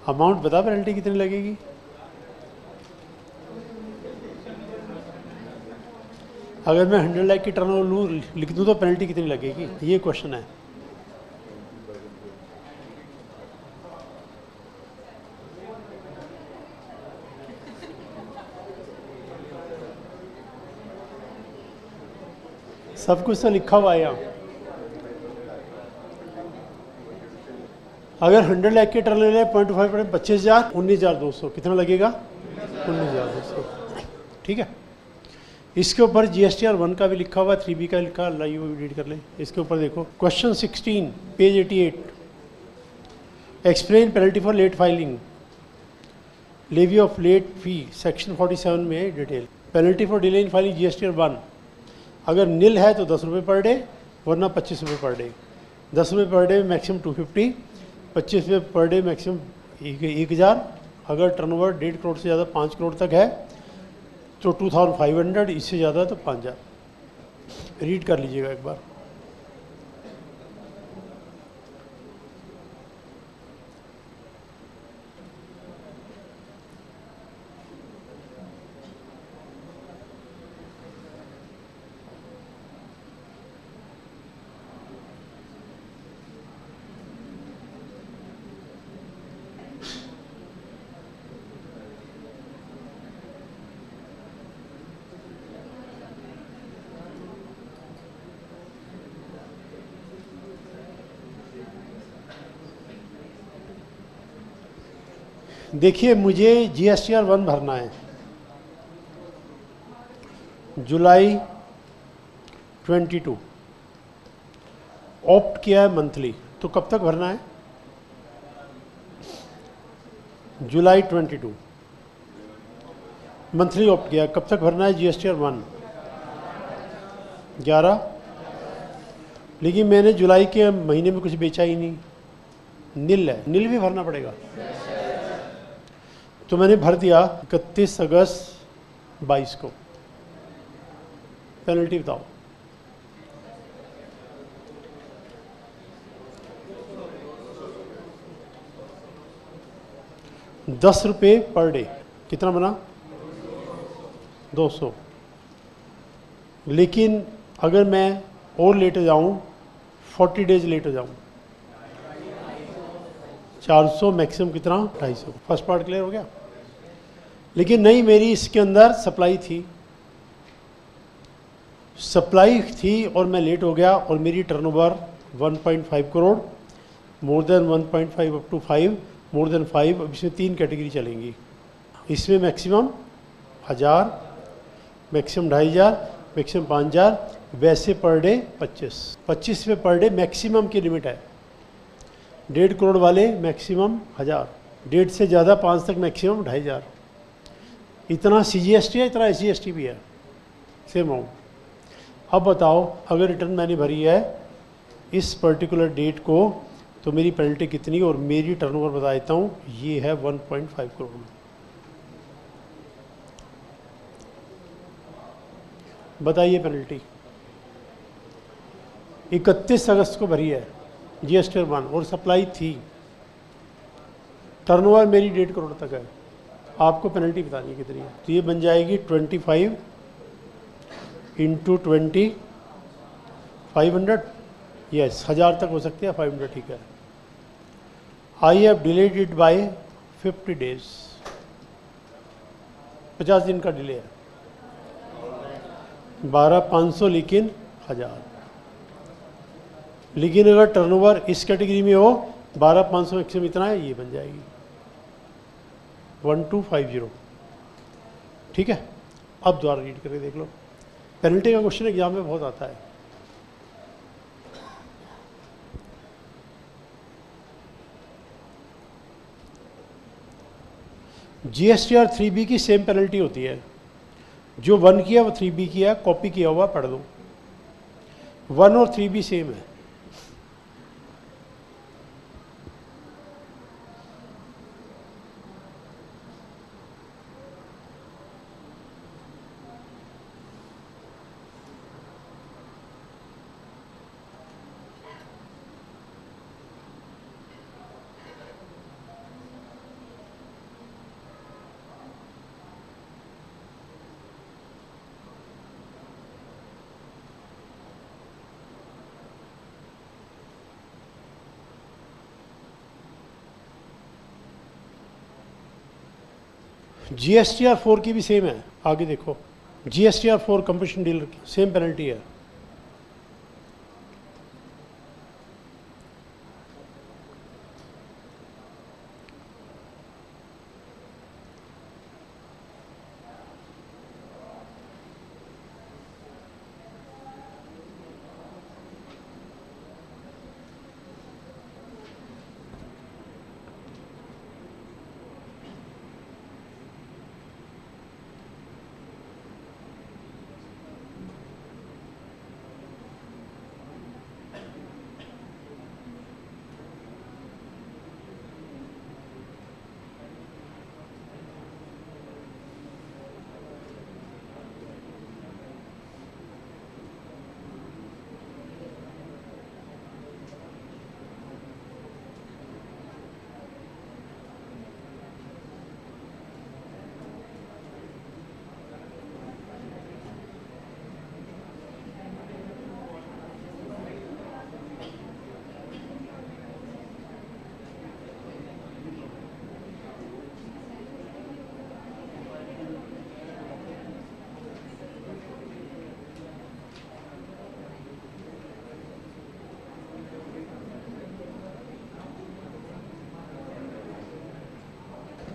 अमाउंट बता, पेनल्टी कितनी लगेगी? अगर मैं 100 लाख की टर्नओवर लूँ लिख दूँ तो पेनल्टी कितनी लगेगी? ये क्वेश्चन है। सब कुछ तो लिखा हुआ है यहाँ। अगर 100 लाख की टर्न ले 0.5 25,000, 19,200 कितना लगेगा? 19,200, ठीक है। इसके ऊपर GSTR 1 का भी लिखा हुआ, 3B का लिखा, लाइए वो रीड कर लें। इसके ऊपर देखो question 16 page 88, explain penalty for late filing, levy of late fee, section 47 में detail. Penalty for delay in filing GSTR 1, अगर नील है तो 10 रुपये पर डे, वरना 25 रुपये पर डे। 10 रुपये पर डे मैक्सिमम 250, 25 रुपये पर डे मैक्सिमम 1,000। अगर टर्नओवर 1.5 करोड़ से ज़्यादा 5 करोड़ तक है तो 2,500, इससे ज़्यादा तो 5,000। रीड कर लीजिएगा एक बार। देखिए मुझे GSTR 1 भरना है जुलाई 22, ऑप्ट किया है मंथली, तो कब तक भरना है? जुलाई 22 मंथली ऑप्ट किया, कब तक भरना है? GSTR 1 11, लेकिन मैंने जुलाई के महीने में कुछ बेचा ही नहीं, नील है, नील भी भरना पड़ेगा। तो मैंने भर दिया 31 अगस्त 22 को। पेनल्टी बताओ। ₹10 पर डे, कितना बना? 200। लेकिन अगर मैं और लेट हो जाऊं, 40 डेज लेट हो जाऊं, 400 मैक्सिमम कितना? 250। फर्स्ट पार्ट क्लियर हो गया। लेकिन नहीं, मेरी इसके अंदर सप्लाई थी और मैं लेट हो गया, और मेरी turnover 1.5 crore, more than 1.5 up to 5, more than 5। अब इसमें 3 कैटेगरी चलेंगी। इसमें मैक्सिमम 1000, मैक्सिमम 2,500, मैक्सिमम 5,000, वैसे पर डे 25 पे पर डे मैक्सिमम की लिमिट है। 1.5 करोड़ वाले मैक्सिमम 1000, 1.5 से ज़्यादा 5 तक मैक्सिमम 2,500। इतना CGST है, इतना SGST भी है, सेम अमाउंट। अब बताओ, अगर रिटर्न मैंने भरी है इस पर्टिकुलर डेट को, तो मेरी पेनल्टी कितनी, और मेरी टर्नओवर बता देता हूँ, ये है 1.5 करोड़। बताइए पेनल्टी 31 अगस्त को भरी है GST 1 और सप्लाई थी, टर्नओवर मेरी 1.5 करोड़ तक है, आपको पेनल्टी बतानी है कितनी है। तो ये बन जाएगी 25 इंटू 20 500, यस 1000 तक हो सकती है, 500 ठीक है। I have delayed it by 50 days, 50 दिन का डिले है। 12,500 लेकिन 1000, लेकिन अगर टर्नओवर इस कैटेगरी में हो 12,500 मैक्सिमम इतना है, ये बन जाएगी 1250, ठीक है। अब दोबारा रीड करके देख लो, पेनल्टी का क्वेश्चन एग्जाम में बहुत आता है। GSTR 3B की सेम पेनल्टी होती है, जो 1 किया वो 3B किया, कॉपी किया हुआ पढ़ दो। 1 और 3B सेम है। GSTR 4 की भी सेम है, आगे देखो, GSTR 4 कंपटीशन डीलर की सेम पेनल्टी है।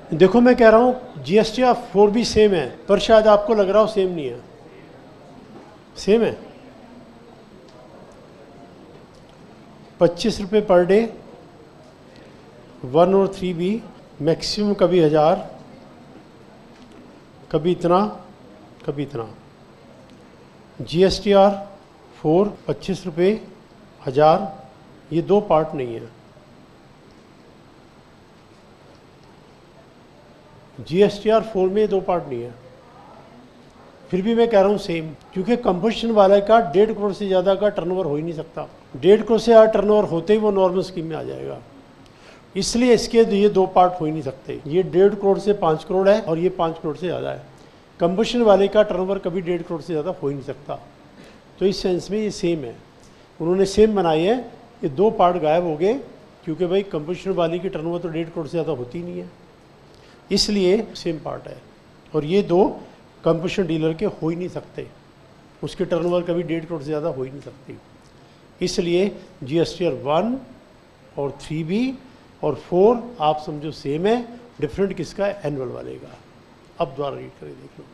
देखो मैं कह रहा हूँ GSTR 4 भी सेम है, पर शायद आपको लग रहा हो सेम नहीं है। सेम है, 25 रुपये पर डे, 1 और 3B, मैक्सिमम कभी 1000, कभी इतना, कभी इतना। GSTR 4 25 रुपये, 1000, ये दो पार्ट नहीं है। GSTR 4 में दो पार्ट नहीं है, फिर भी मैं कह रहा हूँ सेम, क्योंकि कंपोजिशन वाले का 1.5 करोड़ से ज़्यादा का टर्नओवर हो ही नहीं सकता। 1.5 करोड़ से ज़्यादा टर्नओवर होते ही वो नॉर्मल स्कीम में आ जाएगा, इसलिए इसके ये दो पार्ट हो ही नहीं सकते। ये 1.5 करोड़ से 5 करोड़ है और ये 5 करोड़ से ज़्यादा है। कंपोजिशन वाले का टर्नओवर कभी 1.5 करोड़ से ज़्यादा हो ही नहीं सकता, तो इस सेंस में ये सेम है। उन्होंने सेम बनाई है, ये दो पार्ट गायब हो गए, क्योंकि भाई कंपोजिशन वाले की टर्नओवर तो 1.5 करोड़ से ज़्यादा होती नहीं है, इसलिए सेम पार्ट है। और ये दो कंपोजिशन डीलर के हो ही नहीं सकते, उसके टर्नओवर कभी 1.5 करोड़ से ज़्यादा हो ही नहीं सकती। इसलिए GSTR 1 और 3B और 4 आप समझो सेम है, डिफरेंट किसका है, एनुअल वाले का। अब दोबारा रीड करके देख लो।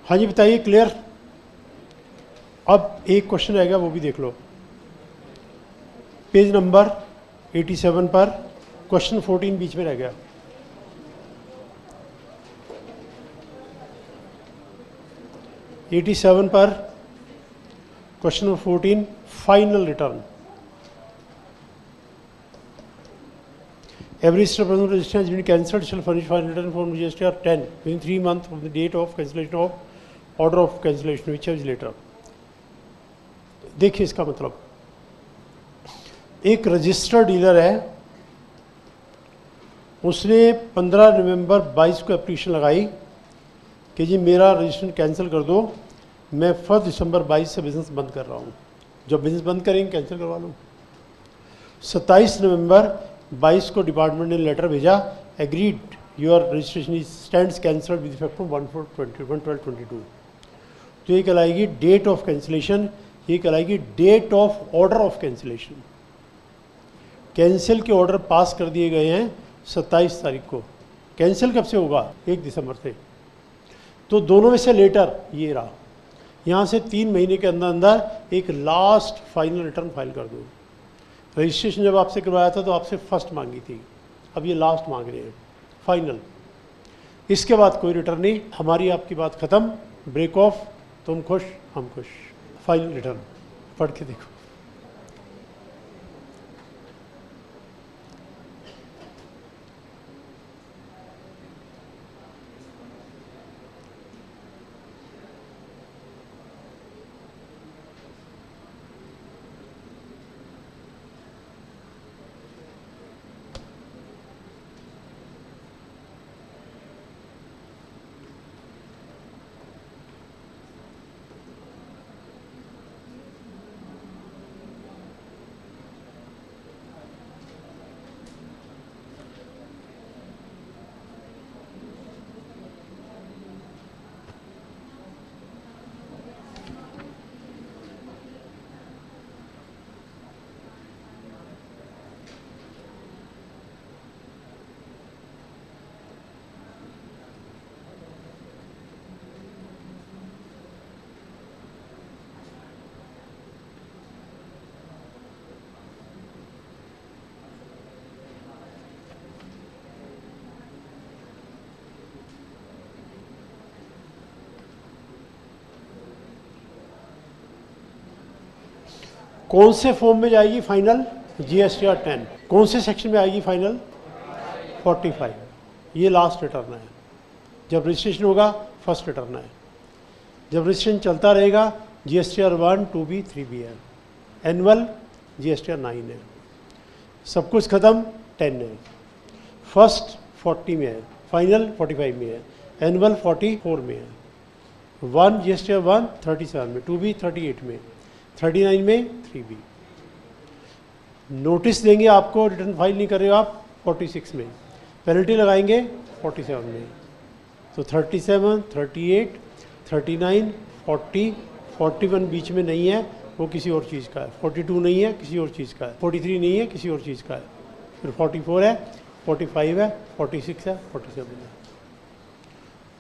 हाँ जी बताइए, क्लियर। अब एक क्वेश्चन रहेगा, वो भी देख लो। पेज नंबर 87 पर क्वेश्चन 14 बीच में रह गया। (87) पर question number 14, final return. Every step of the registration has been cancelled shall furnish final return form GSTR 10 within 3 months from the date of cancellation of order of cancellation whichever is later। देखिए इसका मतलब, एक registered dealer है, उसने 15 नवंबर 22 को application लगाई कि जी मेरा रजिस्ट्रेशन कैंसिल कर दो, मैं 1 दिसंबर 22 से बिज़नेस बंद कर रहा हूँ, जब बिज़नेस बंद करेंगे कैंसिल करवा लो। 27 नवंबर 22 को डिपार्टमेंट ने लेटर भेजा, agreed your registration stands cancelled with effect from 1/12/22। तो ये कहलाएगी डेट ऑफ कैंसिलेशन, ये कहलाएगी date of order of cancellation. Cancel के ऑर्डर पास कर दिए गए हैं 27 तारीख को, कैंसिल कब से होगा? 1 दिसंबर से। तो दोनों में से लेटर ये रहा, यहाँ से 3 महीने के अंदर अंदर एक लास्ट फाइनल रिटर्न फाइल कर दो। रजिस्ट्रेशन जब आपसे करवाया था तो आपसे फर्स्ट मांगी थी, अब ये लास्ट मांग रहे हैं, फाइनल। इसके बाद कोई रिटर्न नहीं, हमारी आपकी बात ख़त्म, ब्रेक ऑफ, तुम खुश हम खुश, फाइनल रिटर्न। पढ़ के देखो। कौन से फॉर्म में जाएगी फाइनल? GSTR 10। कौन से सेक्शन में आएगी फाइनल? 45। ये लास्ट रिटर्न है। जब रजिस्ट्रेशन होगा फर्स्ट रिटर्न है। जब रजिस्ट्रेशन चलता रहेगा GSTR 1, 2B, 3B है। एनुअल GSTR 9 है। सब कुछ ख़त्म 10 है। फर्स्ट 40 में है, फाइनल 45 में है, एनुअल 44 में है। 1 GSTR 1 37 में, 2B 38 में, 39 में, 3B। नोटिस देंगे आपको, रिटर्न फाइल नहीं कर रहे हो आप, 46 में। पेनल्टी लगाएंगे 47 में। तो 37, 38, 39, 40, 41 बीच में नहीं है, वो किसी और चीज़ का है। 42 नहीं है, किसी और चीज़ का है। 43 नहीं है, किसी और चीज़ का है। फिर 44 है, 45 है, 46 है, 47 है।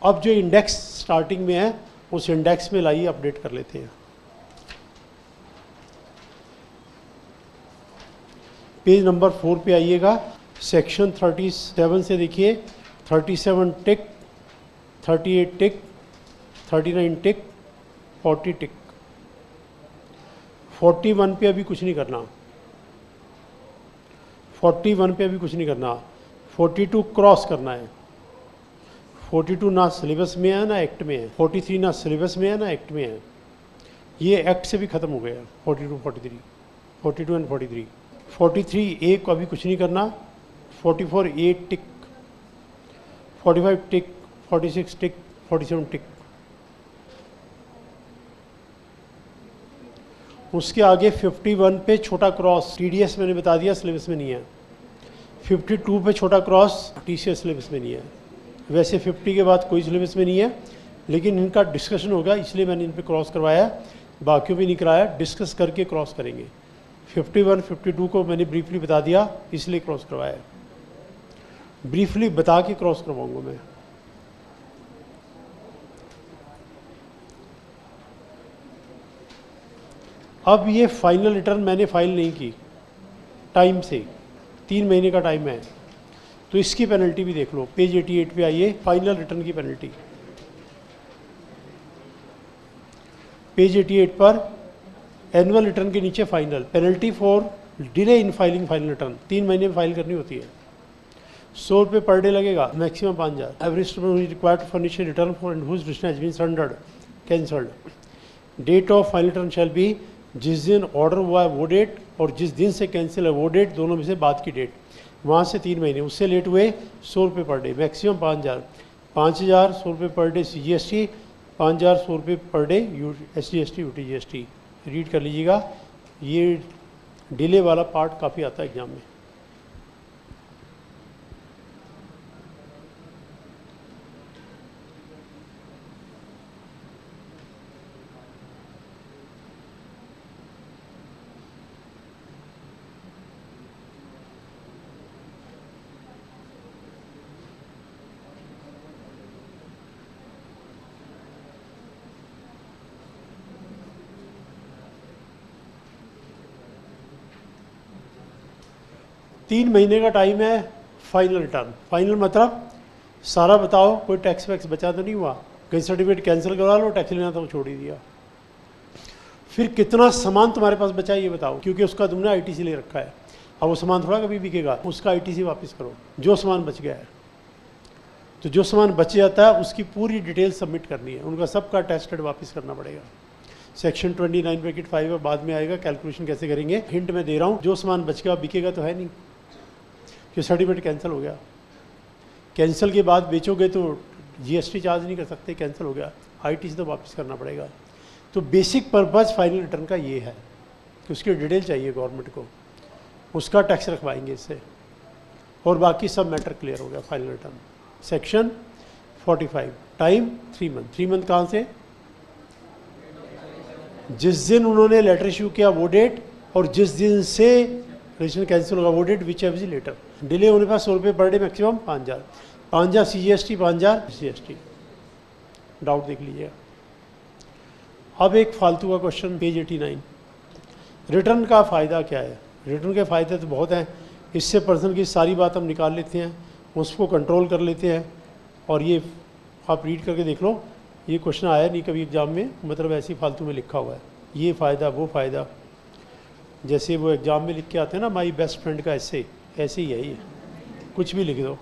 अब जो इंडेक्स स्टार्टिंग में है उस इंडेक्स में लाइए, अपडेट कर लेते हैं। पेज नंबर 4 पे आइएगा, सेक्शन 37 से देखिए। 37 टिक, 38 टिक, 39 टिक, 40 टिक। 41 पे अभी कुछ नहीं करना, 41 पे अभी कुछ नहीं करना। 42 क्रॉस करना है। 42 ना सिलेबस में है ना एक्ट में है। 43 ना सिलेबस में है ना एक्ट में है, ये एक्ट से भी ख़त्म हो गया। 42, 43, 42 एंड 43। 43 ए को अभी कुछ नहीं करना। 44 ए टिक, 45 टिक, 46 टिक, 47 टिक। उसके आगे 51 पे छोटा क्रॉस, TDS मैंने बता दिया सिलेबस में नहीं है। 52 पे छोटा क्रॉस, TCS सिलेबस में नहीं है। वैसे 50 के बाद कोई सिलेबस में नहीं है, लेकिन इनका डिस्कशन होगा इसलिए मैंने इन पे क्रॉस करवाया, बाकियों पे नहीं कराया। डिस्कस करके क्रॉस करेंगे। 51, 52 को मैंने ब्रीफली बता दिया इसलिए क्रॉस करवाया, ब्रीफली बता के क्रॉस करवाऊंगा मैं। अब ये फाइनल रिटर्न मैंने फाइल नहीं की, टाइम से, 3 महीने का टाइम है, तो इसकी पेनल्टी भी देख लो। पेज 88 पे आइए, फाइनल रिटर्न की पेनल्टी। पेज 88 पर एनुअल रिटर्न के नीचे final penalty for delay in filing final return, 3 महीने में फाइल करनी होती है। 100 रुपये पर डे लगेगा, maximum 5000। Average required to furnish return for whose return has been surrendered cancelled. Date of final return shall be जिस दिन ऑर्डर हुआ है वो डेट, और जिस दिन से कैंसिल है वो डेट, दोनों में से बाद की डेट। वहाँ से 3 महीने, उससे लेट हुए 100 रुपये पर डे, मैक्सिमम 5000। 5000 100 रुपये पर डे CGST, 5000 100 रुपये per day SGST UTGST। Read कर लीजिएगा, ये डिले वाला पार्ट काफ़ी आता है एग्जाम में। तीन महीने का टाइम है फाइनल रिटर्न। फाइनल मतलब सारा बताओ, कोई टैक्स वैक्स बचा तो नहीं हुआ, कहीं सर्टिफिकेट कैंसिल करवा लो, टैक्स लेना तो छोड़ ही दिया। फिर कितना सामान तुम्हारे पास बचा है ये बताओ, क्योंकि उसका तुमने ITC ले रखा है। अब वो सामान थोड़ा कभी बिकेगा, उसका ITC वापस करो। जो सामान बच गया है, तो जो सामान बच जाता है उसकी पूरी डिटेल सबमिट करनी है, उनका सबका टेस्टेड वापस करना पड़ेगा। सेक्शन 29(5) है, बाद में आएगा, कैलकुलेशन कैसे करेंगे। हिंट मैं दे रहा हूँ, जो सामान बच गया बिकेगा तो है नहीं, कि सर्टिफिकेट कैंसिल हो गया। कैंसिल के बाद बेचोगे तो GST चार्ज नहीं कर सकते, कैंसिल हो गया, ITC तो वापस करना पड़ेगा। तो बेसिक पर्पज़ फाइनल रिटर्न का ये है कि उसकी डिटेल चाहिए गवर्नमेंट को, उसका टैक्स रखवाएंगे इससे, और बाकी सब मैटर क्लियर हो गया। Final return section 45, time 3 month. 3 month कहाँ से? जिस दिन उन्होंने लेटर इशू किया वो डेट, और जिस दिन से रजिस्ट्रेशन कैंसिल होगा वो date, whichever is later. Delay होने पर 100 रुपये per day, maximum 5000। 5000 CGST, 5000 SGST। Doubt देख लीजिएगा। अब एक फालतू का क्वेश्चन, पेज 89। रिटर्न का फ़ायदा क्या है? रिटर्न के फ़ायदे तो बहुत हैं, इससे पर्सन की सारी बात हम निकाल लेते हैं, उसको कंट्रोल कर लेते हैं। और ये आप रीड करके देख लो, ये क्वेश्चन आया नहीं कभी एग्जाम में, मतलब ऐसे ही फालतू में लिखा हुआ है, ये फ़ायदा वो फ़ायदा। जैसे वो एग्ज़ाम में लिख के आते हैं ना, माई बेस्ट फ्रेंड का ऐसे, ऐसे ही है ये, कुछ भी लिख दो।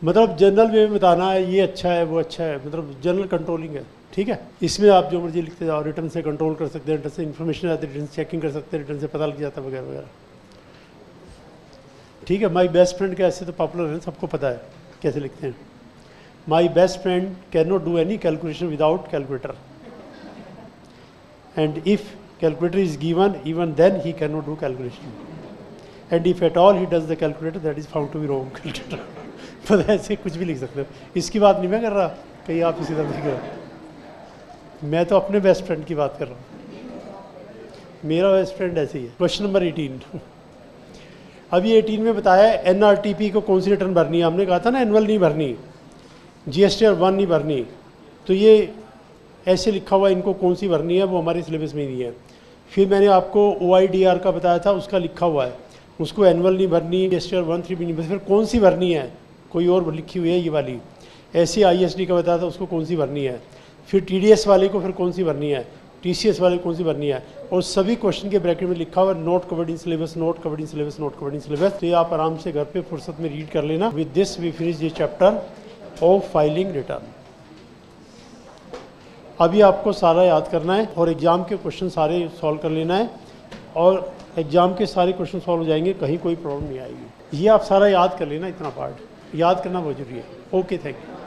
मतलब जनरल वे में बताना है, ये अच्छा है वो अच्छा है, मतलब जनरल कंट्रोलिंग है, ठीक है। इसमें आप जो मर्जी लिखते जाओ, रिटर्न से कंट्रोल कर सकते हैं, रिटर्न से इन्फॉर्मेशन आती है, रिटर्न से चेकिंग कर सकते हैं, रिटर्न से पता लग जाता है वगैरह वगैरह, ठीक है। माई बेस्ट फ्रेंड का ऐसे तो पॉपुलर है, सबको पता है कैसे लिखते हैं। My best friend can not do any calculation without calculator, and if calculator is given even then he can not do calculation, and if at all he does the calculator that is found to be wrong calculator. पता ऐसे कुछ भी लिख सकते हो, इसकी बात नहीं मैं कर रहा, कहीं आप इसी तरह लिख रहे हो। मैं तो अपने बेस्ट फ्रेंड की बात कर रहा हूँ, मेरा बेस्ट फ्रेंड ऐसे ही है। Question number 18। अब ये 18 में बताया NRTP को कौन सी रिटर्न भरनी है। हमने कहा था ना एनुअल नहीं भरनी, GST और 1 नहीं भरनी, तो ये ऐसे लिखा हुआ, इनको कौन सी भरनी है वो हमारे सिलेबस में नहीं है। फिर मैंने आपको OIDR का बताया था, उसका लिखा हुआ है, उसको एनुअल नहीं भरनी, GST और 1, 3 भी नहीं भरनी। फिर कौन सी भरनी है, कोई और लिखी हुई है ये वाली। ऐसे ISD का बताया था, उसको कौन सी भरनी है। फिर TDS वाले को फिर कौन सी भरनी है, TCS वाले को कौन सी भरनी है। और सभी क्वेश्चन के ब्रैकेट में लिखा हुआ note covered in syllabus, note covered in syllabus, note covered in syllabus. तो ये आप आराम से घर पे फुर्सत में रीड कर लेना। With this we finish this chapter of filing return. अभी आपको सारा याद करना है और एग्जाम के क्वेश्चन सारे सॉल्व कर लेना है, और एग्जाम के सारे क्वेश्चन सॉल्व हो जाएंगे, कहीं कोई प्रॉब्लम नहीं आएगी। ये आप सारा याद कर लेना, इतना पार्ट याद करना बहुत जरूरी है। Okay, thank you.